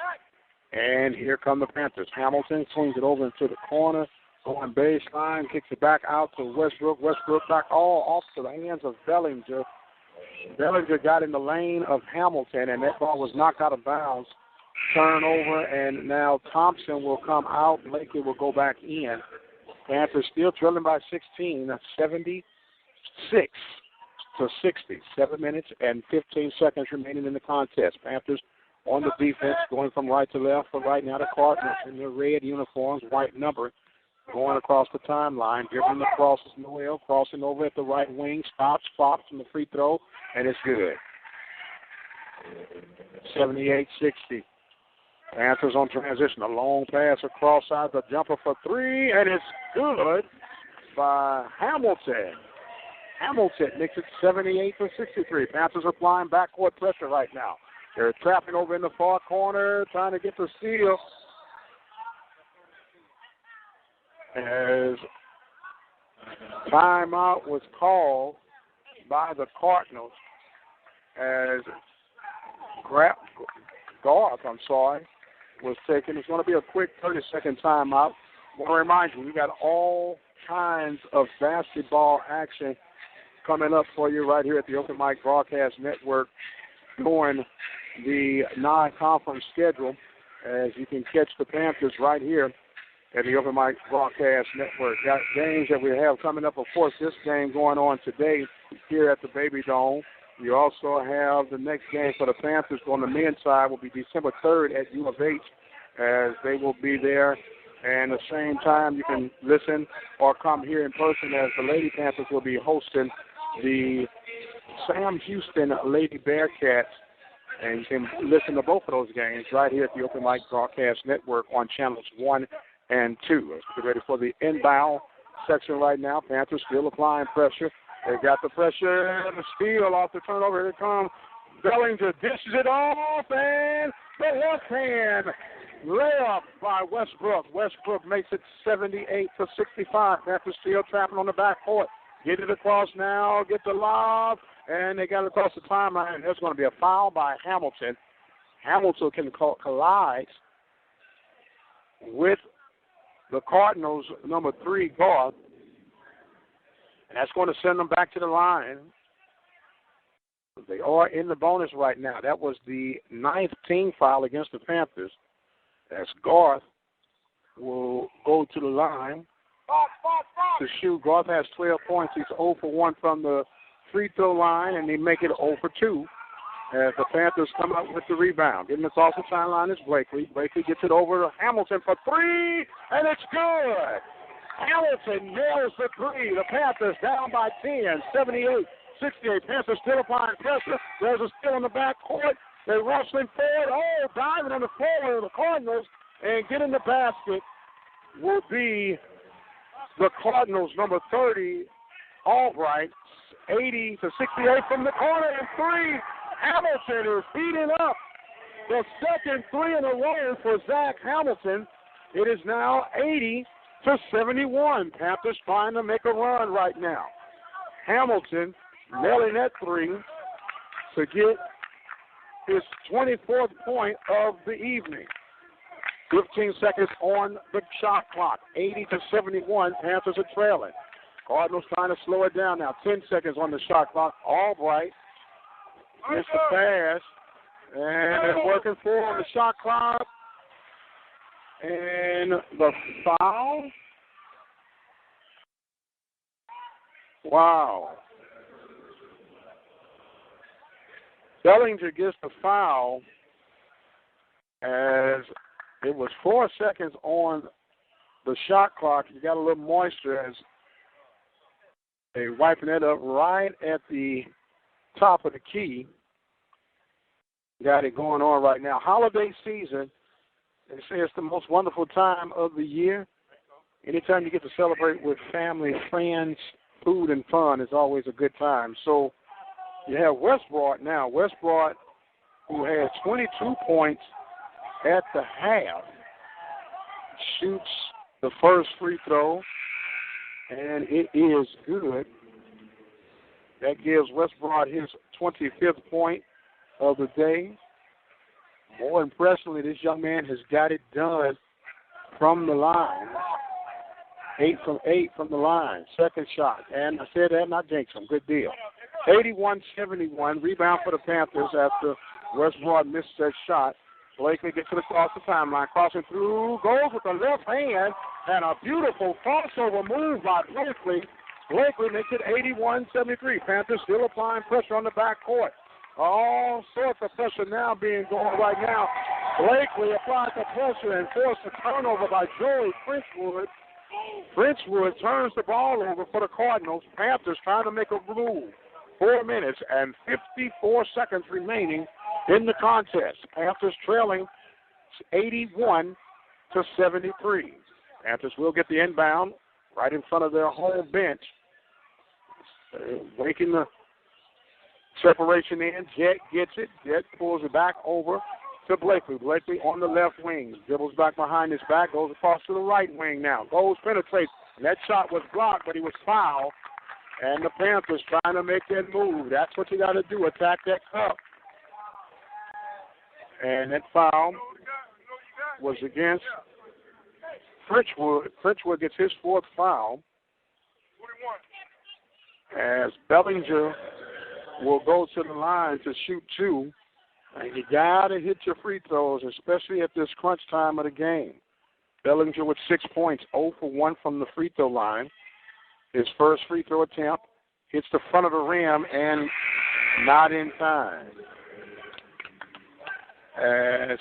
And here come the Panthers. Hamilton swings it over into the corner, going baseline, kicks it back out to Westbrook. Westbrook back all off to the hands of Bellinger. Bellinger got in the lane of Hamilton, and that ball was knocked out of bounds. Turnover, and now Thompson will come out. Blakely will go back in. Panthers still trailing by 16. That's 76-60. 7 minutes and 15 seconds remaining in the contest. Panthers on the defense, going from right to left. For right now, the Cardinals in their red uniforms, white number, going across the timeline. Dribbling across is Noel, crossing over at the right wing. Stops from the free throw, and it's good. 78-60. Panthers on transition. A long pass across side. The jumper for 3, and it's good by Hamilton. Hamilton makes it 78-63. Panthers are applying backcourt pressure right now. They're trapping over in the far corner, trying to get the steal. As timeout was called by the Cardinals, as Garth, was taken. It's going to be a quick 30-second timeout. I want to remind you, we got all kinds of basketball action coming up for you right here at the Open Mic Broadcast Network during the non-conference schedule, as you can catch the Panthers right here at the Open Mic Broadcast Network. Got games that we have coming up. Of course, this game going on today here at the Baby Dome. You also have the next game for the Panthers on the men's side will be December 3rd at U of H, as they will be there. And at the same time, you can listen or come here in person, as the Lady Panthers will be hosting the Sam Houston Lady Bearcats. And you can listen to both of those games right here at the Open Mic Broadcast Network on channels 1 and 2. Let's get ready for the inbound section right now. Panthers still applying pressure. They got the pressure and the steal off the turnover. Here it comes. Bellinger dishes it off, and the left hand layup by Westbrook. Westbrook makes it 78-65. Panthers still trapping on the backcourt. Get it across now, get the lob, and they got it across the timeline. There's going to be a foul by Hamilton. Hamilton can collide with the Cardinals' number 3 guard. And that's going to send them back to the line. They are in the bonus right now. That was the 9th team foul against the Panthers. As Garth will go to the line to shoot. Garth has 12 points. He's 0 for 1 from the free throw line, and they make it 0 for 2 as the Panthers come up with the rebound. Getting this off the sideline is Blakely. Blakely gets it over to Hamilton for 3, and it's good. Hamilton nails the 3. The Panthers down by 10, 78-68. Panthers still applying pressure. There's a steal in the backcourt. They're wrestling forward. Oh, diving on the forward of the Cardinals, and getting the basket will be the Cardinals' number 30, Albright, 80-68 from the corner, and 3. Hamilton is heating up. The second 3 in a row for Zach Hamilton. It is now 80-71. Panthers trying to make a run right now. Hamilton nailing that 3 to get his 24th point of the evening. 15 seconds on the shot clock. 80-71, Panthers are trailing. Cardinals trying to slow it down now. 10 seconds on the shot clock. Albright missed the pass. And they're working for on the shot clock. And the foul. Wow. Bellinger gets the foul as it was 4 seconds on the shot clock. You got a little moisture as they're wiping it up right at the top of the key. Got it going on right now. Holiday season, they say it's the most wonderful time of the year. Anytime you get to celebrate with family, friends, food, and fun is always a good time. So you have Westbrook now. Westbrook, who had 22 points at the half, shoots the first free throw, and it is good. That gives Westbrook his 25th point of the day. More impressively, this young man has got it done from the line. 8 from 8 from the line. Second shot. And I said that, not jinx him. Good deal. 81-71. Rebound for the Panthers after Westbrook missed that shot. Blakely gets it across the timeline. Crossing through. Goes with the left hand. And a beautiful crossover move by Blakely. Blakely makes it 81-73. Panthers still applying pressure on the backcourt. All sorts of pressure now being going right now. Blakely applies the pressure and forced a turnover by Joey Frenchwood. Frenchwood turns the ball over for the Cardinals. Panthers trying to make a move. 4 minutes and 54 seconds remaining in the contest. Panthers trailing 81-73. Panthers will get the inbound right in front of their home bench. Breaking the separation in. Jet gets it. Jet pulls it back over to Blakely. Blakely on the left wing. Dribbles back behind his back. Goes across to the right wing now. Goes, penetrates. And that shot was blocked, but he was fouled. And the Panthers trying to make that move. That's what you got to do. Attack that cup. And that foul was against Frenchwood. Frenchwood gets his fourth foul. As Bellinger will go to the line to shoot two. And you got to hit your free throws, especially at this crunch time of the game. Bellinger with 6 points, 0 for 1 from the free throw line. His first free throw attempt hits the front of the rim and not in time. As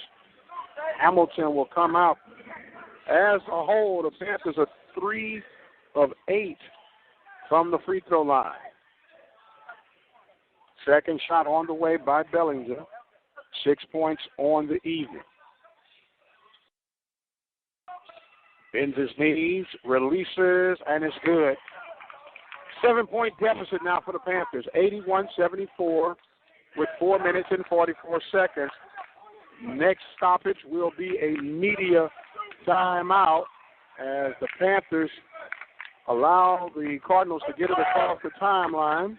Hamilton will come out. As a whole, the Panthers are 3 of 8 from the free throw line. Second shot on the way by Bellinger. 6 points on the evening. Bends his knees, releases, and it's good. 7-point deficit now for the Panthers. 81-74 with 4 minutes and 44 seconds. Next stoppage will be a media timeout as the Panthers allow the Cardinals to get it across the timeline.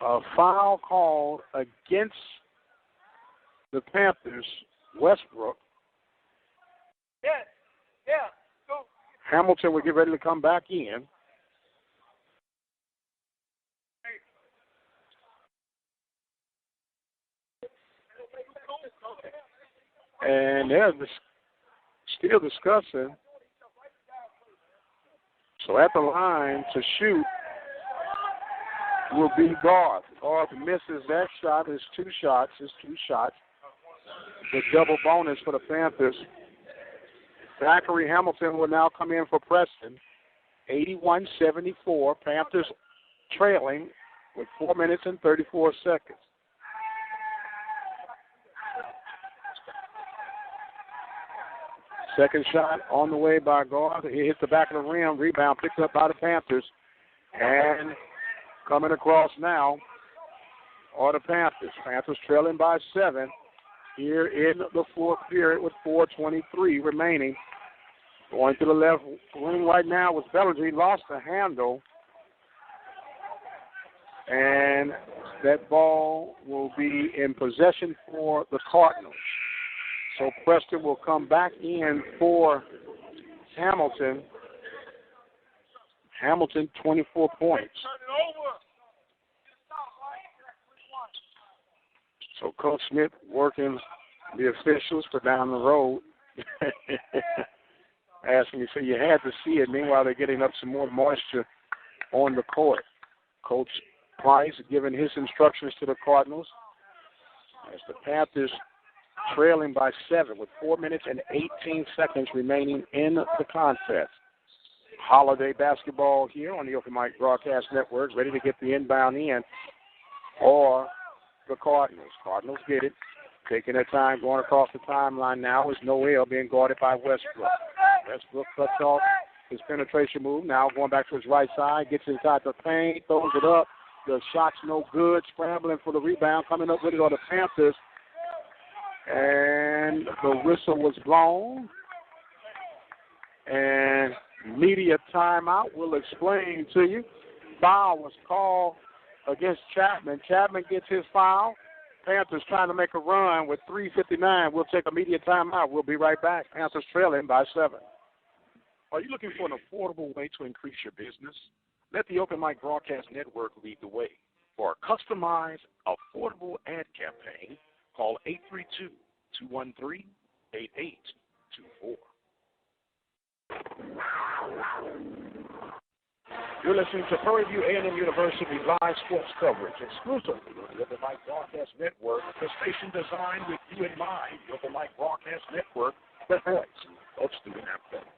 A foul called against the Panthers, Westbrook. Hamilton will get ready to come back in. And they're still discussing. So at the line to shoot will be Garth. Garth misses that shot. His two shots. The double bonus for the Panthers. Zachary Hamilton will now come in for Preston. 81-74. Panthers trailing with 4 minutes and 34 seconds. Second shot on the way by Garth. He hits the back of the rim. Rebound picked up by the Panthers. And coming across now are the Panthers. Panthers trailing by 7 here in the fourth period with 4:23 remaining. Going to the left wing right now was Bellinger. He lost the handle. And that ball will be in possession for the Cardinals. So Preston will come back in for Hamilton. Hamilton, 24 points. So Coach Smith working the officials for down the road. Asking me, so you had to see it. Meanwhile, they're getting up some more moisture on the court. Coach Price giving his instructions to the Cardinals as the Panthers trailing by 7 with 4 minutes and 18 seconds remaining in the contest. Holiday basketball here on the Open Mic Broadcast Network, ready to get the inbound in, or the Cardinals. Cardinals get it. Taking their time, going across the timeline now is Noel being guarded by Westbrook. Westbrook cuts off his penetration move. Now going back to his right side, gets inside the paint, throws it up. The shot's no good. Scrambling for the rebound. Coming up with it on the Panthers. And the whistle was blown. And media timeout will explain to you. Foul was called against Chapman. Chapman gets his foul. Panthers trying to make a run with 3:59. We'll take a media timeout. We'll be right back. Panthers trailing by 7. Are you looking for an affordable way to increase your business? Let the Open Mic Broadcast Network lead the way. For a customized, affordable ad campaign, call 832-213-8824. You're listening to Prairie View A&M University live sports coverage exclusively on the Open Mic Broadcast Network, the station designed with you in mind. The Open Mic Broadcast Network, the voice of student athletes.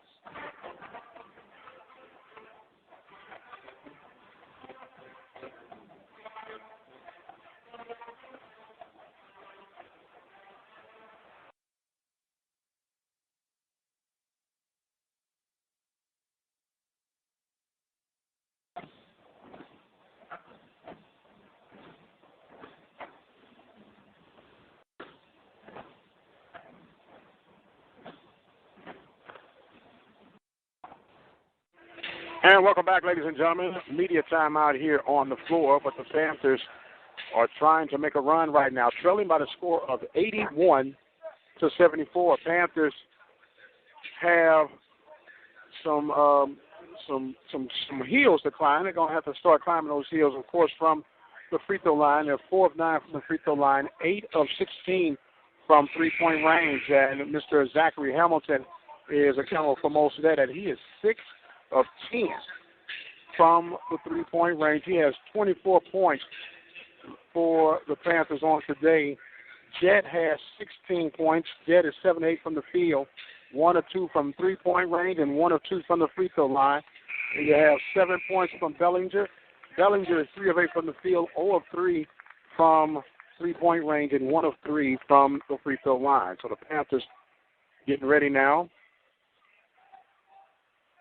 And welcome back, ladies and gentlemen. Media timeout here on the floor, but the Panthers are trying to make a run right now, trailing by the score of 81-74. Panthers have some heels to climb. They're going to have to start climbing those heels, of course, from the free throw line. They're 4 of 9 from the free throw line, 8 of 16 from three-point range. And Mr. Zachary Hamilton is accountable for most of that, and he is 6 of 10 from the three-point range. He has 24 points for the Panthers on today. Jet has 16 points. Jet is 7-8 from the field, 1 of 2 from three-point range, and 1 of 2 from the free throw line. And you have 7 points from Bellinger. Bellinger is 3 of 8 from the field, 0 of 3 from three-point range, and 1 of 3 from the free throw line. So the Panthers getting ready now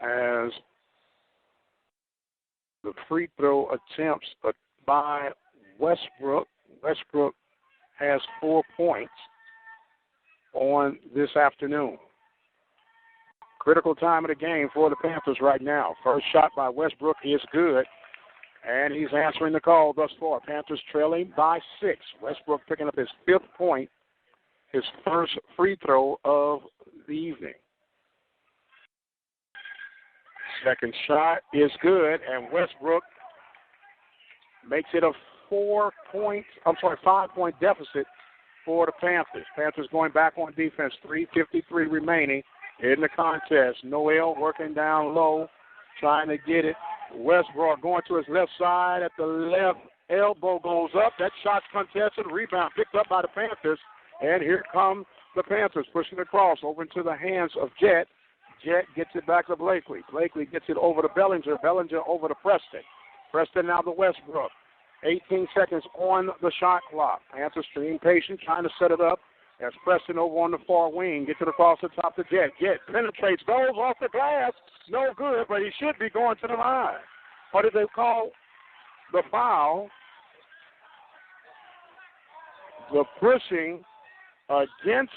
as the free throw attempts by Westbrook. Westbrook has 4 points on this afternoon. Critical time of the game for the Panthers right now. First shot by Westbrook is good, and he's answering the call thus far. Panthers trailing by 6. Westbrook picking up his 5th point, his first free throw of the evening. Second shot is good, and Westbrook makes it a 5-point deficit for the Panthers. Panthers going back on defense, 3:53 remaining in the contest. Noel working down low, trying to get it. Westbrook going to his left side at the left elbow goes up. That shot's contested. Rebound picked up by the Panthers, and here come the Panthers pushing across over into the hands of Jet. Jet gets it back to Blakely. Blakely gets it over to Bellinger. Bellinger over to Preston. Preston now to Westbrook. 18 seconds on the shot clock. Panthers being patient, trying to set it up. As Preston over on the far wing gets it across the top to Jet. Jet penetrates, goes off the glass. No good, but he should be going to the line. What did they call the foul? The pushing against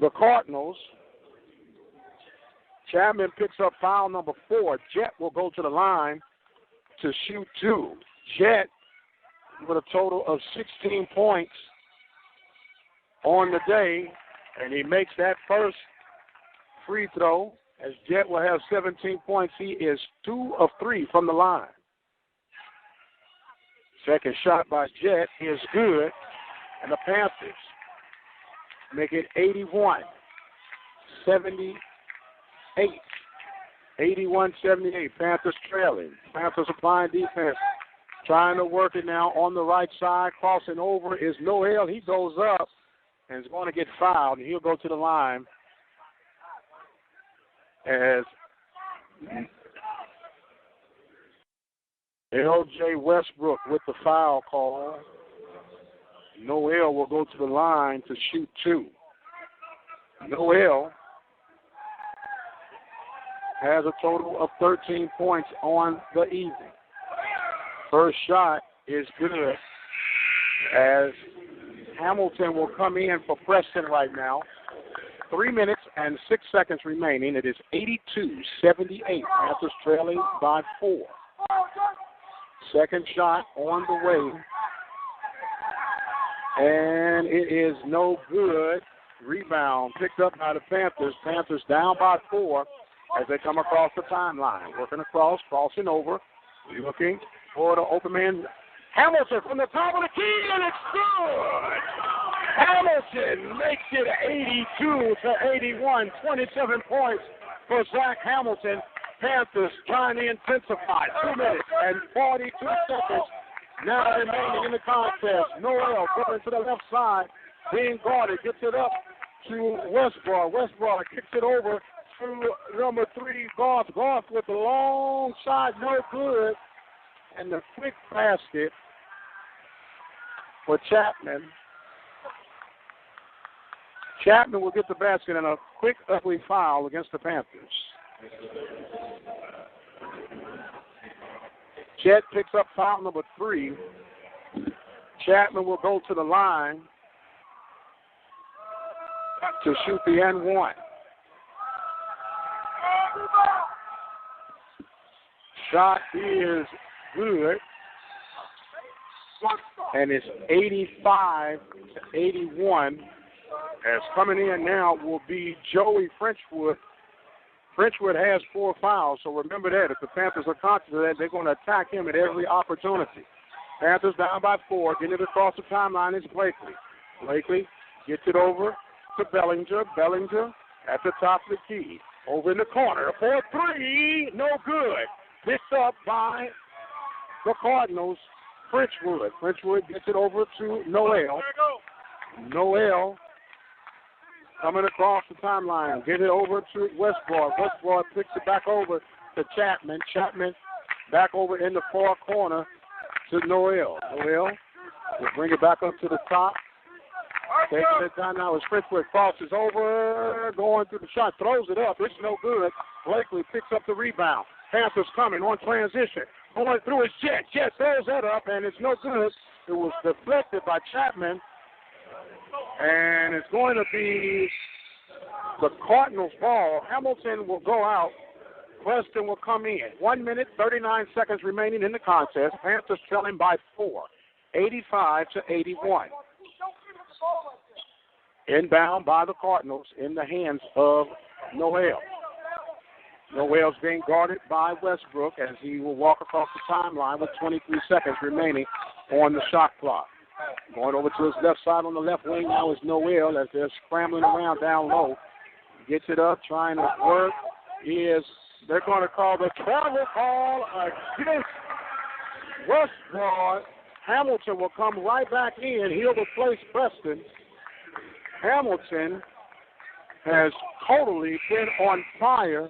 the Cardinals. Chapman picks up foul number 4. Jet will go to the line to shoot 2. Jet with a total of 16 points on the day, and he makes that first free throw, as Jet will have 17 points. He is 2 of 3 from the line. Second shot by Jet is good, and the Panthers make it 81-78. 81-78. Panthers trailing. Panthers applying defense. Trying to work it now on the right side. Crossing over is Noel. He goes up and is going to get fouled. He'll go to the line as L.J. Westbrook with the foul call. Noel will go to the line to shoot 2. Noel has a total of 13 points on the evening. First shot is good as Hamilton will come in for Preston right now. 3 minutes and 6 seconds remaining. It is 82-78. Panthers trailing by 4. Second shot on the way. And it is no good. Rebound picked up by the Panthers. Panthers down by 4 as they come across the timeline. Working across, crossing over, looking for the open man. Hamilton from the top of the key, and it's good. Hamilton makes it 82-81. 27 points for Zach Hamilton. Panthers trying to intensify. 2 minutes and 42 seconds now remaining in the contest. Noel going to the left side, being guarded, gets it up to Westbrook. Westbrook kicks it over to number 3, Goff. Goff with the long shot, no good. And the quick basket for Chapman. Chapman will get the basket and a quick ugly foul against the Panthers. Chet picks up foul number 3. Chapman will go to the line to shoot the N1. Shot is good, and it's 85-81. As coming in now will be Joey Frenchwood. Frenchwood has 4 fouls, so remember that. If the Panthers are conscious of that, they're going to attack him at every opportunity. Panthers down by 4. Getting it across the timeline is Blakely. Blakely gets it over to Bellinger. Bellinger at the top of the key. Over in the corner for 3. No good. Picked up by the Cardinals. Frenchwood. Frenchwood gets it over to Noel. Noel coming across the timeline. Get it over to Westbrook. Westbrook picks it back over to Chapman. Chapman back over in the far corner to Noel. Noel will bring it back up to the top. Taking it down now as Frenchwood crosses over, going through the shot, throws it up. It's no good. Blakely picks up the rebound. Panthers coming on transition. Going through his Jet. Jet throws that up, and it's no good. It was deflected by Chapman. And it's going to be the Cardinals' ball. Hamilton will go out. Preston will come in. 1 minute, 39 seconds remaining in the contest. Panthers trailing by 4, 85-81. Inbound by the Cardinals in the hands of Noel. Noel's being guarded by Westbrook as he will walk across the timeline with 23 seconds remaining on the shot clock. Going over to his left side on the left wing now is Noel as they're scrambling around down low. Gets it up, trying to work. They're going to call the travel call against Westbrook. Hamilton will come right back in. He'll replace Preston. Hamilton has totally been on fire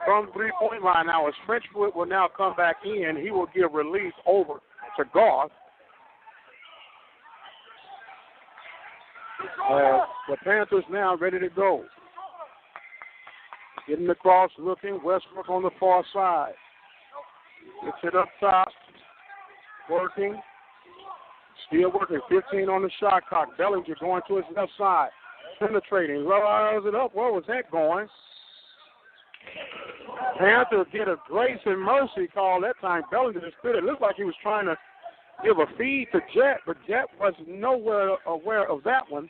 from three-point line. Now, as Frenchwood will now come back in, he will give release over to Goff. The Panthers now ready to go. Getting across, looking. Westbrook on the far side. Gets it up top. Working. Still working. 15 on the shot clock. Bellinger going to his left side. Penetrating. Lowers it up. Where was that going? Panthers get a grace and mercy call that time. Bellinger just stood. It looked like he was trying to give a feed to Jet, but Jet was nowhere aware of that one.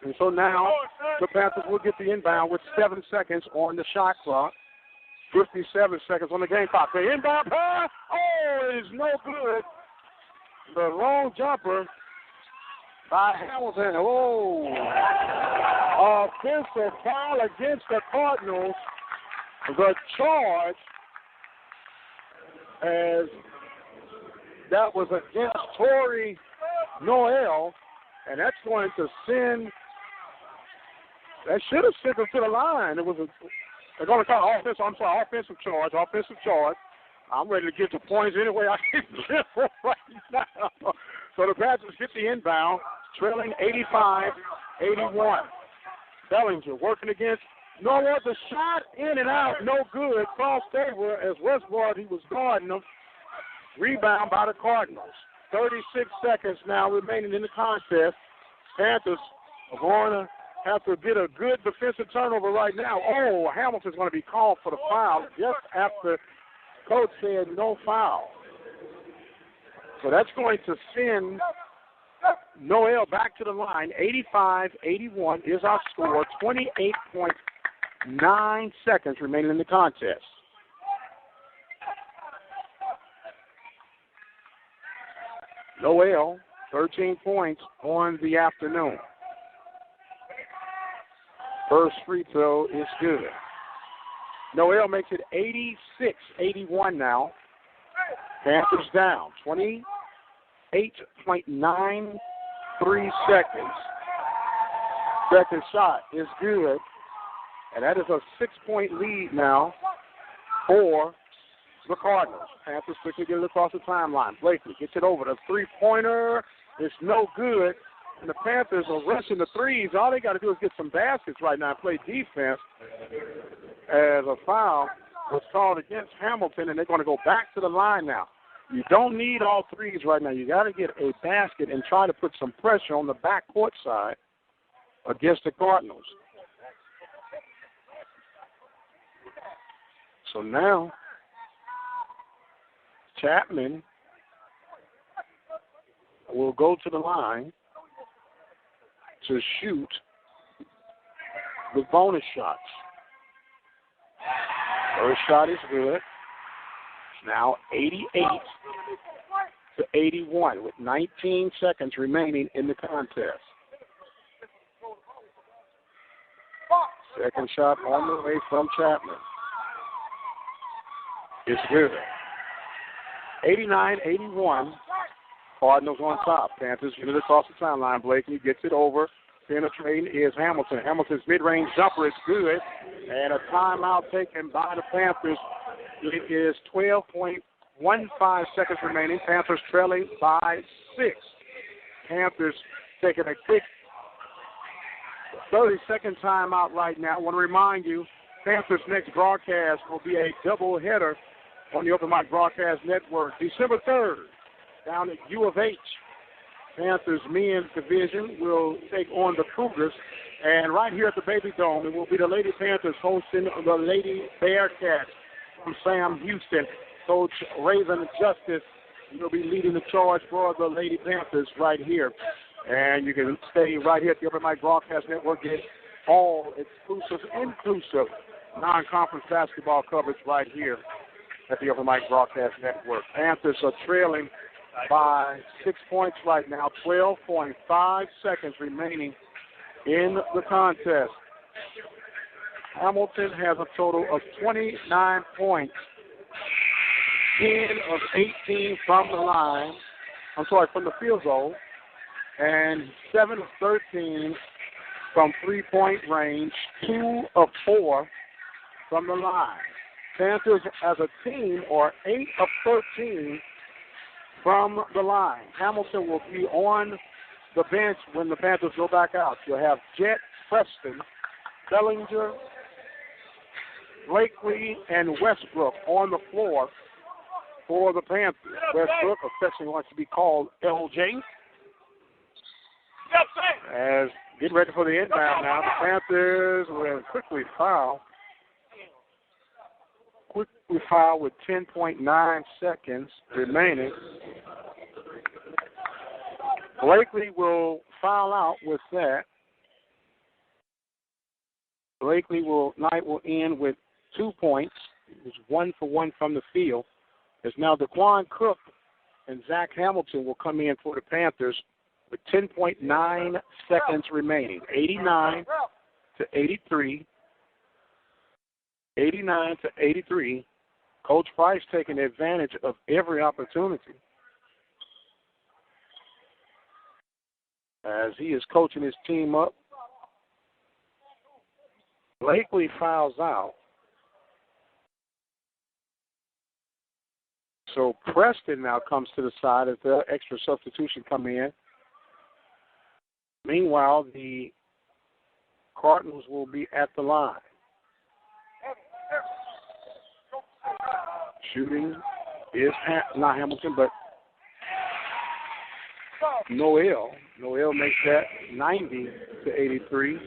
And so now the Panthers will get the inbound with 7 seconds on the shot clock. 57 seconds on the game clock. The inbound pass, it is no good. The long jumper by Hamilton. Offensive foul against the Cardinals. The charge, as that was against Torrey Noel, and that's going to send. That should have sent him to the line. They're going to call offensive charge. I'm ready to get the points any way I can get right now. So the Panthers get the inbound, trailing 85-81. Bellinger working against Noel. The shot in and out, no good. Cross over as Westward, he was guarding them. Rebound by the Cardinals. 36 seconds now remaining in the contest. Panthers are going to have to get a good defensive turnover right now. Hamilton's going to be called for the foul just after Coach said no foul. So that's going to send Noel back to the line. 85-81 is our score. 28.9 seconds remaining in the contest. Noel, 13 points on the afternoon. First free throw is good. Noel makes it 86-81 now. Panthers down. 28.93 seconds. Second shot is good. And that is a 6-point lead now for the Cardinals. Panthers quickly get it across the timeline. Blakely gets it over. The three-pointer is no good. And the Panthers are rushing the threes. All they got to do is get some baskets right now and play defense, as a foul was called against Hamilton, and they're going to go back to the line now. You don't need all threes right now. You got to get a basket and try to put some pressure on the backcourt side against the Cardinals. So now Chapman will go to the line to shoot with bonus shots. First shot is good. It's now 88-81 with 19 seconds remaining in the contest. Second shot on the way from Chapman. It's good. 89-81. Cardinals on top. Panthers get it across the timeline. Blakely gets it over. Penetrating is Hamilton. Hamilton's mid-range jumper is good. And a timeout taken by the Panthers. It is 12.15 seconds remaining. Panthers trailing by 6. Panthers taking a quick 30-second timeout right now. I want to remind you, Panthers' next broadcast will be a doubleheader on the Open Mic Broadcast Network. December 3rd, down at U of H. Panthers men's division will take on the Cougars. And right here at the Baby Dome, it will be the Lady Panthers hosting the Lady Bearcats from Sam Houston. Coach Raven Justice will be leading the charge for the Lady Panthers right here. And you can stay right here at the Open Mic Broadcast Network, get all inclusive non-conference basketball coverage right here at the Open Mic Broadcast Network. Panthers are trailing by 6 points right now, 12.5 seconds remaining in the contest. Hamilton has a total of 29 points, 10 of 18 from the line, from the field goal, and 7 of 13 from three-point range, 2 of 4 from the line. Panthers as a team are 8 of 13 from the line. Hamilton will be on the bench when the Panthers go back out. You'll have Jet, Preston, Bellinger, Blakely, and Westbrook on the floor for the Panthers. Westbrook, affectionately wants to be called LJ. As getting ready for the inbound now, the Panthers will quickly foul with 10.9 seconds remaining. Blakely will foul out with that. Blakely night will end with 2 points. It was 1 for 1 from the field. As now DeQuan Cook and Zach Hamilton will come in for the Panthers with 10.9 seconds remaining. 89 to 83. 89 to 83. Coach Price taking advantage of every opportunity as he is coaching his team up. Blakely fouls out. So Preston now comes to the side as the extra substitution come in. Meanwhile, the Cardinals will be at the line. Shooting is not Hamilton, but Noel. Noel makes that 90 to 83.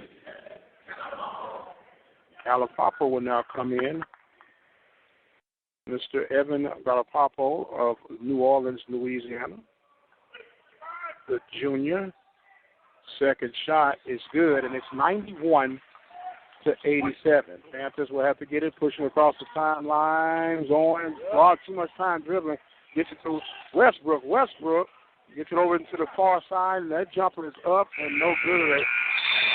Galapapo will now come in. Mr. Evan Galapapo of New Orleans, Louisiana. The junior. Second shot is good, and it's 91 to 87. Panthers will have to get it, pushing across the timeline, going, too much time dribbling. Gets it to Westbrook. Westbrook gets it over into the far side, and that jumper is up and no good.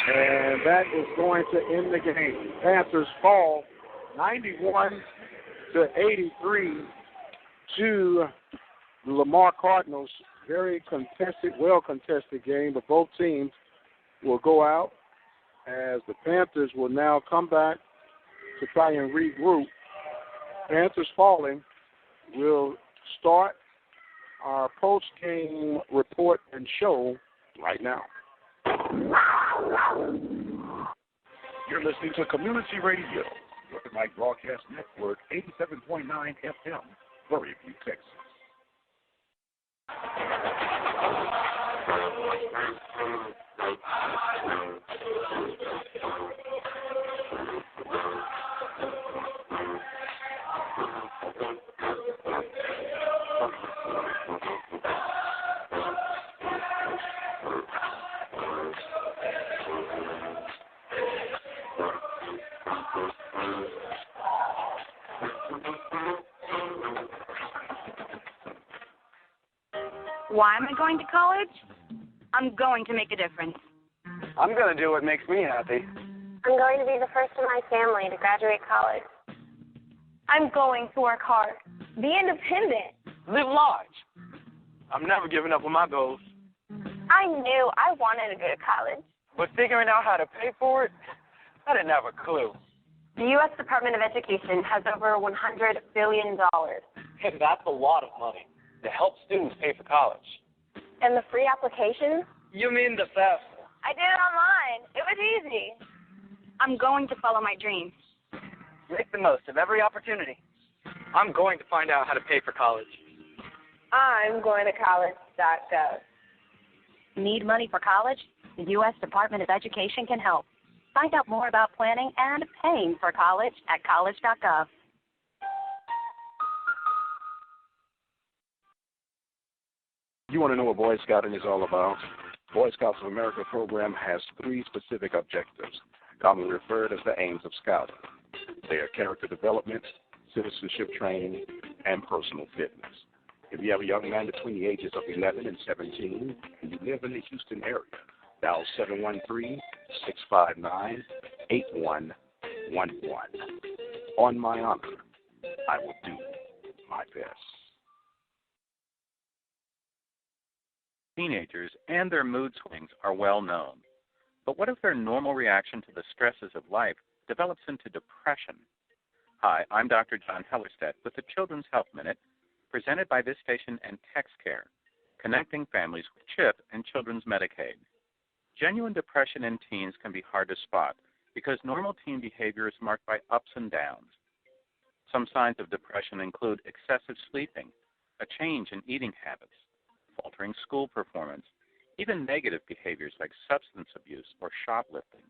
And that is going to end the game. Panthers fall 91 to 83 to the Lamar Cardinals. Very contested, well-contested game, but both teams will go out as the Panthers will now come back to try and regroup. Panthers falling. We'll start our post-game report and show right now. You're listening to Community Radio, Northern Mike Broadcast Network, 87.9 FM, Prairie View, Texas. Why am I going to college? I'm going to make a difference. I'm going to do what makes me happy. I'm going to be the first in my family to graduate college. I'm going to work hard. Be independent. Live large. I'm never giving up on my goals. I knew I wanted to go to college. But figuring out how to pay for it, I didn't have a clue. The U.S. Department of Education has over $100 billion. And that's a lot of money to help students pay for college. And the free applications? You mean the FAFSA? I did it online. It was easy. I'm going to follow my dreams. Make the most of every opportunity. I'm going to find out how to pay for college. I'm going to college.gov. Need money for college? The U.S. Department of Education can help. Find out more about planning and paying for college at college.gov. You want to know what Boy Scouting is all about? Boy Scouts of America program has 3 specific objectives, commonly referred as the aims of scouting. They are character development, citizenship training, and personal fitness. If you have a young man between the ages of 11 and 17 and you live in the Houston area, dial 713-659-8111. On my honor, I will do my best. Teenagers and their mood swings are well known. But what if their normal reaction to the stresses of life develops into depression? Hi, I'm Dr. John Hellerstedt with the Children's Health Minute, presented by this station and TextCare, connecting families with CHIP and Children's Medicaid. Genuine depression in teens can be hard to spot because normal teen behavior is marked by ups and downs. Some signs of depression include excessive sleeping, a change in eating habits, faltering school performance, even negative behaviors like substance abuse or shoplifting.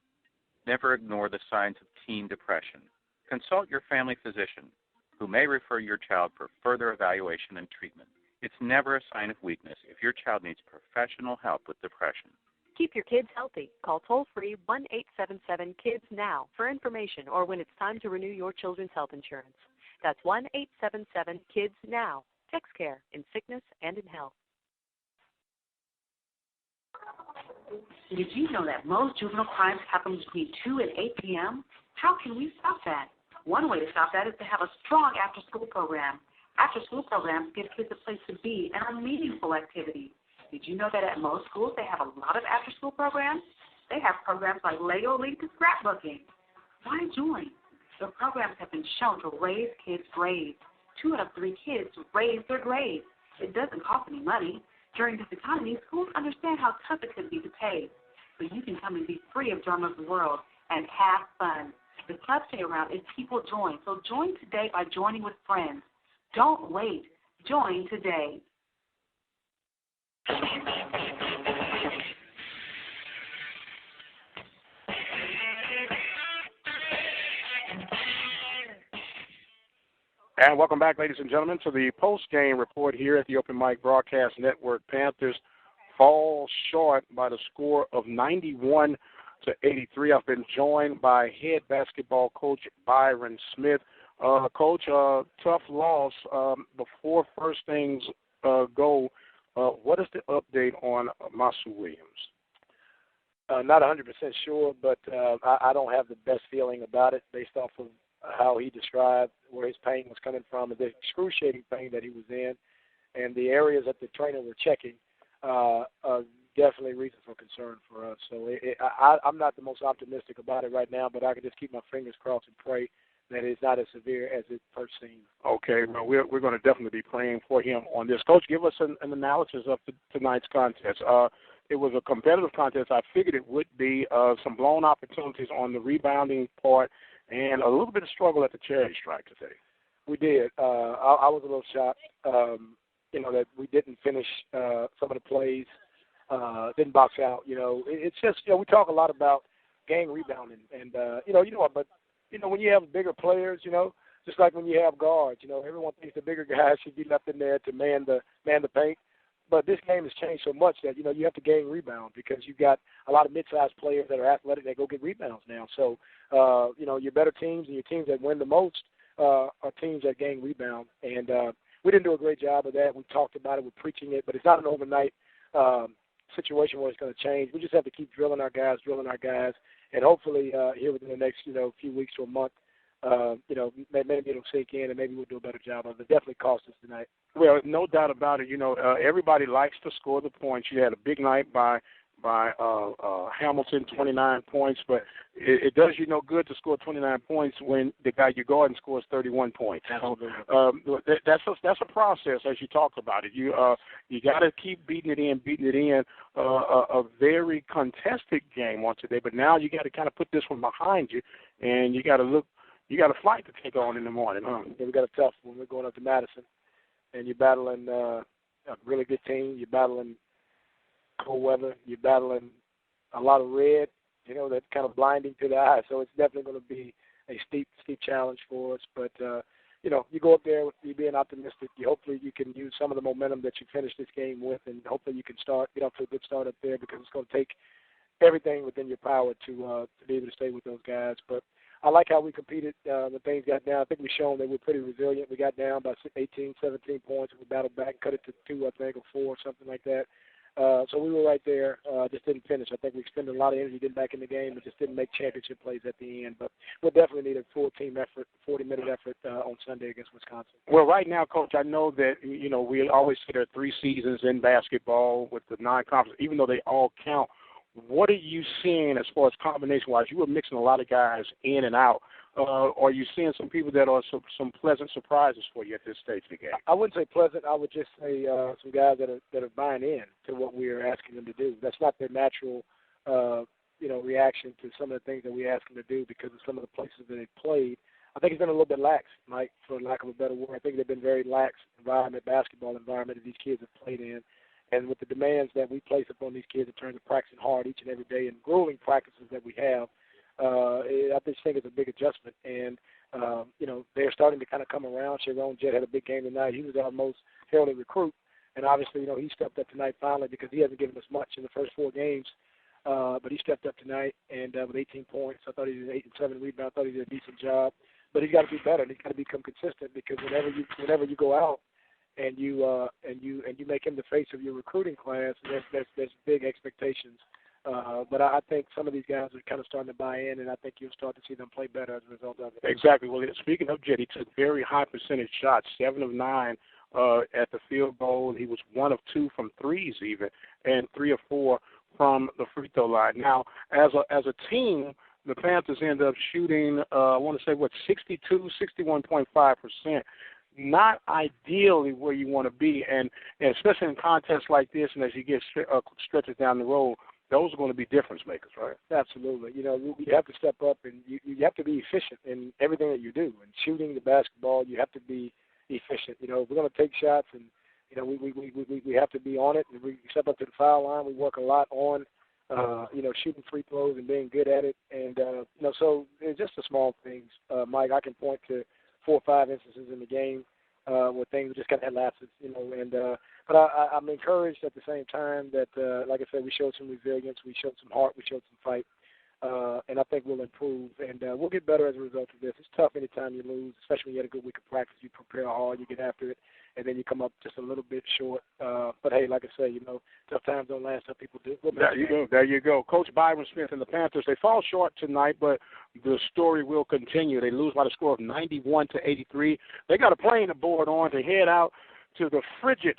Never ignore the signs of teen depression. Consult your family physician, who may refer your child for further evaluation and treatment. It's never a sign of weakness if your child needs professional help with depression. Keep your kids healthy. Call toll-free 1-877-KIDS-NOW for information or when it's time to renew your children's health insurance. That's 1-877-KIDS-NOW. TexCare in sickness and in health. Did you know that most juvenile crimes happen between 2 and 8 p.m.? How can we stop that? One way to stop that is to have a strong after-school program. After-school programs give kids a place to be and a meaningful activity. Did you know that at most schools they have a lot of after-school programs? They have programs like Lego League to scrapbooking. Why join? The programs have been shown to raise kids' grades. 2 out of 3 kids raise their grades. It doesn't cost any money. During this economy, schools understand how tough it can be to pay. So you can come and be free of drama of the world and have fun. The club stay around if people join. So join today by joining with friends. Don't wait. Join today. And welcome back, ladies and gentlemen, to the post-game report here at the Open Mic Broadcast Network. Panthers fall short by the score of 91-83. I've been joined by head basketball coach Byron Smith. Coach, tough loss. Before first things go, what is the update on Masu Williams? Not 100% sure, but I don't have the best feeling about it based off of how he described where his pain was coming from and the excruciating pain that he was in, and the areas that the trainer were checking are definitely reason for concern for us. So I'm not the most optimistic about it right now, but I can just keep my fingers crossed and pray that it's not as severe as it first seemed. Okay, well, we're going to definitely be praying for him on this. Coach, give us an analysis of tonight's contest. It was a competitive contest. I figured it would be some blown opportunities on the rebounding part and a little bit of struggle at the charity stripe today. We did. I was a little shocked, that we didn't finish some of the plays, didn't box out. It's just, we talk a lot about gang rebounding, and, but when you have bigger players, just like when you have guards, everyone thinks the bigger guys should be left in there to man the paint. But this game has changed so much that, you have to gang rebound because you've got a lot of mid-sized players that are athletic that go get rebounds now. So, your better teams and your teams that win the most are teams that gang rebound. And we didn't do a great job of that. We talked about it. We're preaching it. But it's not an overnight situation where it's going to change. We just have to keep drilling our guys. And hopefully here within the next, few weeks to a month, maybe it'll sink in and maybe we'll do a better job of it. It definitely cost us tonight. Well, no doubt about it. Everybody likes to score the points. You had a big night by Hamilton, 29 points, but it does you no good to score 29 points when the guy you're guarding scores 31 points. So, that's a process as you talk about it. You got to keep beating it in. A very contested game on today, but now you got to kind of put this one behind you, and you got to a flight to take on in the morning. Yeah, we got a tough one. We're going up to Madison, and you're battling a really good team. You're battling cold weather. You're battling a lot of red, that's kind of blinding to the eye. So it's definitely going to be a steep challenge for us. But, you go up there with you being optimistic. Hopefully you can use some of the momentum that you finished this game with, and hopefully you can get off to a good start up there because it's going to take everything within your power to be able to stay with those guys. But I like how we competed when things got down. I think we've shown that we're pretty resilient. We got down by 18, 17 points, and we battled back, cut it to 2, I think, or 4, something like that. So we were right there, just didn't finish. I think we expended a lot of energy getting back in the game and just didn't make championship plays at the end. But we'll definitely need a full team effort, 40-minute effort on Sunday against Wisconsin. Well, right now, Coach, I know that, we always say there are 3 seasons in basketball with the non-conference, even though they all count. What are you seeing as far as combination-wise? You were mixing a lot of guys in and out. Are you seeing some people that are some pleasant surprises for you at this stage of the game? I wouldn't say pleasant. I would just say some guys that are buying in to what we are asking them to do. That's not their natural, reaction to some of the things that we ask them to do because of some of the places that they've played. I think it's been a little bit lax, Mike, for lack of a better word. I think they've been very lax basketball environment that these kids have played in. And with the demands that we place upon these kids in terms of practicing hard each and every day and grueling practices that we have, I just think it's a big adjustment. And, they're starting to kind of come around. Sharon Jett had a big game tonight. He was our most heralded recruit. And obviously, he stepped up tonight finally because he hasn't given us much in the first 4 games. But he stepped up tonight and with 18 points. I thought he did 8 and 7 rebounds. I thought he did a decent job. But he's got to be better. And he's got to become consistent because whenever you go out and you make him the face of your recruiting class, there's big expectations. But I think some of these guys are kind of starting to buy in, and I think you'll start to see them play better as a result of it. Exactly. Well, speaking of Jet, he took very high percentage shots, 7 of 9 at the field goal. He was 1 of 2 from threes even, and 3 of 4 from the free throw line. Now, as a team, the Panthers end up shooting, I want to say, 61.5%. Not ideally where you want to be, and especially in contests like this, and as you get stretches down the road, those are going to be difference makers, right? Absolutely. You have to step up, and you have to be efficient in everything that you do. And shooting the basketball, you have to be efficient. If we're going to take shots, and we have to be on it. And we step up to the foul line. We work a lot on, shooting free throws and being good at it. And so it's just the small things, Mike. I can point to 4 or 5 instances in the game where things just kind of had lapses, But I'm encouraged at the same time that, like I said, we showed some resilience, we showed some heart, we showed some fight, and I think we'll improve, and we'll get better as a result of this. It's tough anytime you lose, especially when you had a good week of practice. You prepare hard, you get after it, and then you come up just a little bit short. But, hey, like I say, tough times don't last. Some people do. There you go. Coach Byron Smith and the Panthers, they fall short tonight, but the story will continue. They lose by the score of 91-83. They got a plane to board on to head out to the frigid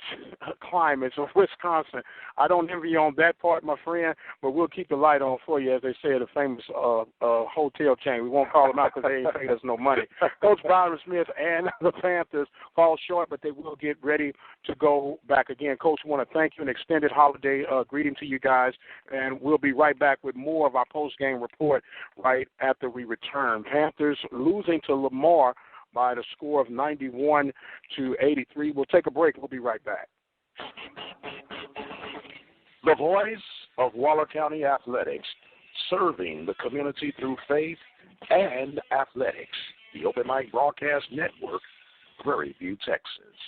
climates of Wisconsin. I don't envy you on that part, my friend, but we'll keep the light on for you, as they say at a famous hotel chain. We won't call them out because they ain't paying us no money. Coach Byron Smith and the Panthers fall short, but they will get ready to go back again. Coach, I want to thank you, an extended holiday greeting to you guys, and we'll be right back with more of our post-game report right after we return. Panthers losing to Lamar by the score of 91-83. We'll take a break. We'll be right back. The voice of Waller County Athletics, serving the community through faith and athletics. The Open Mic Broadcast Network, Prairie View, Texas.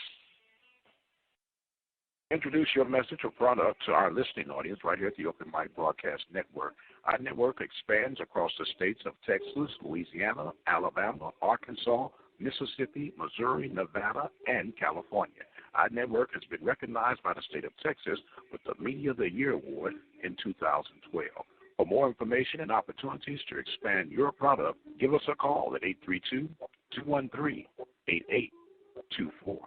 Introduce your message or product to our listening audience right here at the Open Mic Broadcast Network. Our network expands across the states of Texas, Louisiana, Alabama, Arkansas, Mississippi, Missouri, Nevada, and California. Our network has been recognized by the state of Texas with the Media of the Year Award in 2012. For more information and opportunities to expand your product, give us a call at 832-213-8824.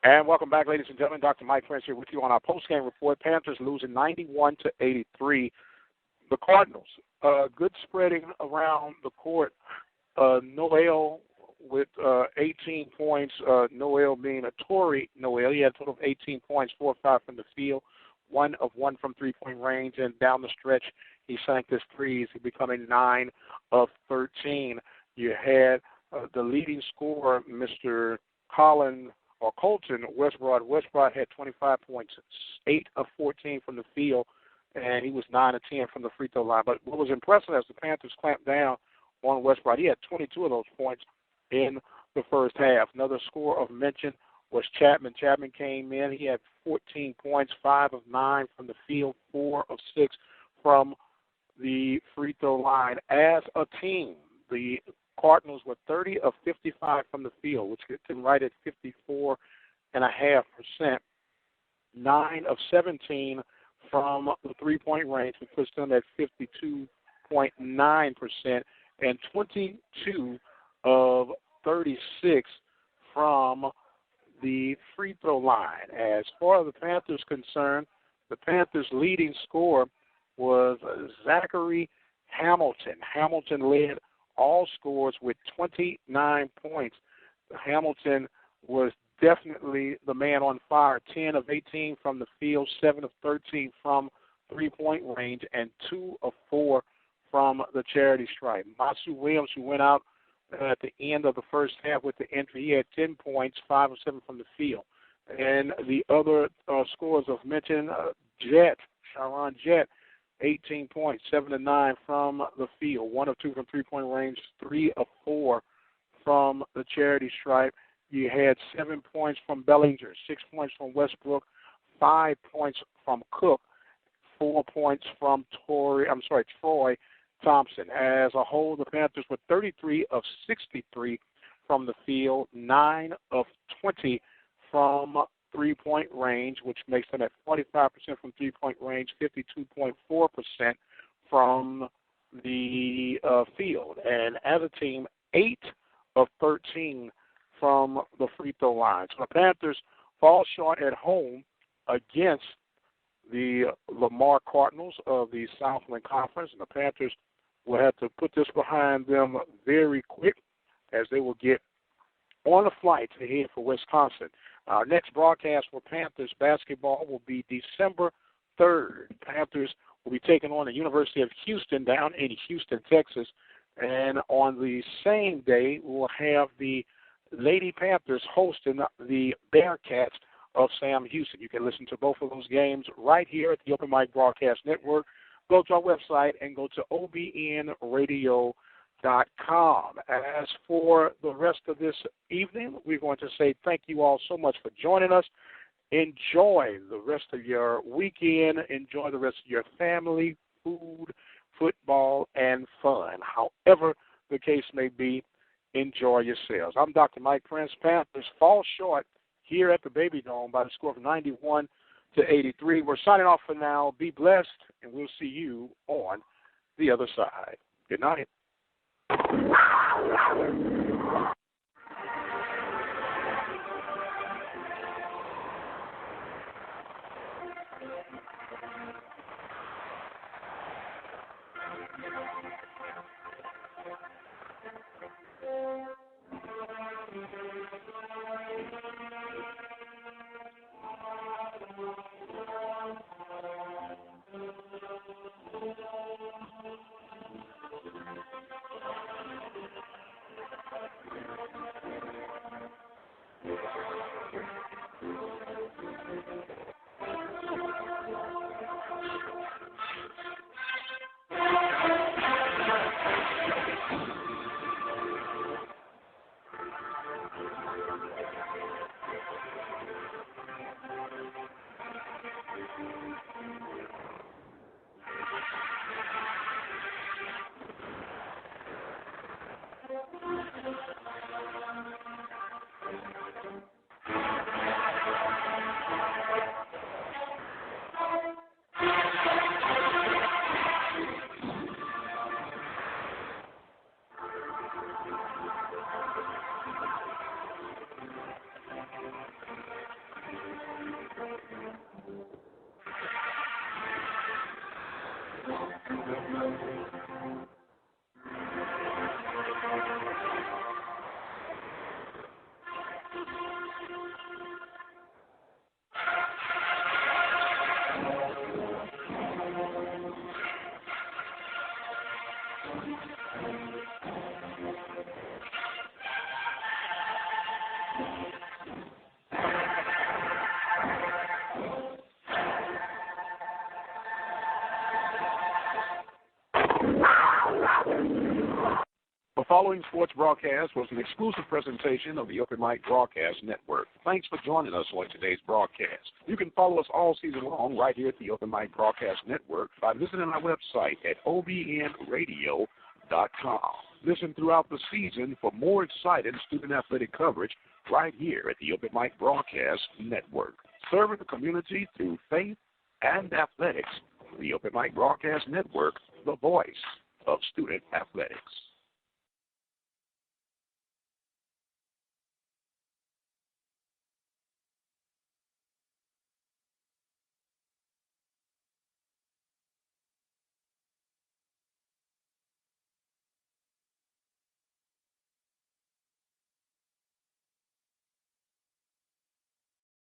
And welcome back, ladies and gentlemen. Dr. Mike Prince here with you on our post-game report. Panthers losing 91-83. The Cardinals, good spreading around the court. Noel with 18 points. Noel being a Tory Noel. He had a total of 18 points, 4 of 5 from the field, 1 of 1 from three-point range. And down the stretch, he sank his threes, becoming 9 of 13. You had the leading scorer, Mr. Colton Westbrook. Westbrook had 25 points, 8 of 14 from the field, and he was 9 of 10 from the free throw line. But what was impressive as the Panthers clamped down on Westbrook, he had 22 of those points in the first half. Another score of mention was Chapman. Chapman came in. He had 14 points, 5 of 9 from the field, 4 of 6 from the free throw line. As a team, the Cardinals were 30 of 55 from the field, which gets them right at 54.5%. 9 of 17 from the three-point range, which puts them at 52.9%, and 22 of 36 from the free throw line. As far as the Panthers concerned, the Panthers' leading scorer was Zachary Hamilton. Hamilton led all scores with 29 points. Hamilton was definitely the man on fire. 10 of 18 from the field, 7 of 13 from three-point range, and 2 of 4 from the charity stripe. Masu Williams, who went out at the end of the first half with the entry, he had 10 points, 5 of 7 from the field. And the other scores of mention, Sharon Jett, 18 points, 7 of 9 from the field, 1 of 2 from three-point range, 3 of 4 from the charity stripe. You had 7 points from Bellinger, 6 points from Westbrook, 5 points from Cook, 4 points from Troy Thompson. As a whole, the Panthers were 33 of 63 from the field, 9 of 20 from three-point range, which makes them at 45% from three-point range, 52.4% from the field. And as a team, 8 of 13 from the free throw line. So the Panthers fall short at home against the Lamar Cardinals of the Southland Conference, and the Panthers will have to put this behind them very quick as they will get on a flight to head for Wisconsin. Our next broadcast for Panthers basketball will be December 3rd. Panthers will be taking on the University of Houston down in Houston, Texas. And on the same day, we'll have the Lady Panthers hosting the Bearcats of Sam Houston. You can listen to both of those games right here at the Open Mic Broadcast Network. Go to our website and go to OBN-Radio.com. As for the rest of this evening, we're going to say thank you all so much for joining us. Enjoy the rest of your weekend. Enjoy the rest of your family, food, football, and fun. However the case may be, enjoy yourselves. I'm Dr. Mike Prince. Panthers fall short here at the Baby Dome by the score of 91-83. We're signing off for now. Be blessed, and we'll see you on the other side. Good night. The following sports broadcast was an exclusive presentation of the Open Mic Broadcast Network. Thanks for joining us on today's broadcast. You can follow us all season long right here at the Open Mic Broadcast Network by visiting our website at OBN-Radio.com. Listen throughout the season for more exciting student athletic coverage right here at the Open Mic Broadcast Network. Serving the community through faith and athletics. The Open Mic Broadcast Network, the voice of student athletics.